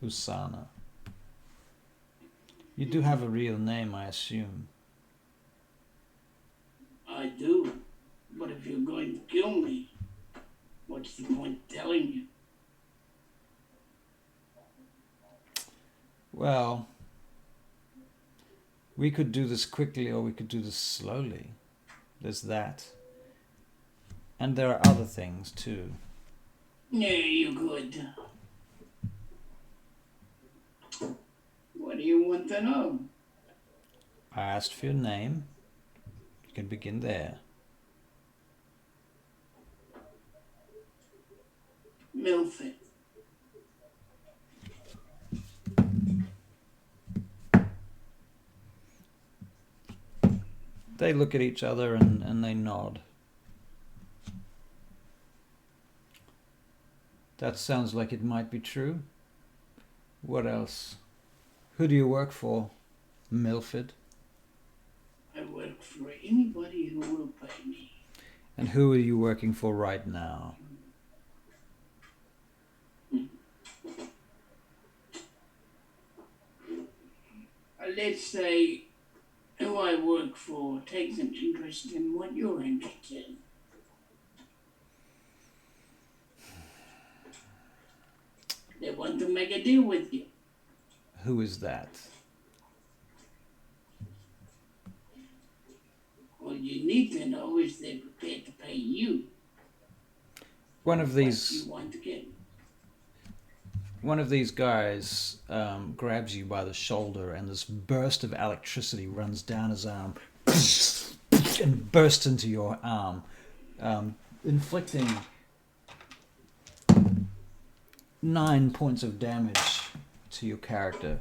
Usana. You do have a real name, I assume. I do. But if you're going to kill me, what's the point telling you? Well, we could do this quickly or we could do this slowly. There's that. And there are other things too. Yeah, you could. What do you want to know? I asked for your name. You can begin there. Milford. They look at each other and they nod. That sounds like it might be true. What else? Who do you work for, Milford? I work for anybody who will pay me. And who are you working for right now? Let's say who I work for takes an interest in what you're interested in. They want to make a deal with you. Who is that? All you need to know is they're prepared to pay you. One of these. What you want to get. One of these guys grabs you by the shoulder, and this burst of electricity runs down his arm and bursts into your arm, inflicting 9 points of damage to your character.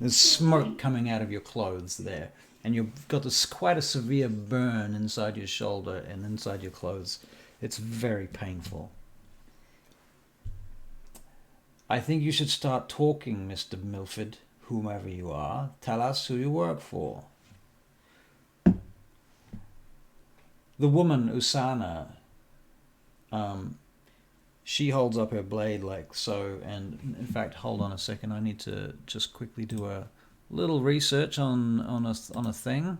There's smoke coming out of your clothes there, and you've got this quite a severe burn inside your shoulder and inside your clothes. It's very painful. I think you should start talking, Mr. Milford, whomever you are. Tell us who you work for. The woman, Usana, she holds up her blade like so, and in fact, hold on a second, I need to just quickly do a little research on a thing.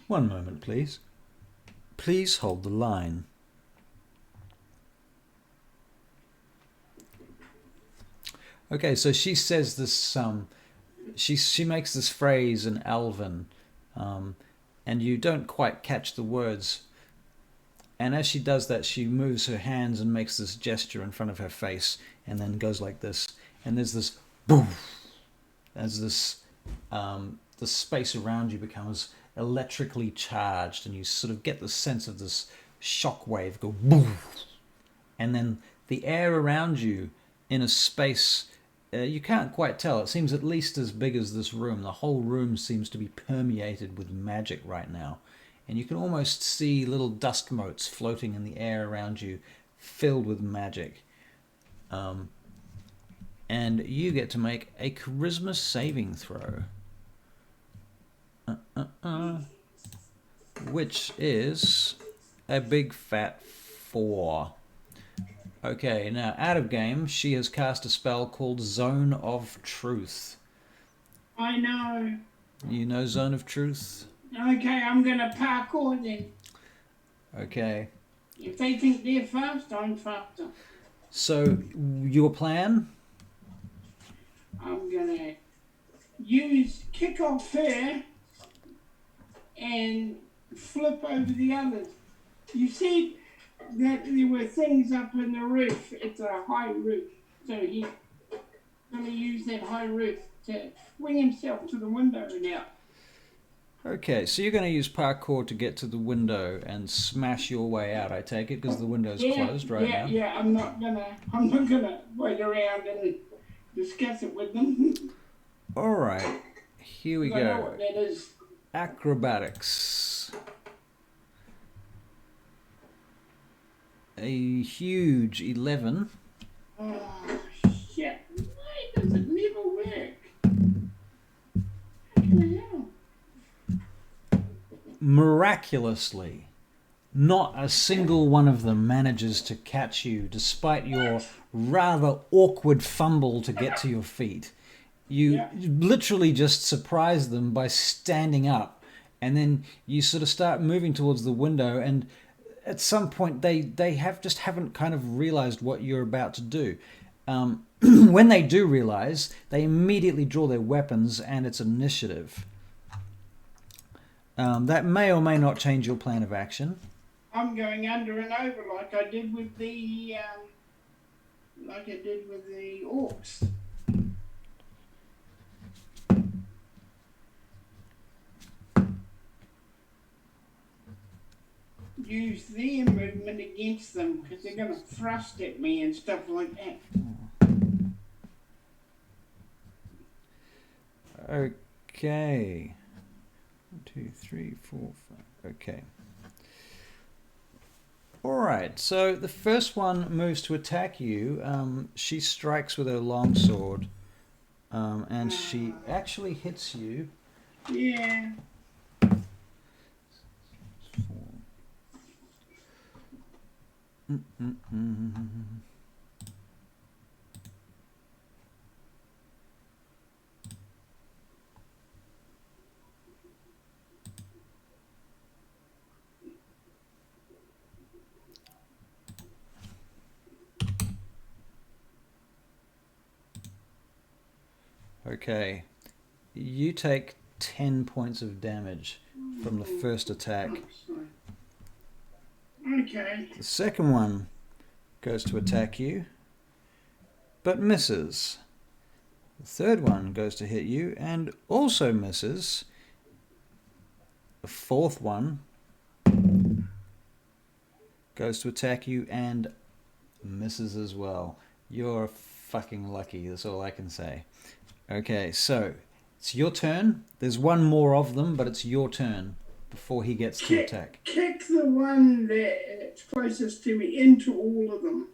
One moment, please. Please hold the line. Okay, so she says this. She makes this phrase in Elven, and you don't quite catch the words. And as she does that, she moves her hands and makes this gesture in front of her face, and then goes like this. And there's this boom, as this the space around you becomes electrically charged, and you sort of get the sense of this shock wave go boom, and then the air around you in a space you can't quite tell. It seems at least as big as this room. The whole room seems to be permeated with magic right now, and you can almost see little dusk motes floating in the air around you, filled with magic. And you get to make a charisma saving throw. Which is a big fat 4. Okay, now out of game, she has cast a spell called Zone of Truth. I know. You know Zone of Truth? Okay, I'm gonna parkour then. Okay. If they think they're fast, I'm faster. So, your plan? I'm gonna kick off her and flip over the others. You said that there were things up in the roof. It's a high roof. So he's going to use that high roof to swing himself to the window now. Okay, so you're going to use parkour to get to the window and smash your way out, I take it, because the window's closed right now. Yeah, I'm not gonna wait around and discuss it with them. Alright, here we I know go. what that is. Acrobatics. A huge 11. Oh, shit. Why does it never work? How the hell? Miraculously, not a single one of them manages to catch you, despite your rather awkward fumble to get to your feet. You literally just surprise them by standing up, and then you sort of start moving towards the window, and at some point they haven't kind of realized what you're about to do. When they do realize, they immediately draw their weapons, and it's initiative. That may or may not change your plan of action. I'm going under and over like I did with the orcs. Use their movement against them because they're going to thrust at me and stuff like that. Okay. 1, 2, 3, 4, 5. Okay. Alright, so the first one moves to attack you. She strikes with her longsword. And she actually hits you. Yeah. 4. Okay, you take 10 points of damage from the first attack. Okay. The second one goes to attack you, but misses. The third one goes to hit you and also misses. The fourth one goes to attack you and misses as well. You're fucking lucky, that's all I can say. Okay, so it's your turn. There's one more of them, but it's your turn before he gets to attack. Kick the one that's closest to me into all of them.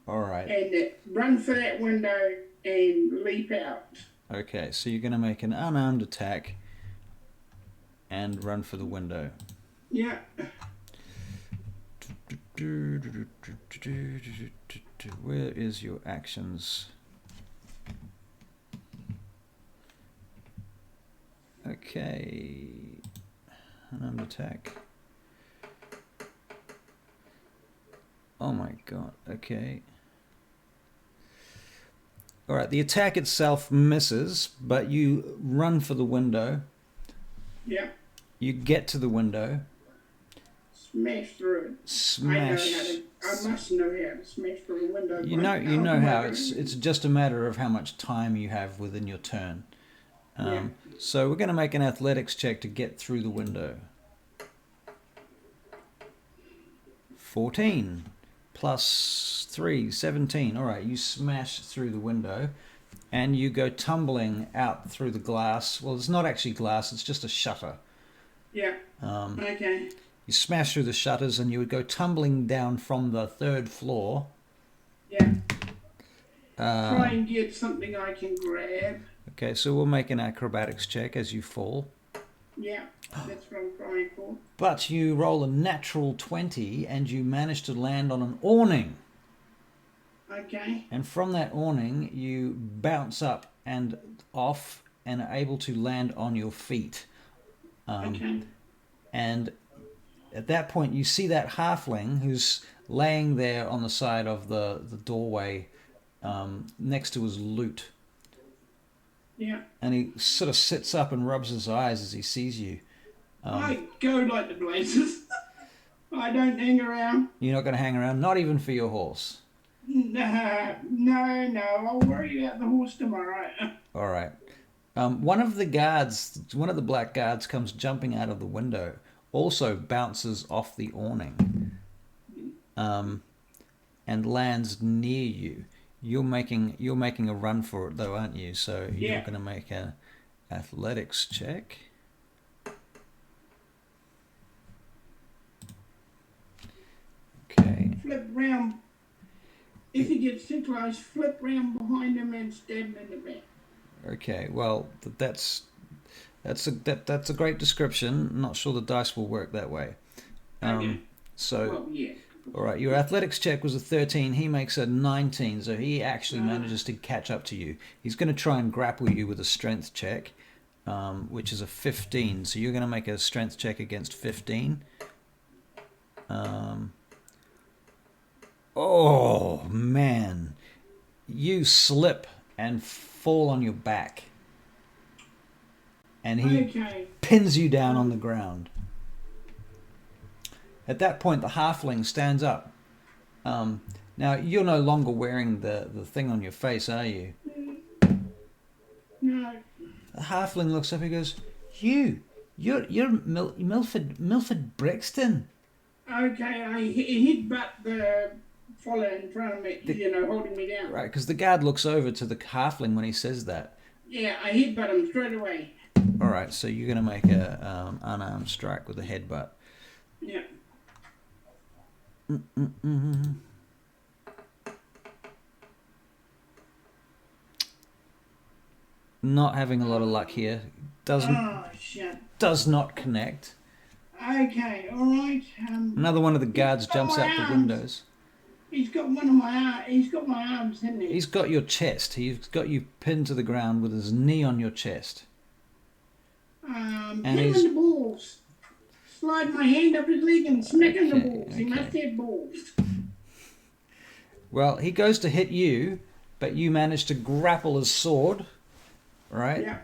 Alright. And run for that window and leap out. Okay, so you're going to make an unarmed attack and run for the window. Yeah. Where is your actions? Okay. Unarmed attack. Oh my god, okay. Alright, the attack itself misses, but you run for the window. Yeah. You get to the window. Smash through it. Smash. I must know how to smash through a window. You know how it's just a matter of how much time you have within your turn. Yeah. So we're going to make an athletics check to get through the window. 14 plus 3, 17. All right, you smash through the window and you go tumbling out through the glass. Well, it's not actually glass, it's just a shutter. Yeah. Okay. You smash through the shutters and you would go tumbling down from the 3rd floor. Yeah. Try and get something I can grab. Okay, so we'll make an acrobatics check as you fall. Yeah, that's what I'm trying for. But you roll a natural 20 and you manage to land on an awning. Okay. And from that awning, you bounce up and off and are able to land on your feet. Okay. And at that point, you see that halfling who's laying there on the side of the doorway next to his loot. Yeah. And he sort of sits up and rubs his eyes as he sees you. I go like the blazes. I don't hang around. You're not going to hang around, not even for your horse. No. I'll worry about the horse tomorrow. All right. One of the black guards comes jumping out of the window, also bounces off the awning, and lands near you. You're making a run for it though, aren't you? So you're going to make an athletics check. Okay. Flip round. If he gets too close, flip round behind him and stab him in the back. Okay. Well, that's a great description. I'm not sure the dice will work that way. Okay. So. Well, yeah. All right, your athletics check was a 13. He makes a 19, so he actually manages to catch up to you. He's going to try and grapple you with a strength check, which is a 15. So you're going to make a strength check against 15. Oh, man. You slip and fall on your back. And he pins you down on the ground. At that point, the halfling stands up. Now, you're no longer wearing the thing on your face, are you? No. The halfling looks up and goes, You're Milford Brixton. Okay, I headbutt the fella in front of me, holding me down. Right, because the guard looks over to the halfling when he says that. Yeah, I headbutt him straight away. All right, so you're going to make a unarmed strike with a headbutt. Yeah. Not having a lot of luck here. Does not connect. Okay, all right. Another one of the guards jumps out the windows. He's got one of my He's got my arms, hasn't he? He's got your chest. He's got you pinned to the ground with his knee on your chest. And him in the balls. Slide my hand up his leg and smack him in the balls. Okay. He must have balls. Well, he goes to hit you, but you manage to grapple his sword, right? Yeah.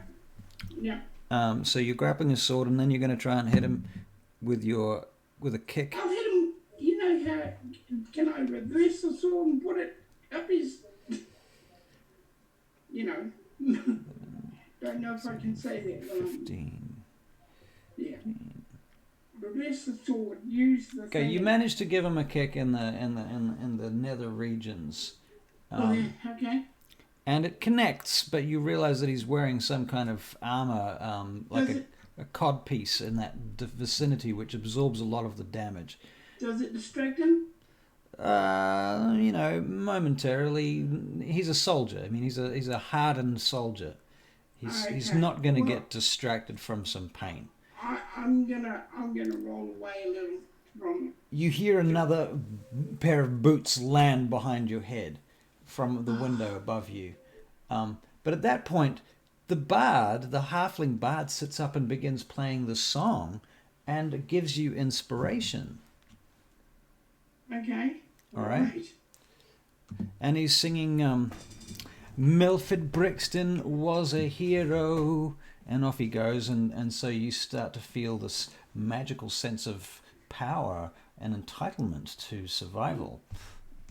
Yeah. So you're grappling his sword, and then you're going to try and hit him with a kick. I'll hit him. You know how? Can I reverse the sword and put it up his? You know. Don't know if I can say that. 15. Yeah. Reverse the sword. Use the. Okay, you managed to give him a kick in the nether regions. Okay. And it connects, but you realise that he's wearing some kind of armour, like a cod piece in that vicinity, which absorbs a lot of the damage. Does it distract him? You know, momentarily. He's a soldier. I mean, he's a hardened soldier. He's not going to get distracted from some pain. I'm gonna roll away a little from. You hear another pair of boots land behind your head from the window above you. But at that point, the halfling bard, sits up and begins playing the song, and gives you inspiration. Okay. All right. And he's singing, Milford Brixton was a hero, and off he goes, and so you start to feel this magical sense of power and entitlement to survival.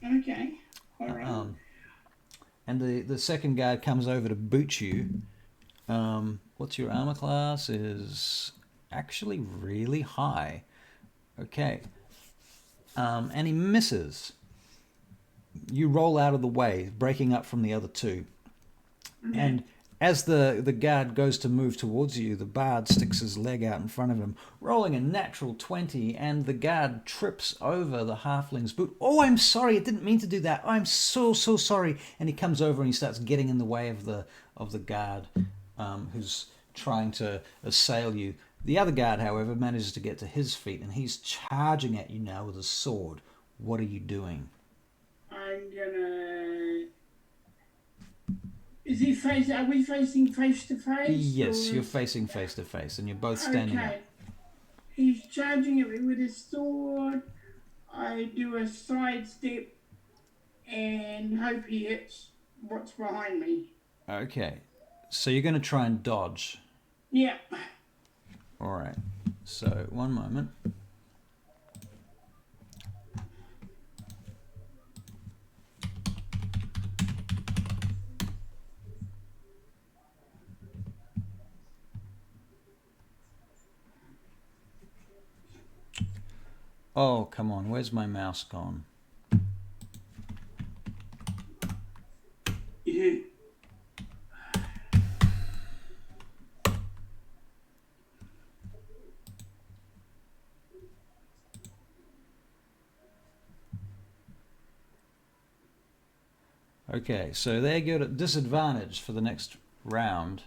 Okay. All right. And the second guard comes over to boot you. What's your armor class? Is actually really high. Okay. And he misses. You roll out of the way, breaking up from the other two. Okay. And as the guard goes to move towards you, the bard sticks his leg out in front of him, rolling a natural 20, and the guard trips over the halfling's boot. Oh, I'm sorry, I didn't mean to do that. I'm so sorry. And he comes over and he starts getting in the way of the guard who's trying to assail you. The other guard, however, manages to get to his feet, and he's charging at you now with a sword. What are you doing? I'm gonna... Are we facing face to face? Yes, you're facing face to face, and you're both standing up. He's charging at me with his sword. I do a sidestep and hope he hits what's behind me. Okay, so you're going to try and dodge. Yeah. All right. So one moment. Oh, come on. Where's my mouse gone? Yeah. Okay, so they go at disadvantage for the next round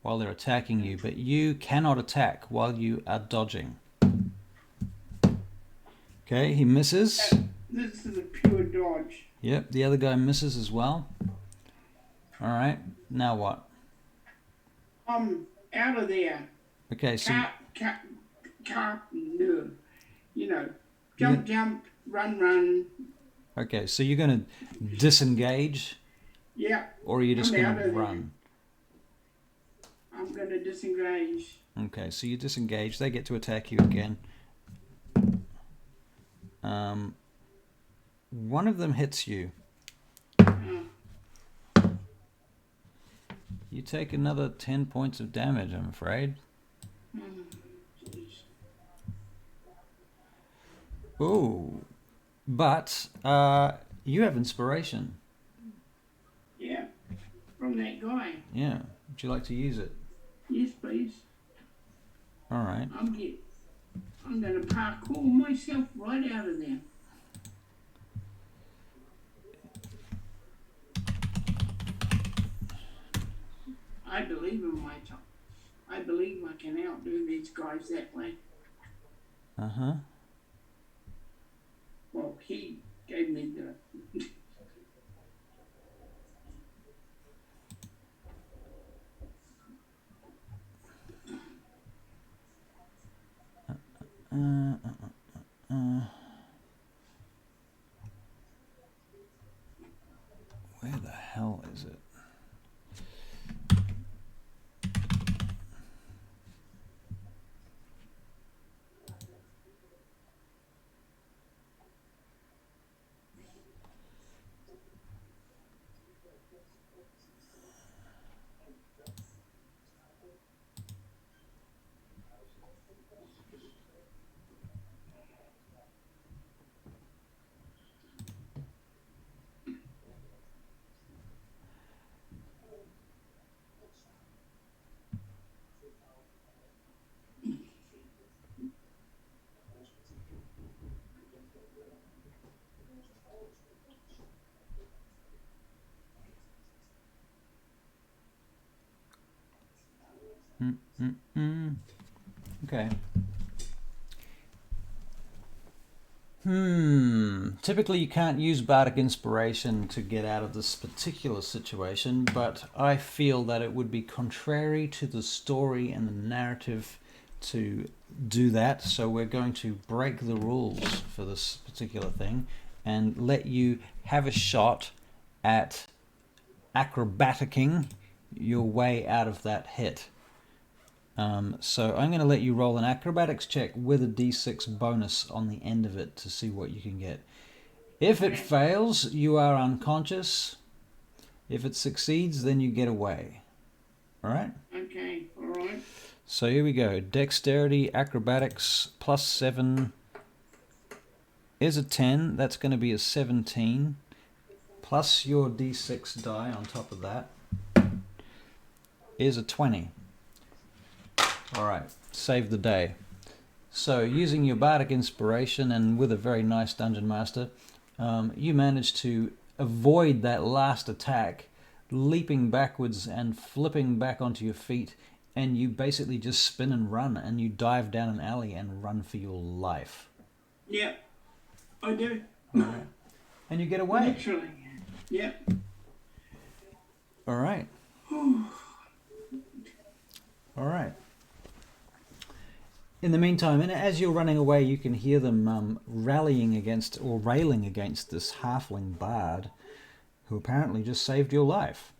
while they're attacking you, but you cannot attack while you are dodging. Okay, he misses. This is a pure dodge. Yep, the other guy misses as well. All right, now what? I'm out of there. Okay, so... no. You know, jump, run. Okay, so you're going to disengage? Yeah. Or are you just going to run? I'm going to disengage. Okay, so you disengage. They get to attack you again. One of them hits you. You take another 10 points of damage, I'm afraid. Ooh. But you have inspiration. Yeah. From from that guy. Yeah. Would you like to use it? Yes, please. All right. I'm going to parkour myself right out of there. I believe in my top. I believe I can outdo these guys that way. Uh-huh. Well, he gave me the... Where the hell is it? Okay. Typically you can't use bardic inspiration to get out of this particular situation, but I feel that it would be contrary to the story and the narrative to do that, so we're going to break the rules for this particular thing and let you have a shot at acrobaticking your way out of that hit. So I'm going to let you roll an acrobatics check with a d6 bonus on the end of it to see what you can get. If it fails, you are unconscious. If it succeeds, then you get away. All right? Okay, all right. So here we go. Dexterity, acrobatics, +7 is a 10. That's going to be a 17. Plus your d6 die on top of that is a 20. All right, save the day. So using your bardic inspiration and with a very nice dungeon master, you managed to avoid that last attack, leaping backwards and flipping back onto your feet, and you basically just spin and run, and you dive down an alley and run for your life. Yep, I do. All right. And you get away. Literally. Yep. All right. All right. In the meantime, and as you're running away, you can hear them rallying against or railing against this halfling bard who apparently just saved your life.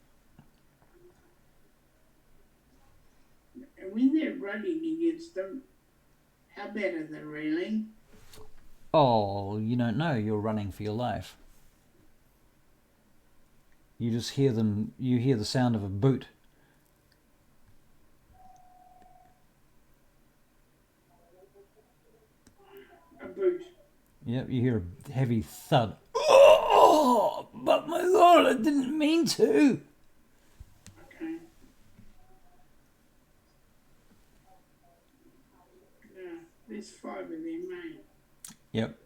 And when they're running against them, how bad are they railing? Oh, you don't know. You're running for your life. You just hear them. You hear the sound of a boot. A boot. Yep, you hear a heavy thud. Oh, but my lord, I didn't mean to. Okay. Yeah, there's 5 of them, mate. Yep.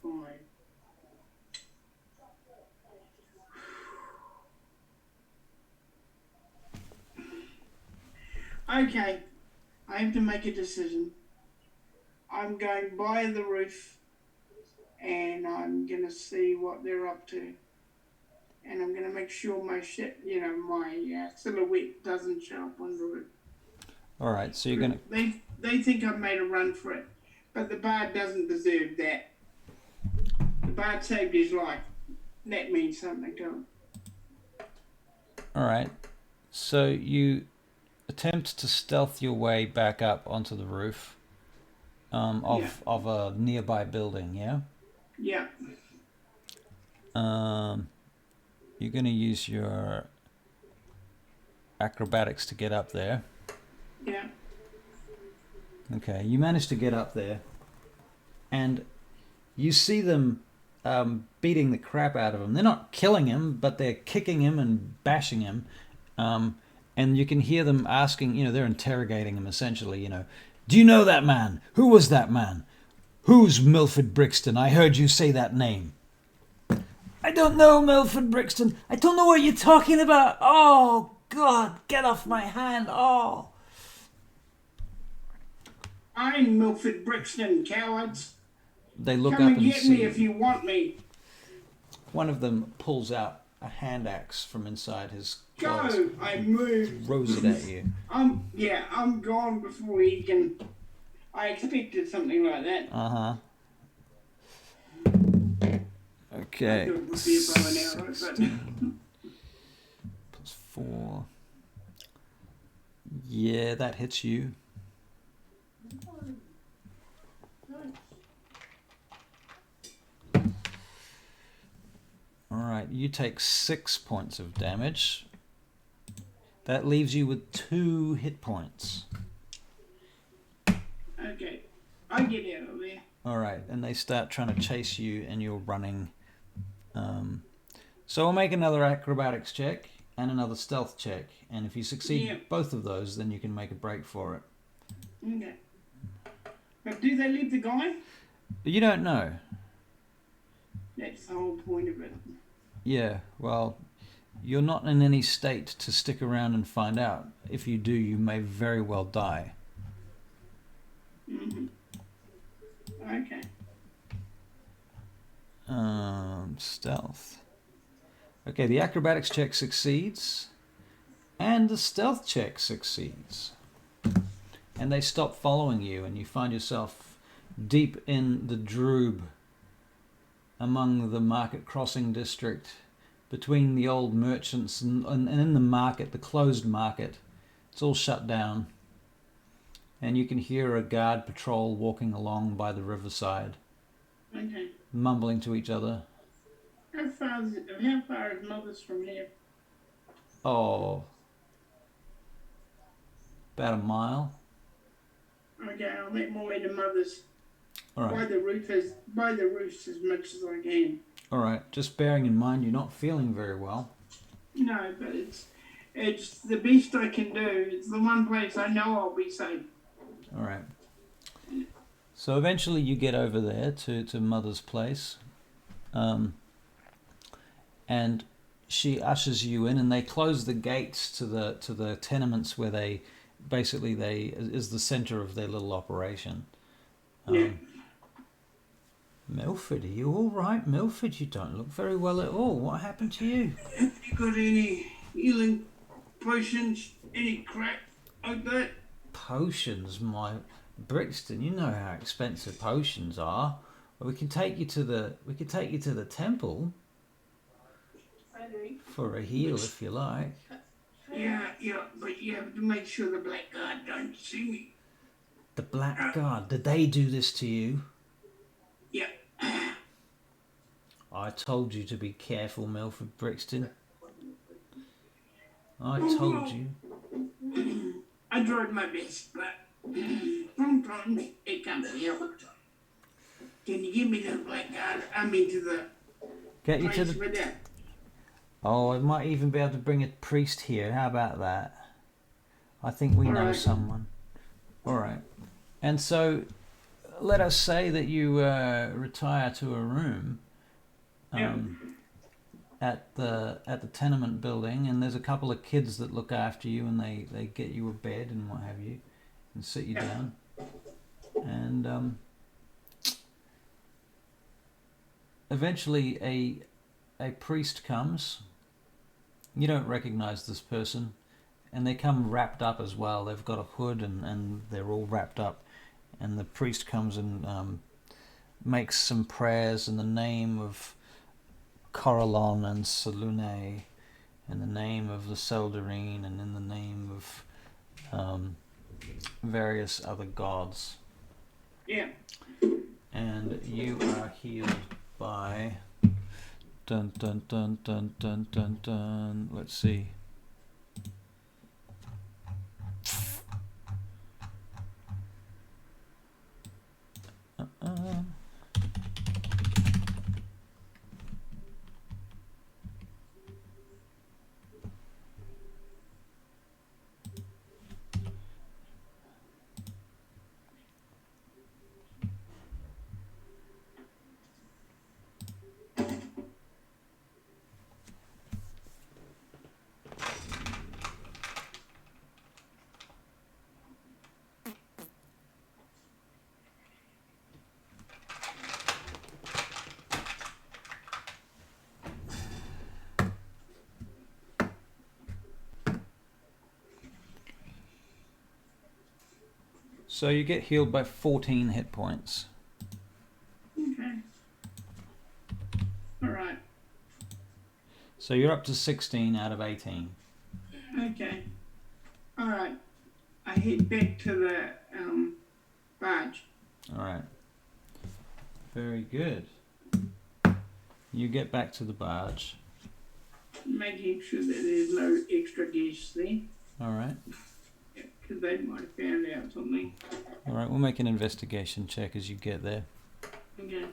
5. Okay, I have to make a decision. I'm going by the roof and I'm going to see what they're up to. And I'm going to make sure my shit, my silhouette doesn't show up on the roof. All right, so you're going to... They think I've made a run for it, but the bard doesn't deserve that. The bard saved his life. That means something to him. All right, so you attempt to stealth your way back up onto the roof of a nearby building, yeah? Yeah. You're going to use your acrobatics to get up there. Yeah. Okay, you manage to get up there, and you see them beating the crap out of him. They're not killing him, but they're kicking him and bashing him. And you can hear them asking, they're interrogating him essentially, do you know that man? Who was that man? Who's Milford Brixton? I heard you say that name. I don't know, Milford Brixton. I don't know what you're talking about. Oh, God, get off my hand. Oh. I'm Milford Brixton, cowards. They look Come up and and get see. me if you want me. One of them pulls out a hand axe from inside his clothes. Go! I move. Throws it at you. I'm gone before he can. I expected something like that. Uh-huh. Okay. I thought it would be a bow and arrow, but... Plus 4. Yeah, that hits you. Alright, you take 6 points of damage. That leaves you with 2 hit points. Okay, I get out of there. Alright, and they start trying to chase you and you're running. So we'll make another acrobatics check and another stealth check. And if you succeed both of those, then you can make a break for it. Okay. But do they leave the guy? You don't know. That's the whole point of it. Yeah, well, you're not in any state to stick around and find out. If you do, you may very well die. Mm-hmm. Okay. Stealth. Okay, the acrobatics check succeeds, and the stealth check succeeds. And they stop following you, and you find yourself deep in the Droob, among the market crossing district, between the old merchants and in the market, the closed market. It's all shut down. And you can hear a guard patrol walking along by the riverside, Okay. mumbling to each other. How far is Mother's from here? Oh, about a mile. Okay, I'll make my way to Mother's. All right. By the roof as much as I can. All right. Just bearing in mind you're not feeling very well. No, but it's the best I can do. It's the one place I know I'll be safe. All right. So eventually you get over there to Mother's place, and she ushers you in, and they close the gates to the tenements where they is the center of their little operation. Yeah. Milford, are you all right? Milford, you don't look very well at all. What happened to you? Have you got any healing potions? Any crap like that? Potions, my Brixton. You know how expensive potions are. Well, we can take you to the temple for a heal if you like. Yeah, but you have to make sure the blackguard don't see me. The blackguard. Did they do this to you? Yeah. I told you to be careful, Milford Brixton. I told you. I tried my best, but sometimes it can't be helped. Can you give me to the blackguard? To the Get you place to the. with that? Oh, I might even be able to bring a priest here. How about that? I think we know someone. All right. And so, let us say that you retire to a room at the tenement building, and there's a couple of kids that look after you, and they get you a bed and what have you, and sit you down. And eventually a priest comes. You don't recognize this person, and they come wrapped up as well. They've got a hood and they're all wrapped up, and the priest comes and makes some prayers in the name of Corallon and Salune, in the name of the Seldarine, and in the name of various other gods. Yeah. And you are healed by dun dun dun dun dun dun dun. Let's see. So you get healed by 14 hit points. Okay. Alright. So you're up to 16 out of 18. Okay. Alright. I head back to the barge. Alright. Very good. You get back to the barge. Making sure that there's no extra guests there. Alright. Because they might have found out something. Alright, we'll make an investigation check as you get there. Okay.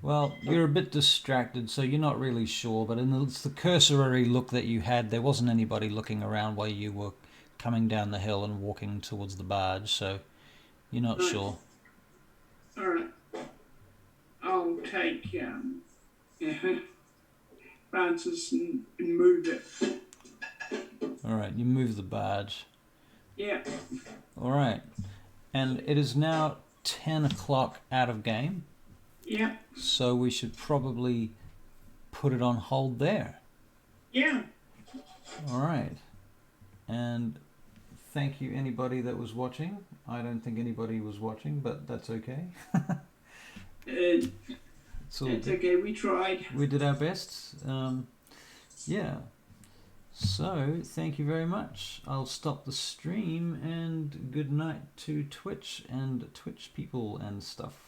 Well, you're a bit distracted, so you're not really sure, but in the cursory look that you had, there wasn't anybody looking around while you were coming down the hill and walking towards the barge, so you're not sure. Alright. I'll take Francis and move it. Alright, you move the barge. Yeah. Alright. And it is now 10 o'clock out of game. Yeah. So we should probably put it on hold there. Yeah. Alright. And thank you anybody that was watching. I don't think anybody was watching, but that's okay. It's good. okay, we tried. We did our best. Yeah. So, thank you very much. I'll stop the stream and good night to Twitch and Twitch people and stuff.